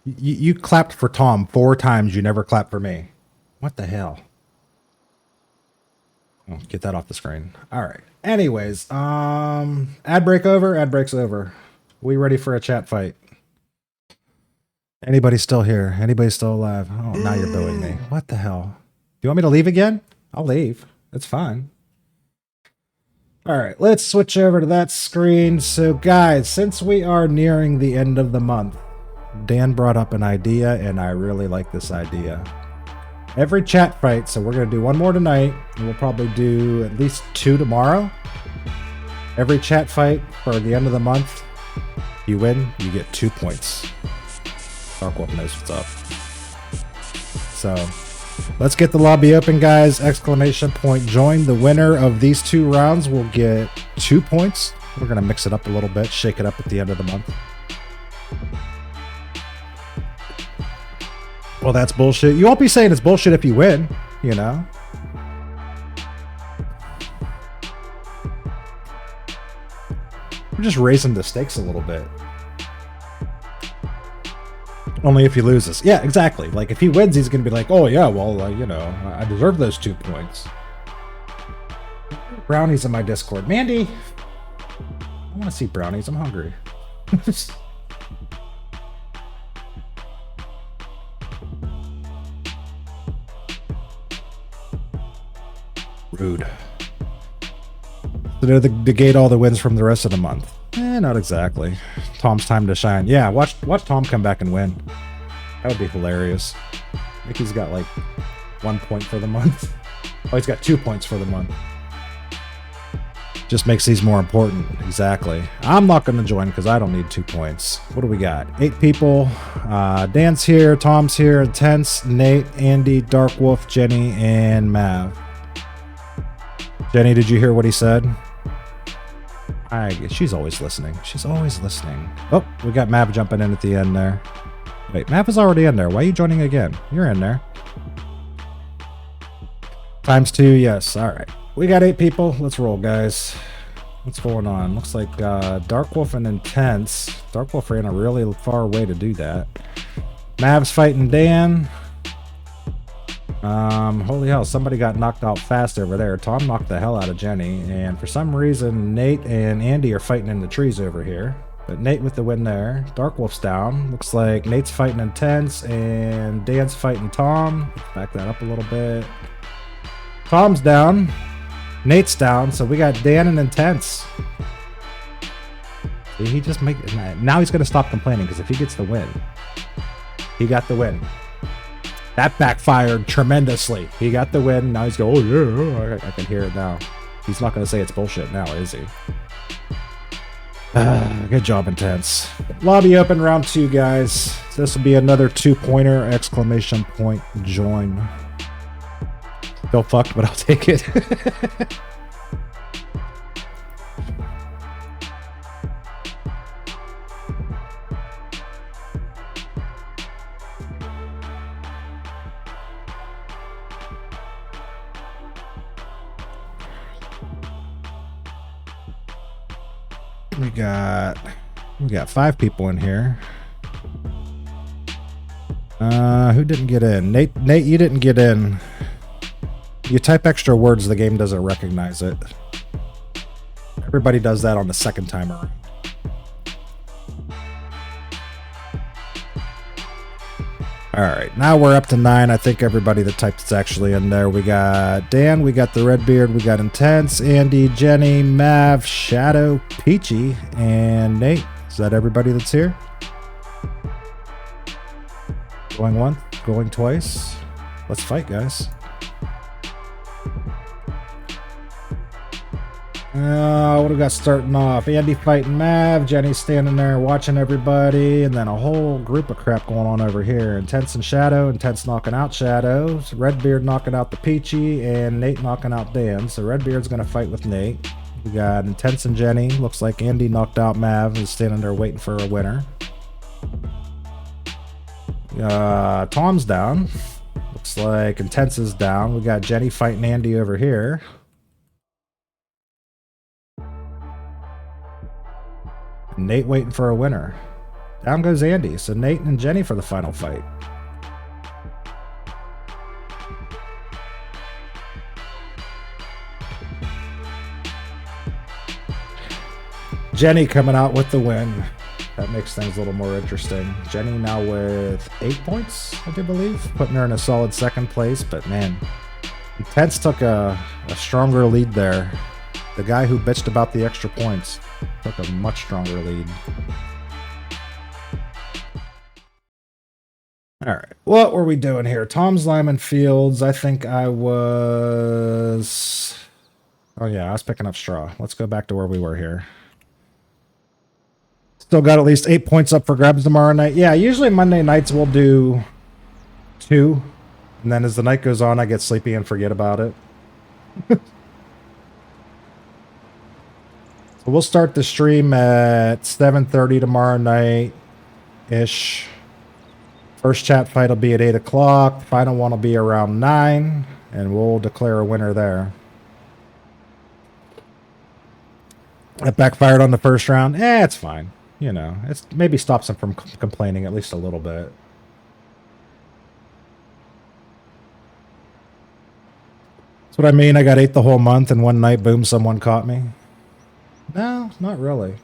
You clapped for Tom 4 times. You never clapped for me. What the hell? Oh, get that off the screen. All right. Anyways, ad break over. Ad break's over. We ready for a chat fight? Anybody still here? Anybody still alive? Oh, now you're booing me. What the hell? Do you want me to leave again? I'll leave. It's fine. All right, let's switch over to that screen. So, guys, since we are nearing the end of the month, Dan brought up an idea, and I really like this idea. Every chat fight, so we're going to do one more tonight, and we'll probably do at least 2 tomorrow. Every chat fight for the end of the month, you win, you get 2 points. Darkwolf knows what's up. So, let's get the lobby open, guys. Exclamation point join. The winner of these 2 rounds will get 2 points. We're going to mix it up a little bit, shake it up at the end of the month. Well, that's bullshit. You won't be saying it's bullshit if you win, you know? We're just raising the stakes a little bit. Only if he loses. Yeah, exactly. Like, if he wins, he's going to be like, oh, yeah, well, you know, I deserve those 2 points. Brownies in my Discord. Mandy! I want to see brownies. I'm hungry. Rude. So to negate all the wins from the rest of the month. Not exactly. Tom's time to shine. Yeah, watch Tom come back and win. That would be hilarious. I think he's got like 1 point for the month. Oh, he's got 2 points for the month. Just makes these more important. Exactly. I'm not going to join because I don't need 2 points. What do we got? 8 people. Dan's here. Tom's here. Intense. Nate. Andy. Darkwolf. Jenny. And Mav. Jenny, did you hear what he said? She's always listening. She's always listening. Oh, we got Mav jumping in at the end there. Wait, Mav is already in there. Why are you joining again? You're in there. ×2, yes. All right. We got 8 people. Let's roll, guys. What's going on? Looks like Darkwolf and Intense. Darkwolf ran a really far way to do that. Mav's fighting Dan. Holy hell, somebody got knocked out fast over there. Tom knocked the hell out of Jenny, and for some reason, Nate and Andy are fighting in the trees over here. But Nate with the win there. Darkwolf's down. Looks like Nate's fighting Intense, and Dan's fighting Tom. Back that up a little bit. Tom's down. Nate's down, so we got Dan and Intense. See, he just now he's gonna stop complaining, because if he gets the win, he got the win. That backfired tremendously. He got the win. Now he's going, oh yeah, I can hear it now. He's not going to say it's bullshit now, is he? Good job, Intense. Lobby open, round 2, guys. This will be another 2-pointer, exclamation point, join. Still fucked, but I'll take it. We got 5 people in here. Who didn't get in? Nate, you didn't get in. You type extra words, the game doesn't recognize it. Everybody does that on the second time around. Alright, now we're up to 9. I think everybody that typed is actually in there. We got Dan, we got the Redbeard, we got Intense, Andy, Jenny, Mav, Shadow, Peachy, and Nate. Is that everybody that's here? Going once, going twice. Let's fight, guys. What do we got starting off? Andy fighting Mav, Jenny standing there watching everybody, and then a whole group of crap going on over here. Intense and Shadow, Intense knocking out Shadow, Redbeard knocking out the Peachy, and Nate knocking out Dan. So Redbeard's going to fight with Nate. We got Intense and Jenny. Looks like Andy knocked out Mav and is standing there waiting for a winner. Tom's down. Looks like Intense is down. We got Jenny fighting Andy over here. Nate waiting for a winner. Down goes Andy. So Nate and Jenny for the final fight. Jenny coming out with the win. That makes things a little more interesting. Jenny now with 8 points, I do believe, putting her in a solid second place. But man, Intense took a stronger lead there. The guy who bitched about the extra points took a much stronger lead. All right, what were we doing here? Tom's Lyman Fields. I think I was... Oh yeah, I was picking up straw. Let's go back to where we were here. Still got at least 8 points up for grabs tomorrow night. Yeah, usually Monday nights we'll do 2. And then as the night goes on, I get sleepy and forget about it. So we'll start the stream at 7:30 tomorrow night-ish. First chat fight will be at 8 o'clock. Final one will be around 9. And we'll declare a winner there. That backfired on the first round. It's fine. You know, it's maybe stops him from complaining at least a little bit. That's what I mean. I got 8 the whole month, and one night, boom, someone caught me. No, not really.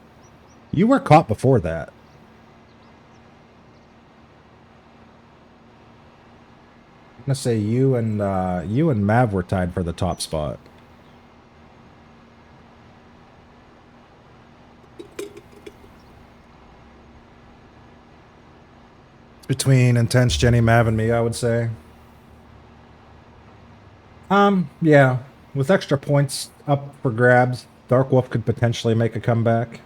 You were caught before that. I'm gonna say you and Mav were tied for the top spot. Between Intense, Jenny, Mav, and me, I would say. Yeah. With extra points up for grabs, Dark Wolf could potentially make a comeback.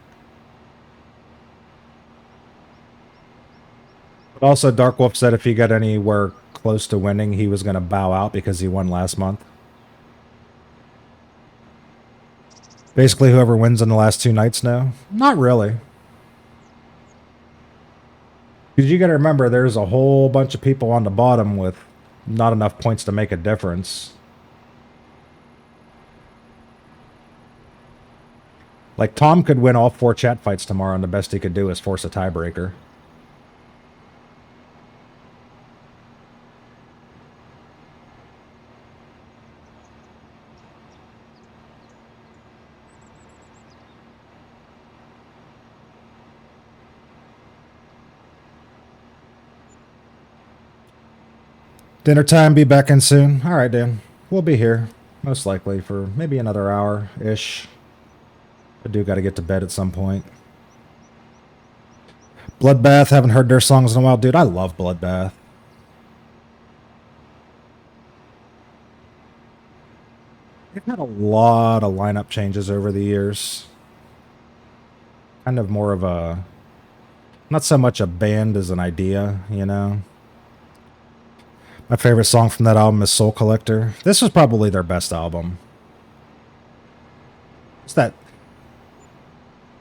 But also, Dark Wolf said if he got anywhere close to winning, he was going to bow out because he won last month. Basically, whoever wins in the last 2 nights now? Not really. Because you got to remember, there's a whole bunch of people on the bottom with not enough points to make a difference. Like, Tom could win all 4 chat fights tomorrow, and the best he could do is force a tiebreaker. Dinner time, be back in soon. All right, Dan. We'll be here, most likely, for maybe another hour-ish. I do got to get to bed at some point. Bloodbath, haven't heard their songs in a while. Dude, I love Bloodbath. They've had a lot of lineup changes over the years. Kind of more of a... Not so much a band as an idea, you know? My favorite song from that album is Soul Collector. This was probably their best album. It's that...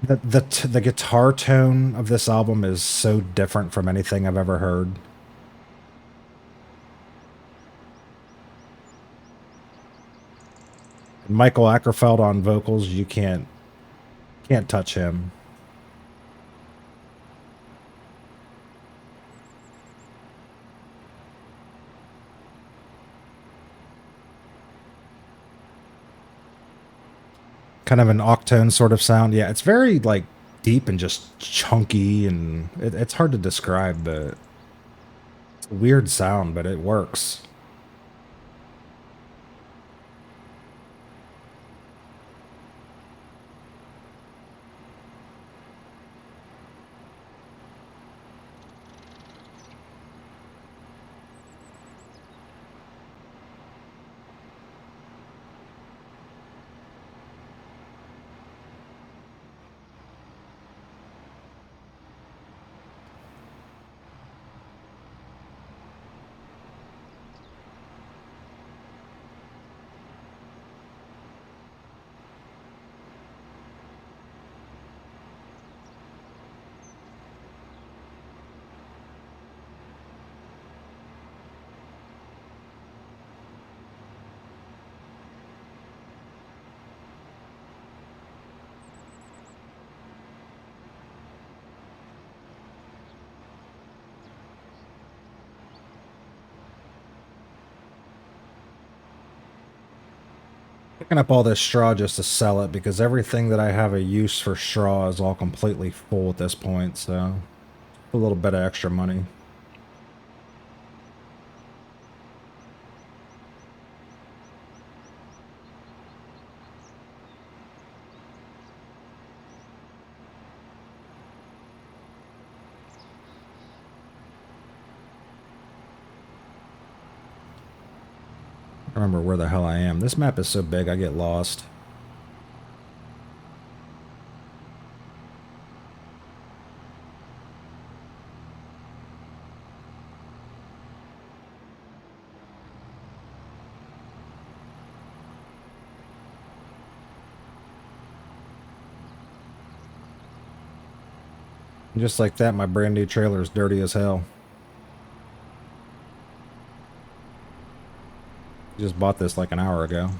The guitar tone of this album is so different from anything I've ever heard. Michael Ackerfeld on vocals, you can't touch him. Kind of an octone sort of sound. Yeah, it's very, like, deep and just chunky, and it's hard to describe, but it's a weird sound, but it works. Picking up all this straw just to sell it because everything that I have a use for straw is all completely full at this point, so a little bit of extra money. I don't remember where the hell I am. This map is so big I get lost. And just like that, my brand new trailer is dirty as hell. Just bought this like an hour ago.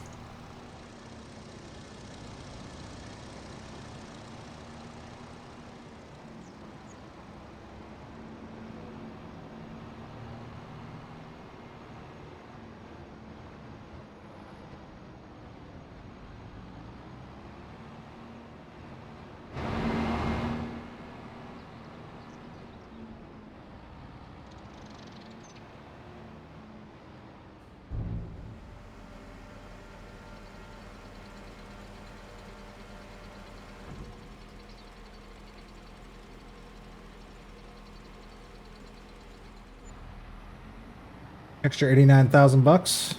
Extra 89,000 bucks.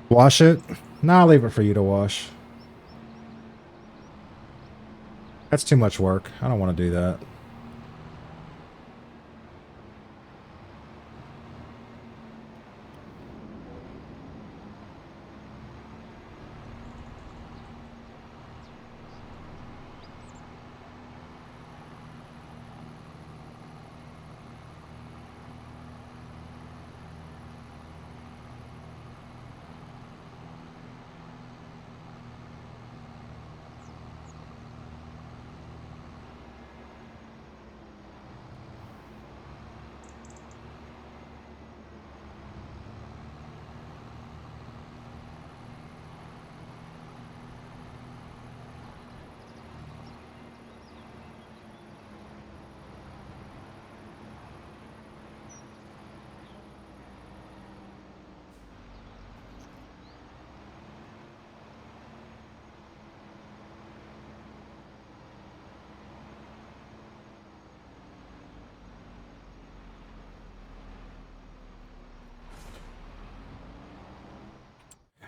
Wash it? Nah, I'll leave it for you to wash. That's too much work. I don't want to do that.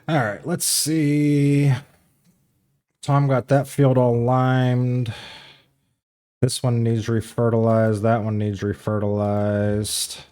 All right, let's see. Tom got that field all limed. This one needs refertilized. That one needs refertilized.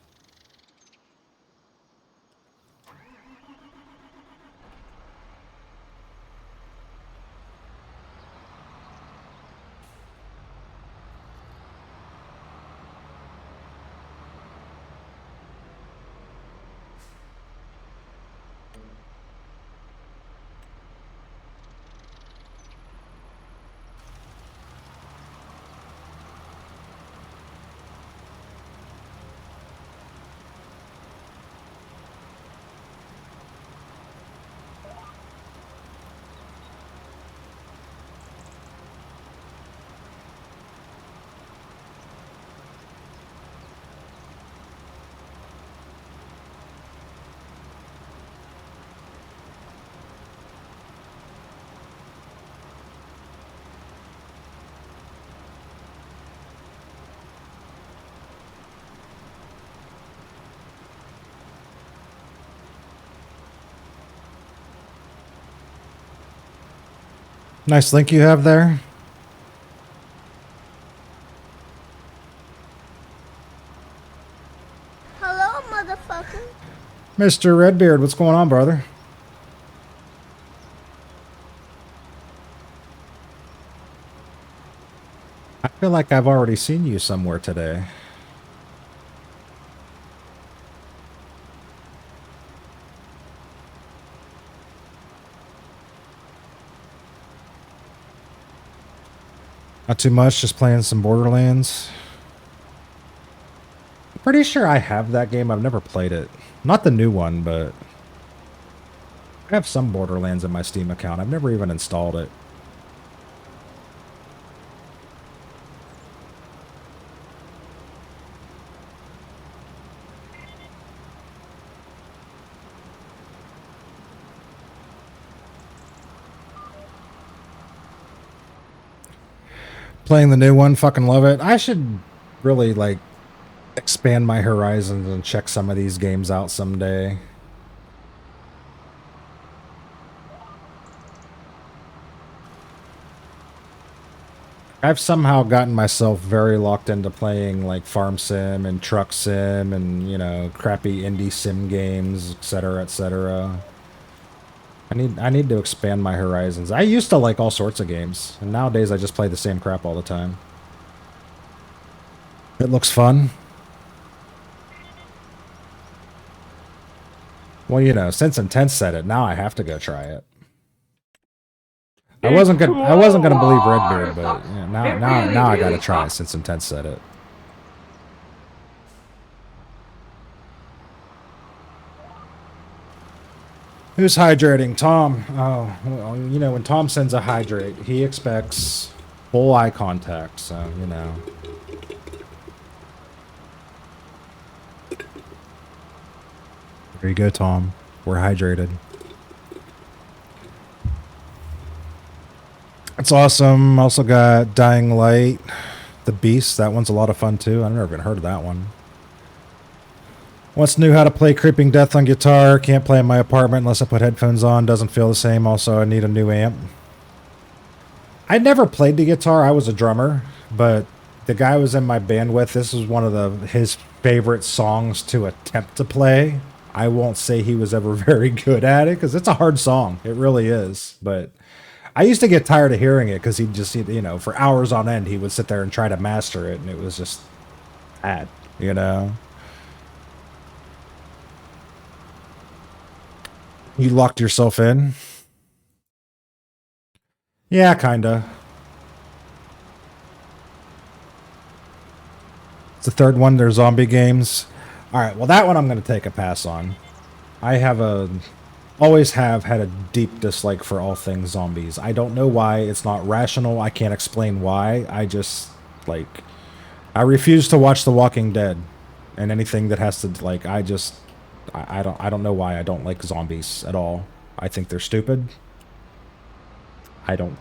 Nice link you have there. Hello, motherfucker. Mr. Redbeard, what's going on, brother? I feel like I've already seen you somewhere today. Not too much, just playing some Borderlands. Pretty sure I have that game. I've never played it. Not the new one, but I have some Borderlands in my Steam account. I've never even installed it. Playing the new one, fucking love it. I should really, like, expand my horizons and check some of these games out someday. I've somehow gotten myself very locked into playing, like, Farm Sim and Truck Sim and, you know, crappy indie sim games, etc., etc. I need to expand my horizons. I used to like all sorts of games, and nowadays I just play the same crap all the time. It looks fun. Well, you know, since Intense said it, now I have to go try it. I wasn't gonna believe Redbeard, but yeah, now I gotta try it since Intense said it. Who's hydrating? Tom. Oh, well, you know, when Tom sends a hydrate, he expects full eye contact, so, you know. There you go, Tom. We're hydrated. It's awesome. Also got Dying Light, The Beast. That one's a lot of fun, too. I've never even heard of that one. Once knew how to play Creeping Death on guitar. Can't play in my apartment unless I put headphones on. Doesn't feel the same. Also, I need a new amp. I never played the guitar. I was a drummer, but the guy I was in my band with, this was one of his favorite songs to attempt to play. I won't say he was ever very good at it because it's a hard song. It really is. But I used to get tired of hearing it because he'd just, you know, for hours on end, he would sit there and try to master it, and it was just bad, you know? You locked yourself in? Yeah, kinda. It's the third one. They're zombie games. Alright, well that one I'm going to take a pass on. I always have had a deep dislike for all things zombies. I don't know why. It's not rational. I can't explain why. I just, like, I refuse to watch The Walking Dead. And anything that has to, like, I don't know why I don't like zombies at all. I think they're stupid. Don't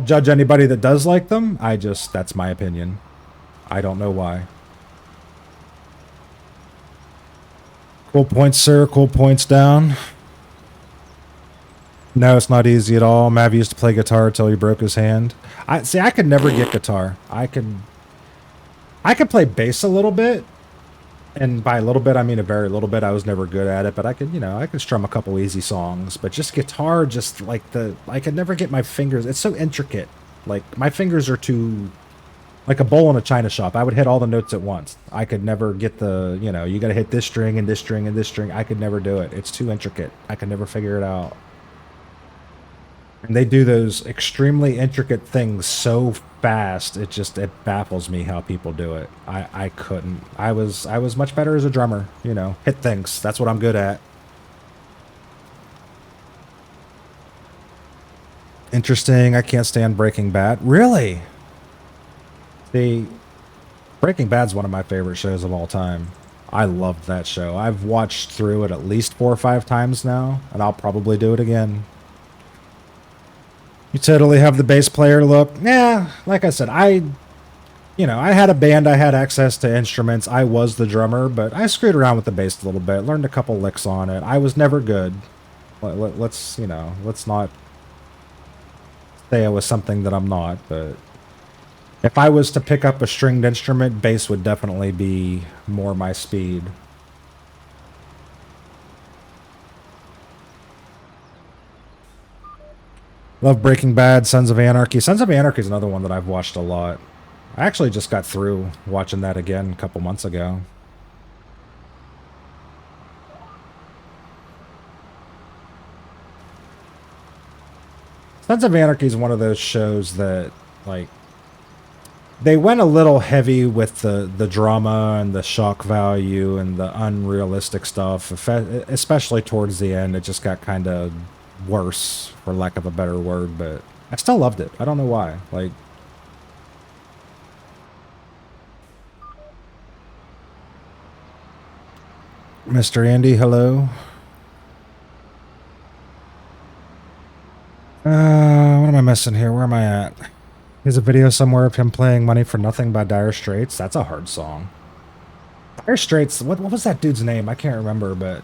judge anybody that does like them. That's my opinion. I don't know why. Cool points, sir. Cool points down. No, it's not easy at all. Mav used to play guitar until he broke his hand. I could never get guitar. I could play bass a little bit. And by a little bit, I mean a very little bit. I was never good at it, but I could strum a couple easy songs. But just guitar, I could never get my fingers. It's so intricate. Like, my fingers are too, like a bowl in a china shop. I would hit all the notes at once. I could never get the, you know, you got to hit this string and this string and this string. I could never do it. It's too intricate. I could never figure it out. And they do those extremely intricate things so fast, it baffles me how people do it. I couldn't. I was much better as a drummer, you know. Hit things. That's what I'm good at. Interesting. I can't stand Breaking Bad. Really? Breaking Bad's one of my favorite shows of all time. I loved that show. I've watched through it at least 4 or 5 times now, and I'll probably do it again. You totally have the bass player look. Yeah, like I said, I had a band, I had access to instruments, I was the drummer, but I screwed around with the bass a little bit, learned a couple licks on it. I was never good. Let's not say I was something that I'm not, but if I was to pick up a stringed instrument, bass would definitely be more my speed. Love Breaking Bad, Sons of Anarchy. Sons of Anarchy is another one that I've watched a lot. I actually just got through watching that again a couple months ago. Sons of Anarchy is one of those shows that, like, They went a little heavy with the drama and the shock value and the unrealistic stuff, especially towards the end. It just got kind of worse, for lack of a better word, but I still loved it. I don't know why. Like, Mr. Andy, hello. What am I missing here? Where am I at? There's a video somewhere of him playing Money for Nothing by Dire Straits. That's a hard song. Dire Straits, what was that dude's name? I can't remember, but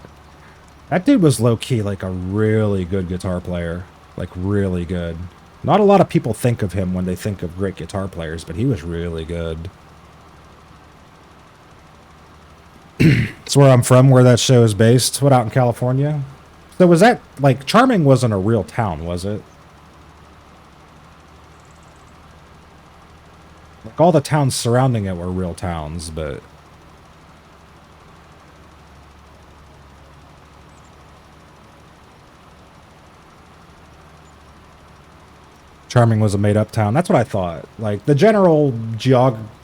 that dude was low-key like a really good guitar player. Like, really good. Not a lot of people think of him when they think of great guitar players, but he was really good. It's where I'm from, where that show is based. What, out in California? So was that, like, Charming wasn't a real town, was it? Like, all the towns surrounding it were real towns, but... Charming was a made-up town. That's what I thought. Like, the general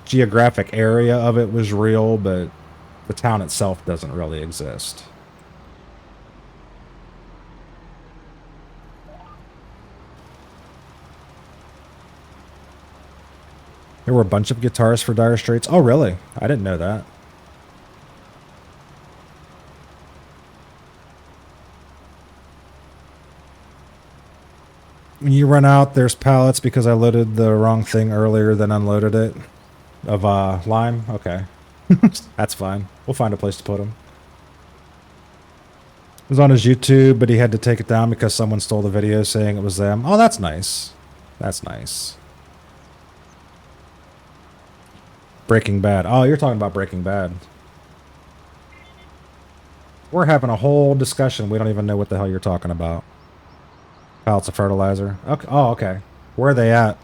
geographic area of it was real, but the town itself doesn't really exist. There were a bunch of guitarists for Dire Straits. Oh, really? I didn't know that. When you run out, there's pallets because I loaded the wrong thing earlier than unloaded it. Of lime? Okay. That's fine. We'll find a place to put them. It was on his YouTube, but he had to take it down because someone stole the video saying it was them. Oh, that's nice. That's nice. Breaking Bad. Oh, you're talking about Breaking Bad. We're having a whole discussion. We don't even know what the hell you're talking about. Pallets of fertilizer. Okay. Oh, okay. Where are they at?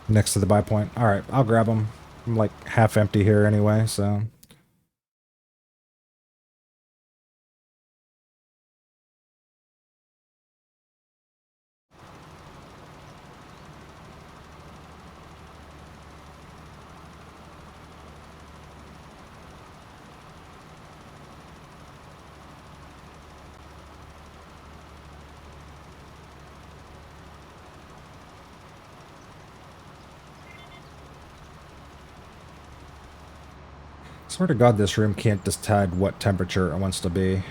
Next to the buy point. All right, I'll grab them. I'm like half empty here anyway, so. Swear to God, this room can't decide what temperature it wants to be.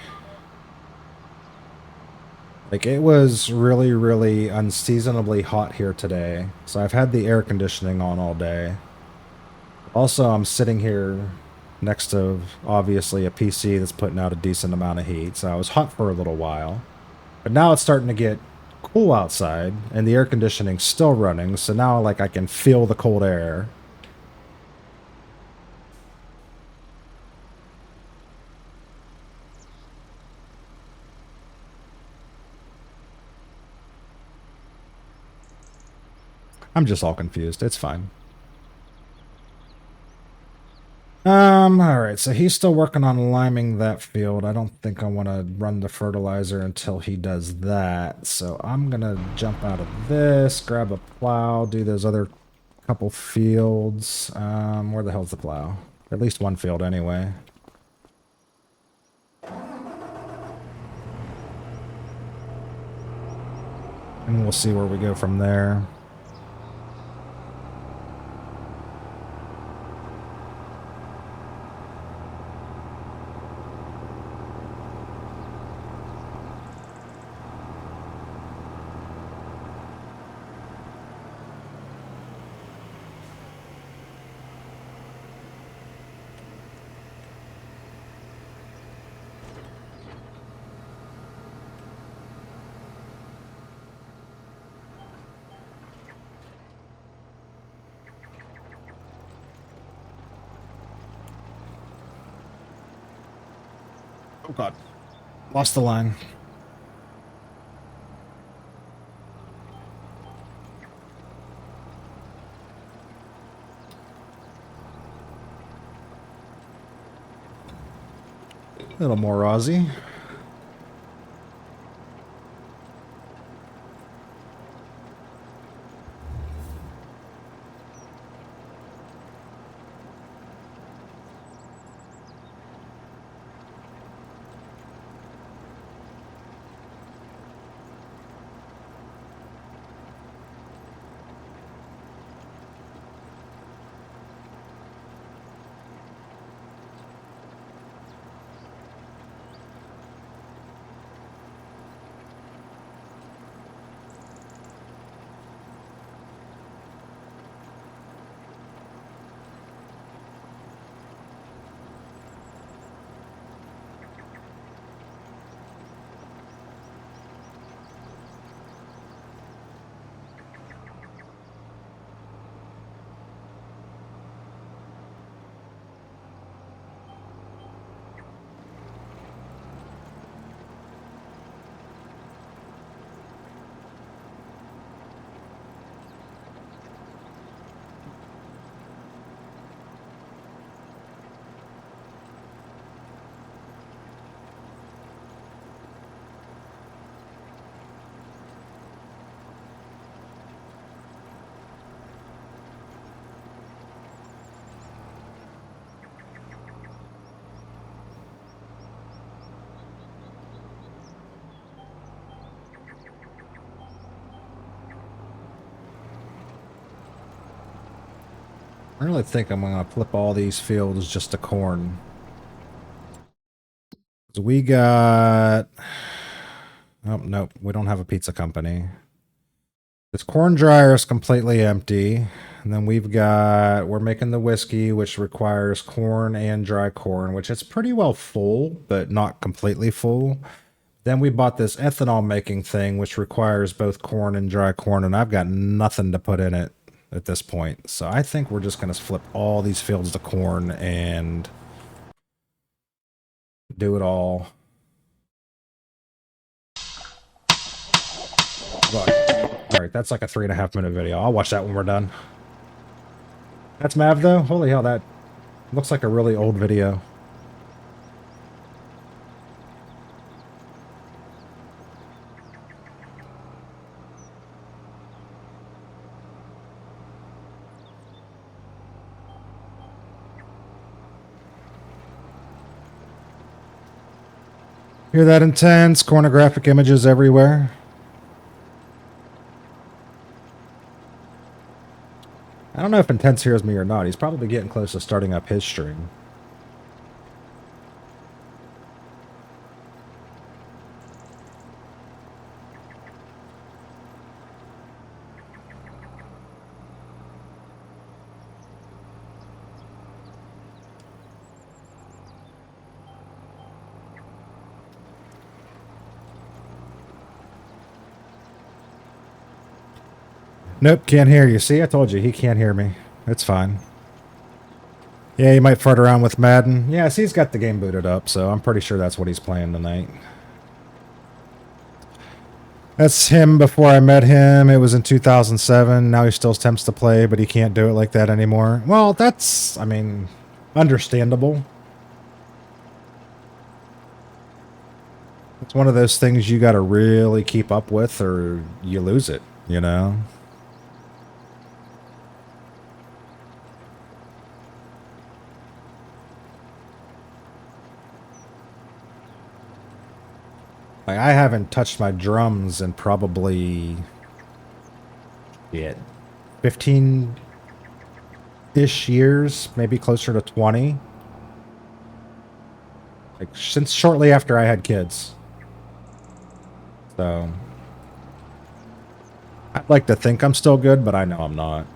Like, it was really, really unseasonably hot here today. So I've had the air conditioning on all day. Also, I'm sitting here next to, obviously, a PC that's putting out a decent amount of heat. So I was hot for a little while. But now it's starting to get cool outside, and the air conditioning's still running. So now, like, I can feel the cold air. I'm just all confused. It's fine. Alright, so he's still working on liming that field. I don't think I want to run the fertilizer until he does that. So I'm gonna jump out of this, grab a plow, do those other couple fields. Where the hell's the plow? At least one field anyway. And we'll see where we go from there. Oh God, lost the line. A little more Aussie. I really think I'm gonna flip all these fields just to corn. So we got... Oh, nope, we don't have a pizza company. This corn dryer is completely empty. And then we're making the whiskey, which requires corn and dry corn, which is pretty well full, but not completely full. Then we bought this ethanol making thing, which requires both corn and dry corn, and I've got nothing to put in it at this point. So I think we're just going to flip all these fields to corn and do it all. Look. All right, that's like a 3.5 minute video. I'll watch that when we're done. That's Mav though? Holy hell, that looks like a really old video. Hear that intense? Pornographic images everywhere. I don't know if Intense hears me or not. He's probably getting close to starting up his stream. Nope, can't hear you. See, I told you, he can't hear me. It's fine. Yeah, he might fart around with Madden. Yeah, see, he's got the game booted up, so I'm pretty sure that's what he's playing tonight. That's him before I met him. It was in 2007. Now he still attempts to play, but he can't do it like that anymore. Well, that's, I mean, understandable. It's one of those things you got to really keep up with or you lose it, you know? Like, I haven't touched my drums in probably 15-ish years, maybe closer to 20. Like, since shortly after I had kids. So, I'd like to think I'm still good, but I know I'm not.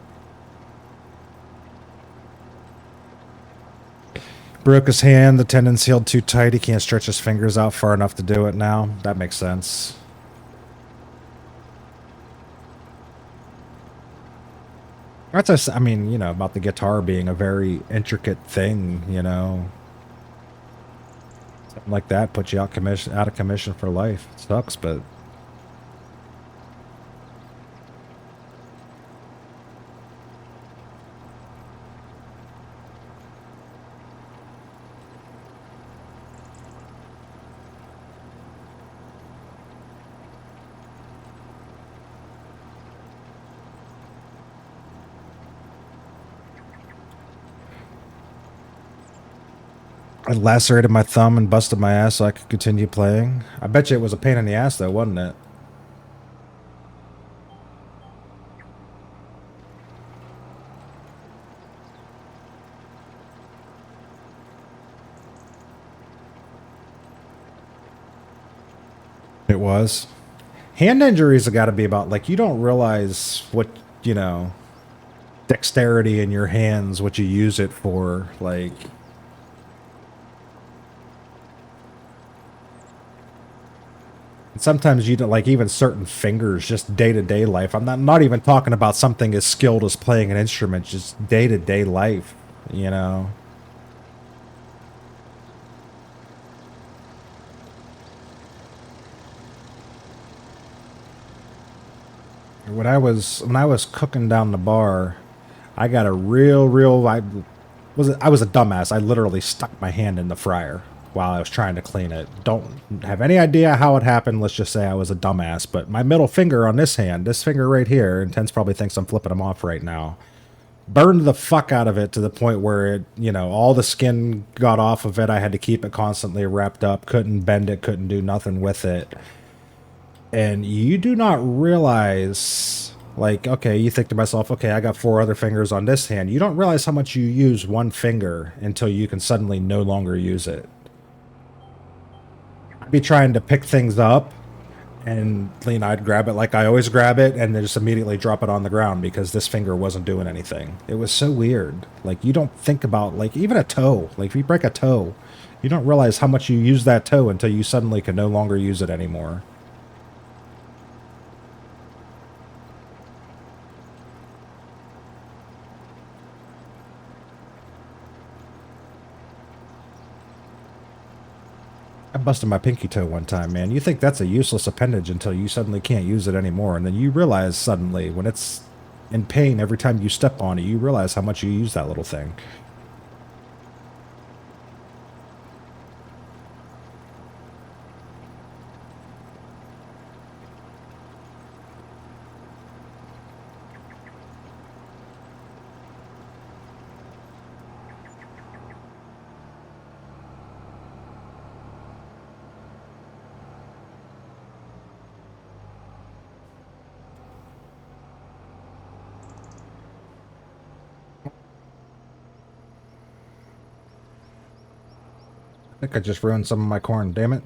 Broke his hand, the tendon's healed too tight, he can't stretch his fingers out far enough to do it now. That makes sense. That's I mean, you know, about the guitar being a very intricate thing, you know. Something like that puts you out of commission for life. It sucks, but... I lacerated my thumb and busted my ass so I could continue playing. I bet you it was a pain in the ass though, wasn't it? It was. Hand injuries have got to be about, like, you don't realize what, you know, dexterity in your hands, what you use it for, like... Sometimes you don't, like, even certain fingers, just day-to-day life. I'm not even talking about something as skilled as playing an instrument, just day-to-day life, you know? When I was cooking down the bar, I got a real I was a dumbass. I literally stuck my hand in the fryer while I was trying to clean it. Don't have any idea how it happened. Let's just say I was a dumbass. But my middle finger on this hand, this finger right here, and Tense probably thinks I'm flipping him off right now, burned the fuck out of it to the point where it, you know, all the skin got off of it. I had to keep it constantly wrapped up. Couldn't bend it. Couldn't do nothing with it. And you do not realize, like, okay, you think to myself, okay, I got 4 other fingers on this hand. You don't realize how much you use one finger until you can suddenly no longer use it. I'd be trying to pick things up, and, you know, I'd grab it like I always grab it, and then just immediately drop it on the ground because this finger wasn't doing anything. It was so weird. Like, you don't think about, like, even a toe. Like, if you break a toe, you don't realize how much you use that toe until you suddenly can no longer use it anymore. I busted my pinky toe one time, man. You think that's a useless appendage until you suddenly can't use it anymore. And then you realize suddenly, when it's in pain every time you step on it, you realize how much you use that little thing. I think I just ruined some of my corn, damn it.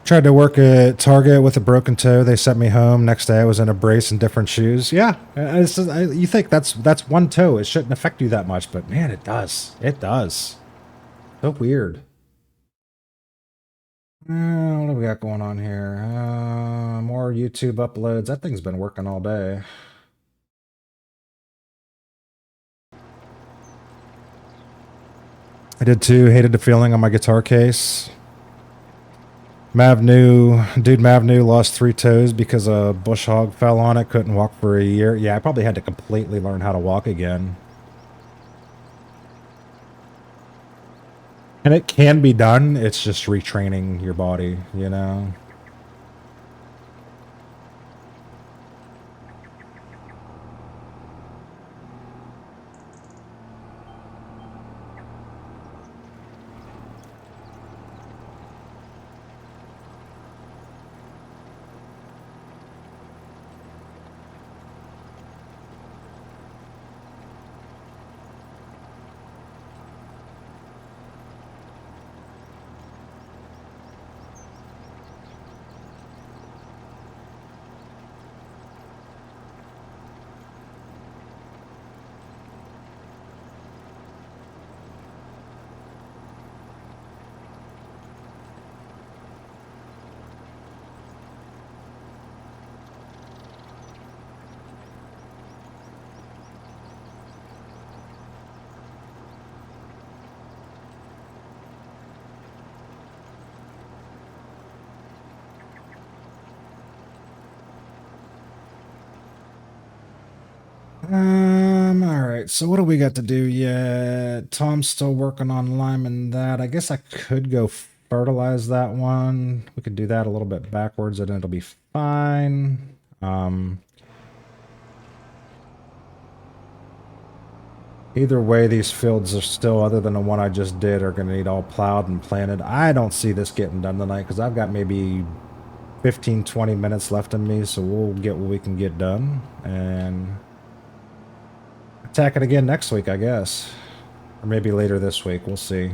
Tried to work at Target with a broken toe. They sent me home. Next day I was in a brace and different shoes. Yeah, you think that's one toe. It shouldn't affect you that much, but man, it does. It does. So weird. What do we got going on here? More YouTube uploads. That thing's been working all day. I did too. Hated the feeling on my guitar case. Mav knew lost 3 toes because a bush hog fell on it. Couldn't walk for a year. Yeah, I probably had to completely learn how to walk again. And it can be done. It's just retraining your body, you know? Alright, so what do we got to do yet? Tom's still working on liming that. I guess I could go fertilize that one. We could do that a little bit backwards and it'll be fine. Either way, these fields are still, other than the one I just did, are going to need all plowed and planted. I don't see this getting done tonight because I've got maybe 15, 20 minutes left in me, so we'll get what we can get done and attack it again next week, I guess. Or maybe later this week. We'll see.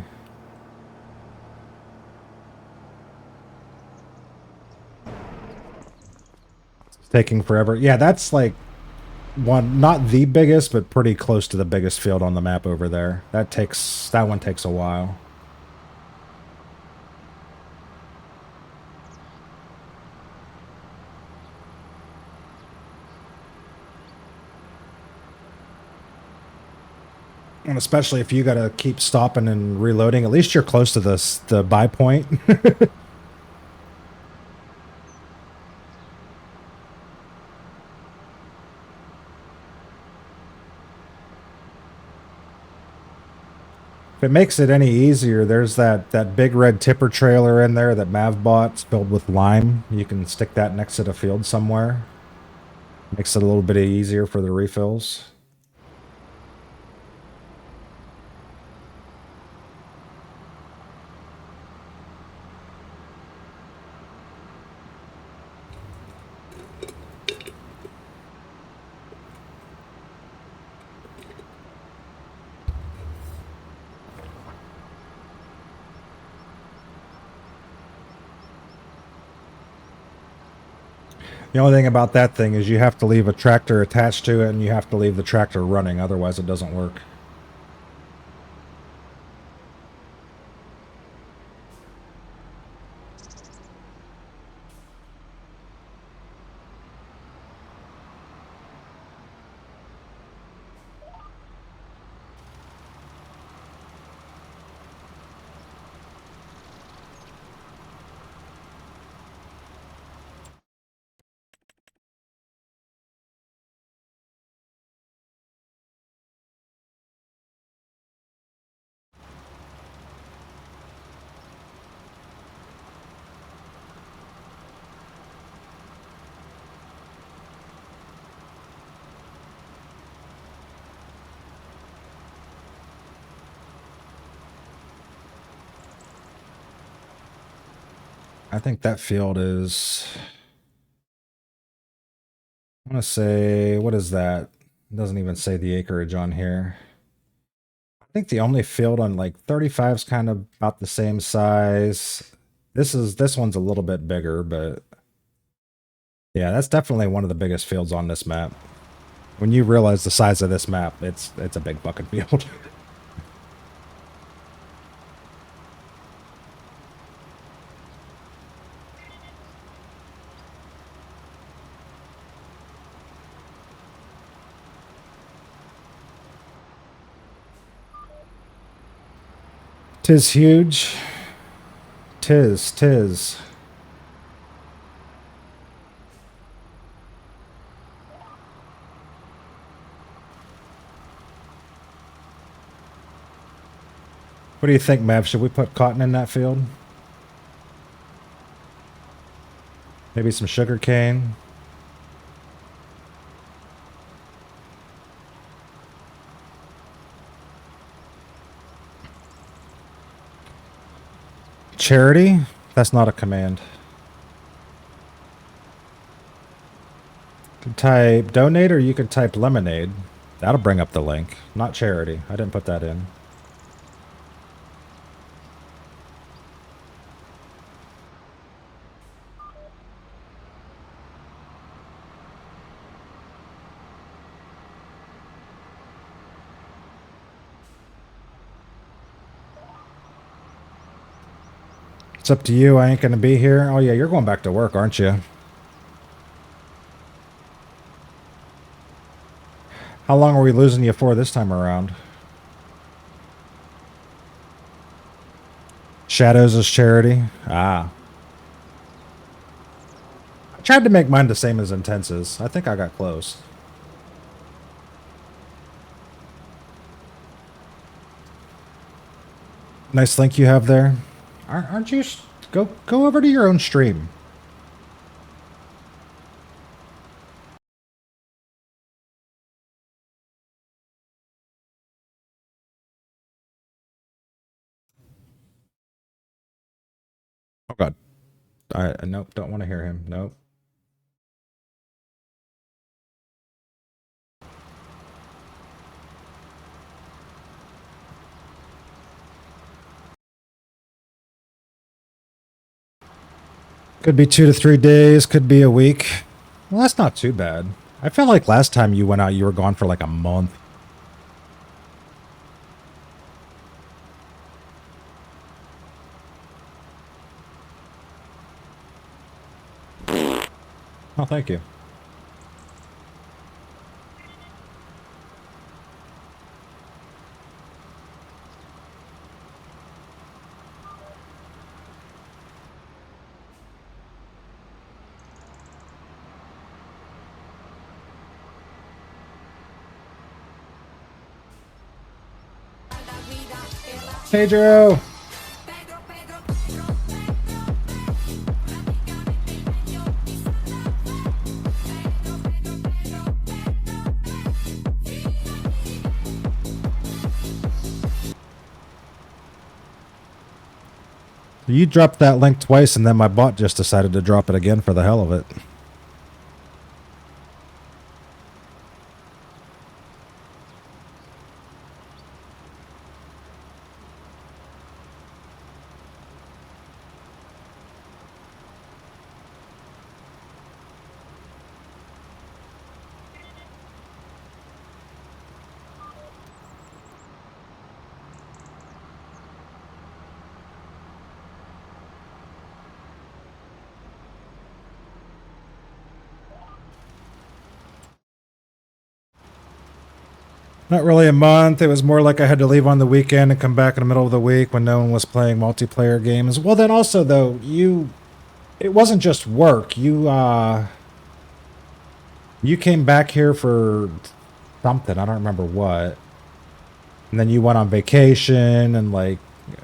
It's taking forever. Yeah, that's like one, not the biggest, but pretty close to the biggest field on the map over there. That one takes a while. And especially if you gotta keep stopping and reloading, at least you're close to the buy point. If it makes it any easier, there's that big red tipper trailer in there that Mav bought. It's filled with lime. You can stick that next to the field somewhere. Makes it a little bit easier for the refills. The only thing about that thing is you have to leave a tractor attached to it and you have to leave the tractor running, otherwise it doesn't work. I think that field is, I want to say, what is that? It doesn't even say the acreage on here. I think the only field on like 35 is kind of about the same size. This one's a little bit bigger, but yeah, that's definitely one of the biggest fields on this map. When you realize the size of this map, it's a big fucking field. Tis huge. Tis. What do you think, Mav? Should we put cotton in that field? Maybe some sugar cane? Charity? That's not a command. You can type donate or you can type lemonade. That'll bring up the link. Not charity. I didn't put that in. It's up to you. I ain't gonna be here. Oh yeah, you're going back to work, aren't you? How long are we losing you for this time around? Shadows is charity. Ah. I tried to make mine the same as Intense's. I think I got close. Nice link you have there. Aren't you? Go over to your own stream. Oh God. Nope. Don't want to hear him. Nope. Could be 2 to 3 days. Could be a week. Well, that's not too bad. I feel like last time you went out, you were gone for like a month. Oh, thank you. Pedro! You dropped that link twice, and then my bot just decided to drop it again for the hell of it. Not really a month. It was more like I had to leave on the weekend and come back in the middle of the week when no one was playing multiplayer games. Well, then also though, it wasn't just work. You came back here for something. I don't remember what. And then you went on vacation and like,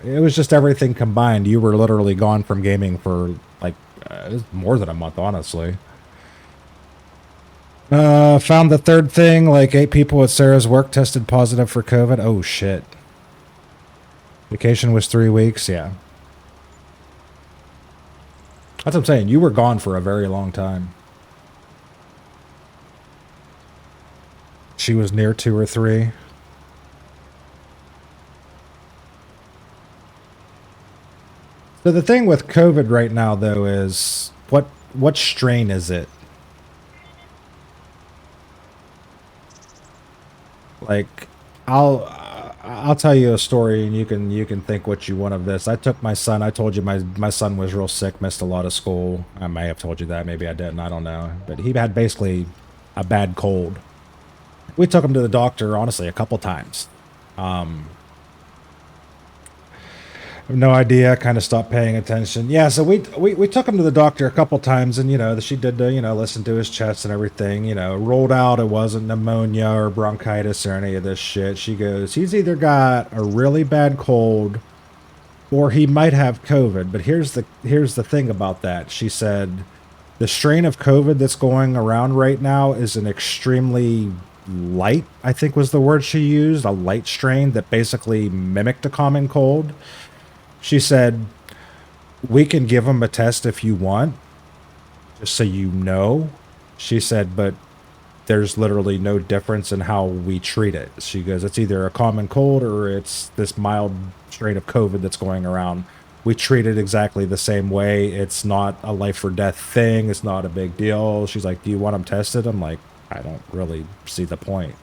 it was just everything combined. You were literally gone from gaming for like it was more than a month, honestly. Found the third thing, like 8 people at Sarah's work tested positive for COVID. Oh, shit. Vacation was 3 weeks, yeah. That's what I'm saying. You were gone for a very long time. She was near 2 or 3. So the thing with COVID right now, though, is what strain is it? Like, I'll tell you a story, and you can think what you want of this. I took my son. I told you my son was real sick, missed a lot of school. I may have told you that. Maybe I didn't. I don't know. But he had basically a bad cold. We took him to the doctor, honestly, a couple times. No idea. Kind of stopped paying attention. Yeah, so we took him to the doctor a couple times, and she did listen to his chest and everything. Rolled out it wasn't pneumonia or bronchitis or any of this shit. She goes, he's either got a really bad cold, or he might have COVID. But here's the thing about that. She said, the strain of COVID that's going around right now is an extremely light, I think was the word she used, a light strain that basically mimicked a common cold. She said, we can give them a test if you want, just so you know. She said, but there's literally no difference in how we treat it. She goes, it's either a common cold or it's this mild strain of COVID that's going around. We treat it exactly the same way. It's not a life or death thing. It's not a big deal. She's like, do you want them tested? I'm like, I don't really see the point.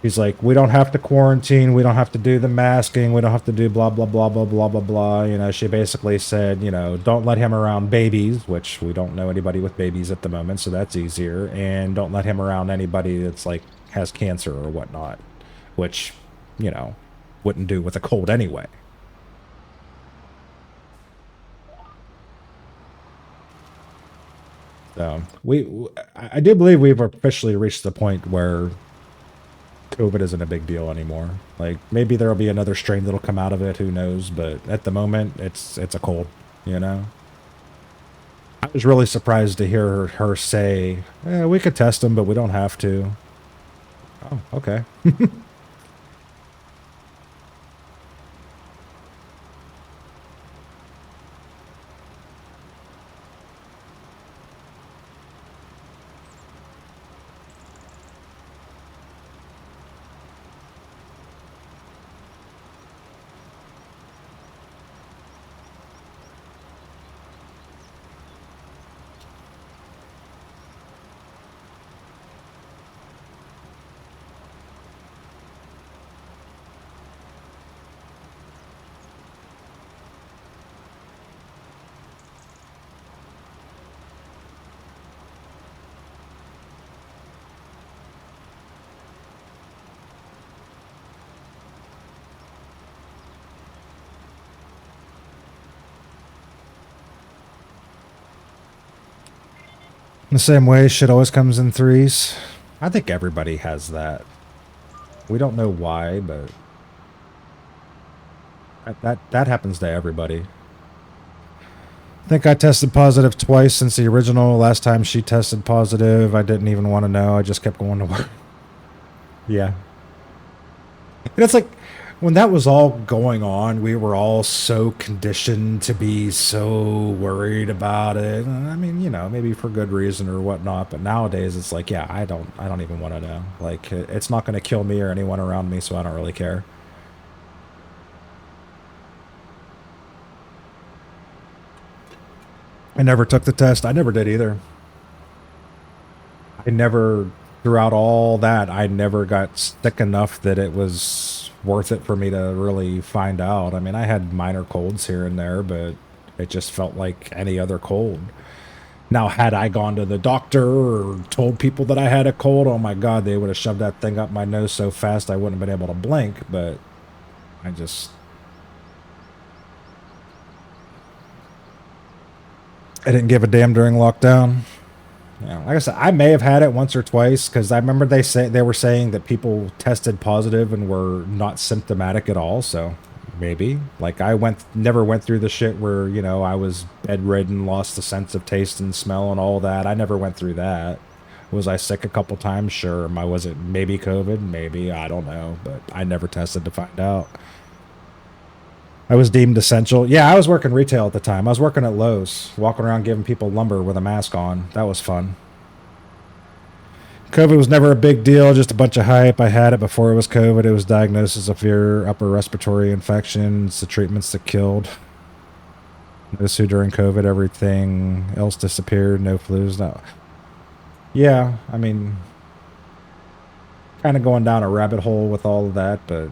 He's like, we don't have to quarantine. We don't have to do the masking. We don't have to do blah, blah, blah, blah, blah, blah, blah. She basically said, don't let him around babies, which we don't know anybody with babies at the moment, so that's easier. And don't let him around anybody that's like has cancer or whatnot, which, wouldn't do with a cold anyway. So I do believe we've officially reached the point where COVID isn't a big deal anymore. Like, maybe there'll be another strain that'll come out of it, who knows, but at the moment it's a cold, I was really surprised to hear her say, we could test them, but we don't have to. Oh, okay. The same way, shit always comes in threes. I think everybody has that. We don't know why, but that happens to everybody. I think I tested positive twice since the original. Last time she tested positive, I didn't even want to know. I just kept going to work. Yeah. And it's like, when that was all going on, we were all so conditioned to be so worried about it. I mean, you know, maybe for good reason or whatnot. But nowadays, it's like, yeah, I don't even want to know. Like, it's not going to kill me or anyone around me, so I don't really care. I never took the test. I never did either. I never, throughout all that, I never got sick enough that it was worth it for me to really find out. I mean, I had minor colds here and there, but it just felt like any other cold. Now, had I gone to the doctor or told people that I had a cold, oh my God, they would have shoved that thing up my nose so fast I wouldn't have been able to blink, but I didn't give a damn during lockdown. Yeah, like I said, I may have had it once or twice because I remember they were saying that people tested positive and were not symptomatic at all. So maybe, like, I never went through the shit where, you know, I was bedridden, lost the sense of taste and smell and all that. I never went through that. Was I sick a couple times? Sure. Was it maybe COVID? Maybe, I don't know, but I never tested to find out. I was deemed essential. Yeah, I was working retail at the time. I was working at Lowe's, walking around giving people lumber with a mask on. That was fun. COVID was never a big deal, just a bunch of hype. I had it before it was COVID. It was diagnosed as a severe upper respiratory infection. It's the treatments that killed. Notice who during COVID, everything else disappeared. No flus. No. Yeah, I mean, kind of going down a rabbit hole with all of that, but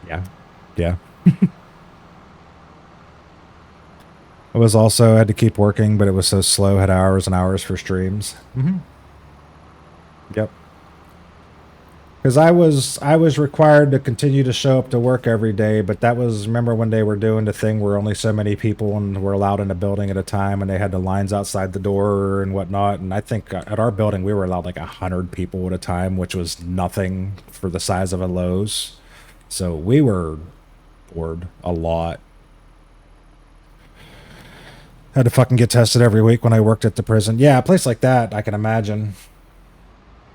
yeah. Yeah. It was also, I had to keep working, but it was so slow, had hours and hours for streams. Yep. Because I was required to continue to show up to work every day, but that was, remember when they were doing the thing where only so many people were allowed in a building at a time, and they had the lines outside the door and whatnot, and I think at our building we were allowed like 100 people at a time, which was nothing for the size of a Lowe's. So we were bored a lot. Had to fucking get tested every week when I worked at the prison. Yeah, a place like that, I can imagine,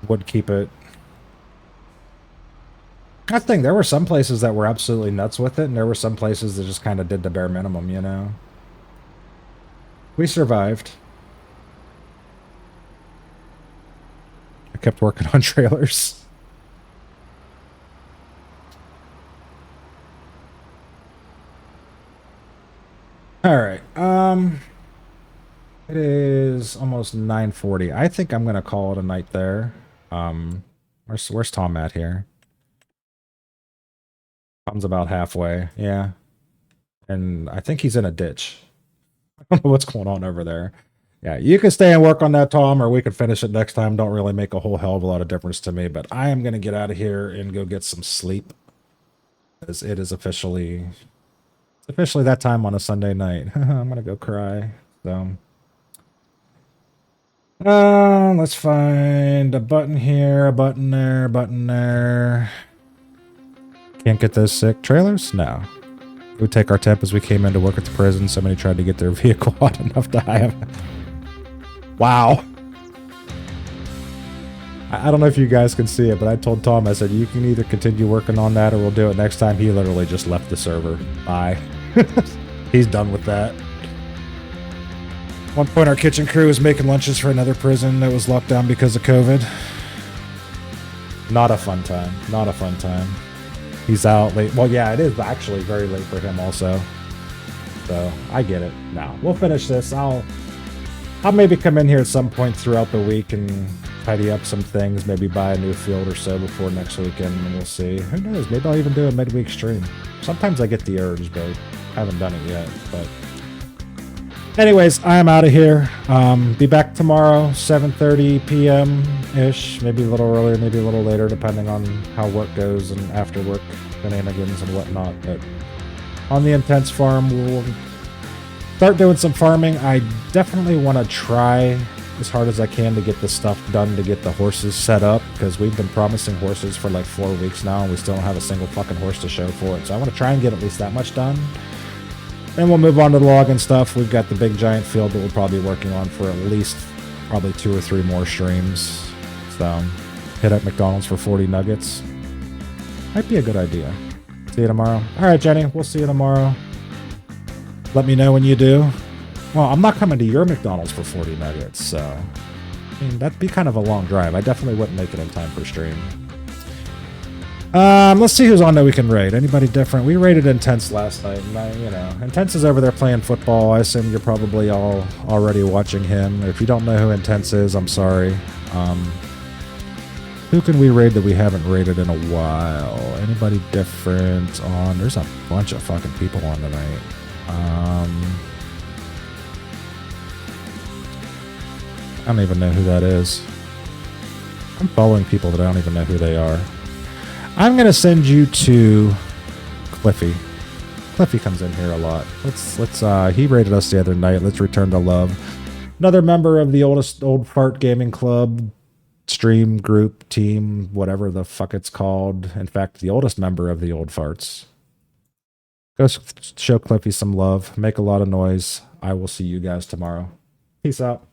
would keep it. I think there were some places that were absolutely nuts with it, and there were some places that just kind of did the bare minimum, you know? We survived. I kept working on trailers. All right. It is almost 9:40. I think I'm gonna call it a night there. Where's Tom at here? Tom's about halfway. Yeah, and I think he's in a ditch. I don't know what's going on over there. Yeah, you can stay and work on that, Tom, or we can finish it next time. Don't really make a whole hell of a lot of difference to me, but I am gonna get out of here and go get some sleep, as it is officially that time on a Sunday night. I'm gonna go cry. So, let's find a button here, a button there, a button there. Can't get those sick trailers? No. It would take our temp as we came in to work at the prison. Somebody tried to get their vehicle hot enough to have. Wow. I don't know if you guys can see it, but I told Tom, I said, you can either continue working on that or we'll do it next time. He literally just left the server. Bye. He's done with that. One point, our kitchen crew was making lunches for another prison that was locked down because of COVID. Not a fun time. Not a fun time. He's out late. Well, yeah, it is actually very late for him also. So, I get it. Now, we'll finish this. I'll maybe come in here at some point throughout the week and tidy up some things. Maybe buy a new field or so before next weekend, and we'll see. Who knows? Maybe I'll even do a midweek stream. Sometimes I get the urge, but I haven't done it yet. But anyways, I am out of here. Be back tomorrow, 7:30 p.m. ish. Maybe a little earlier, maybe a little later, depending on how work goes and after work shenanigans and whatnot. But on the Intense Farm, we'll start doing some farming. I definitely want to try as hard as I can to get the stuff done to get the horses set up, because we've been promising horses for like 4 weeks now and we still don't have a single fucking horse to show for it. So I want to try and get at least that much done. Then we'll move on to the logging stuff. We've got the big giant field that we'll probably be working on for at least probably 2 or 3 more streams. So hit up McDonald's for 40 nuggets. Might be a good idea. See you tomorrow. All right, Jenny, we'll see you tomorrow. Let me know when you do. Well, I'm not coming to your McDonald's for 40 nuggets, so I mean, that'd be kind of a long drive. I definitely wouldn't make it in time for stream. Let's see who's on that we can raid. Anybody different? We raided Intense last night, and you know, Intense is over there playing football. I assume you're probably all already watching him. If you don't know who Intense is, I'm sorry. Who can we raid that we haven't raided in a while? Anybody different on? There's a bunch of fucking people on tonight. I don't even know who that is. I'm following people that I don't even know who they are. I'm gonna send you to Cliffy. Cliffy comes in here a lot. He raided us the other night. Let's return to love. Another member of the Old Fart Gaming Club stream group team, whatever the fuck it's called. In fact, the oldest member of the Old Farts. Go show Cliffy some love. Make a lot of noise. I will see you guys tomorrow. Peace out.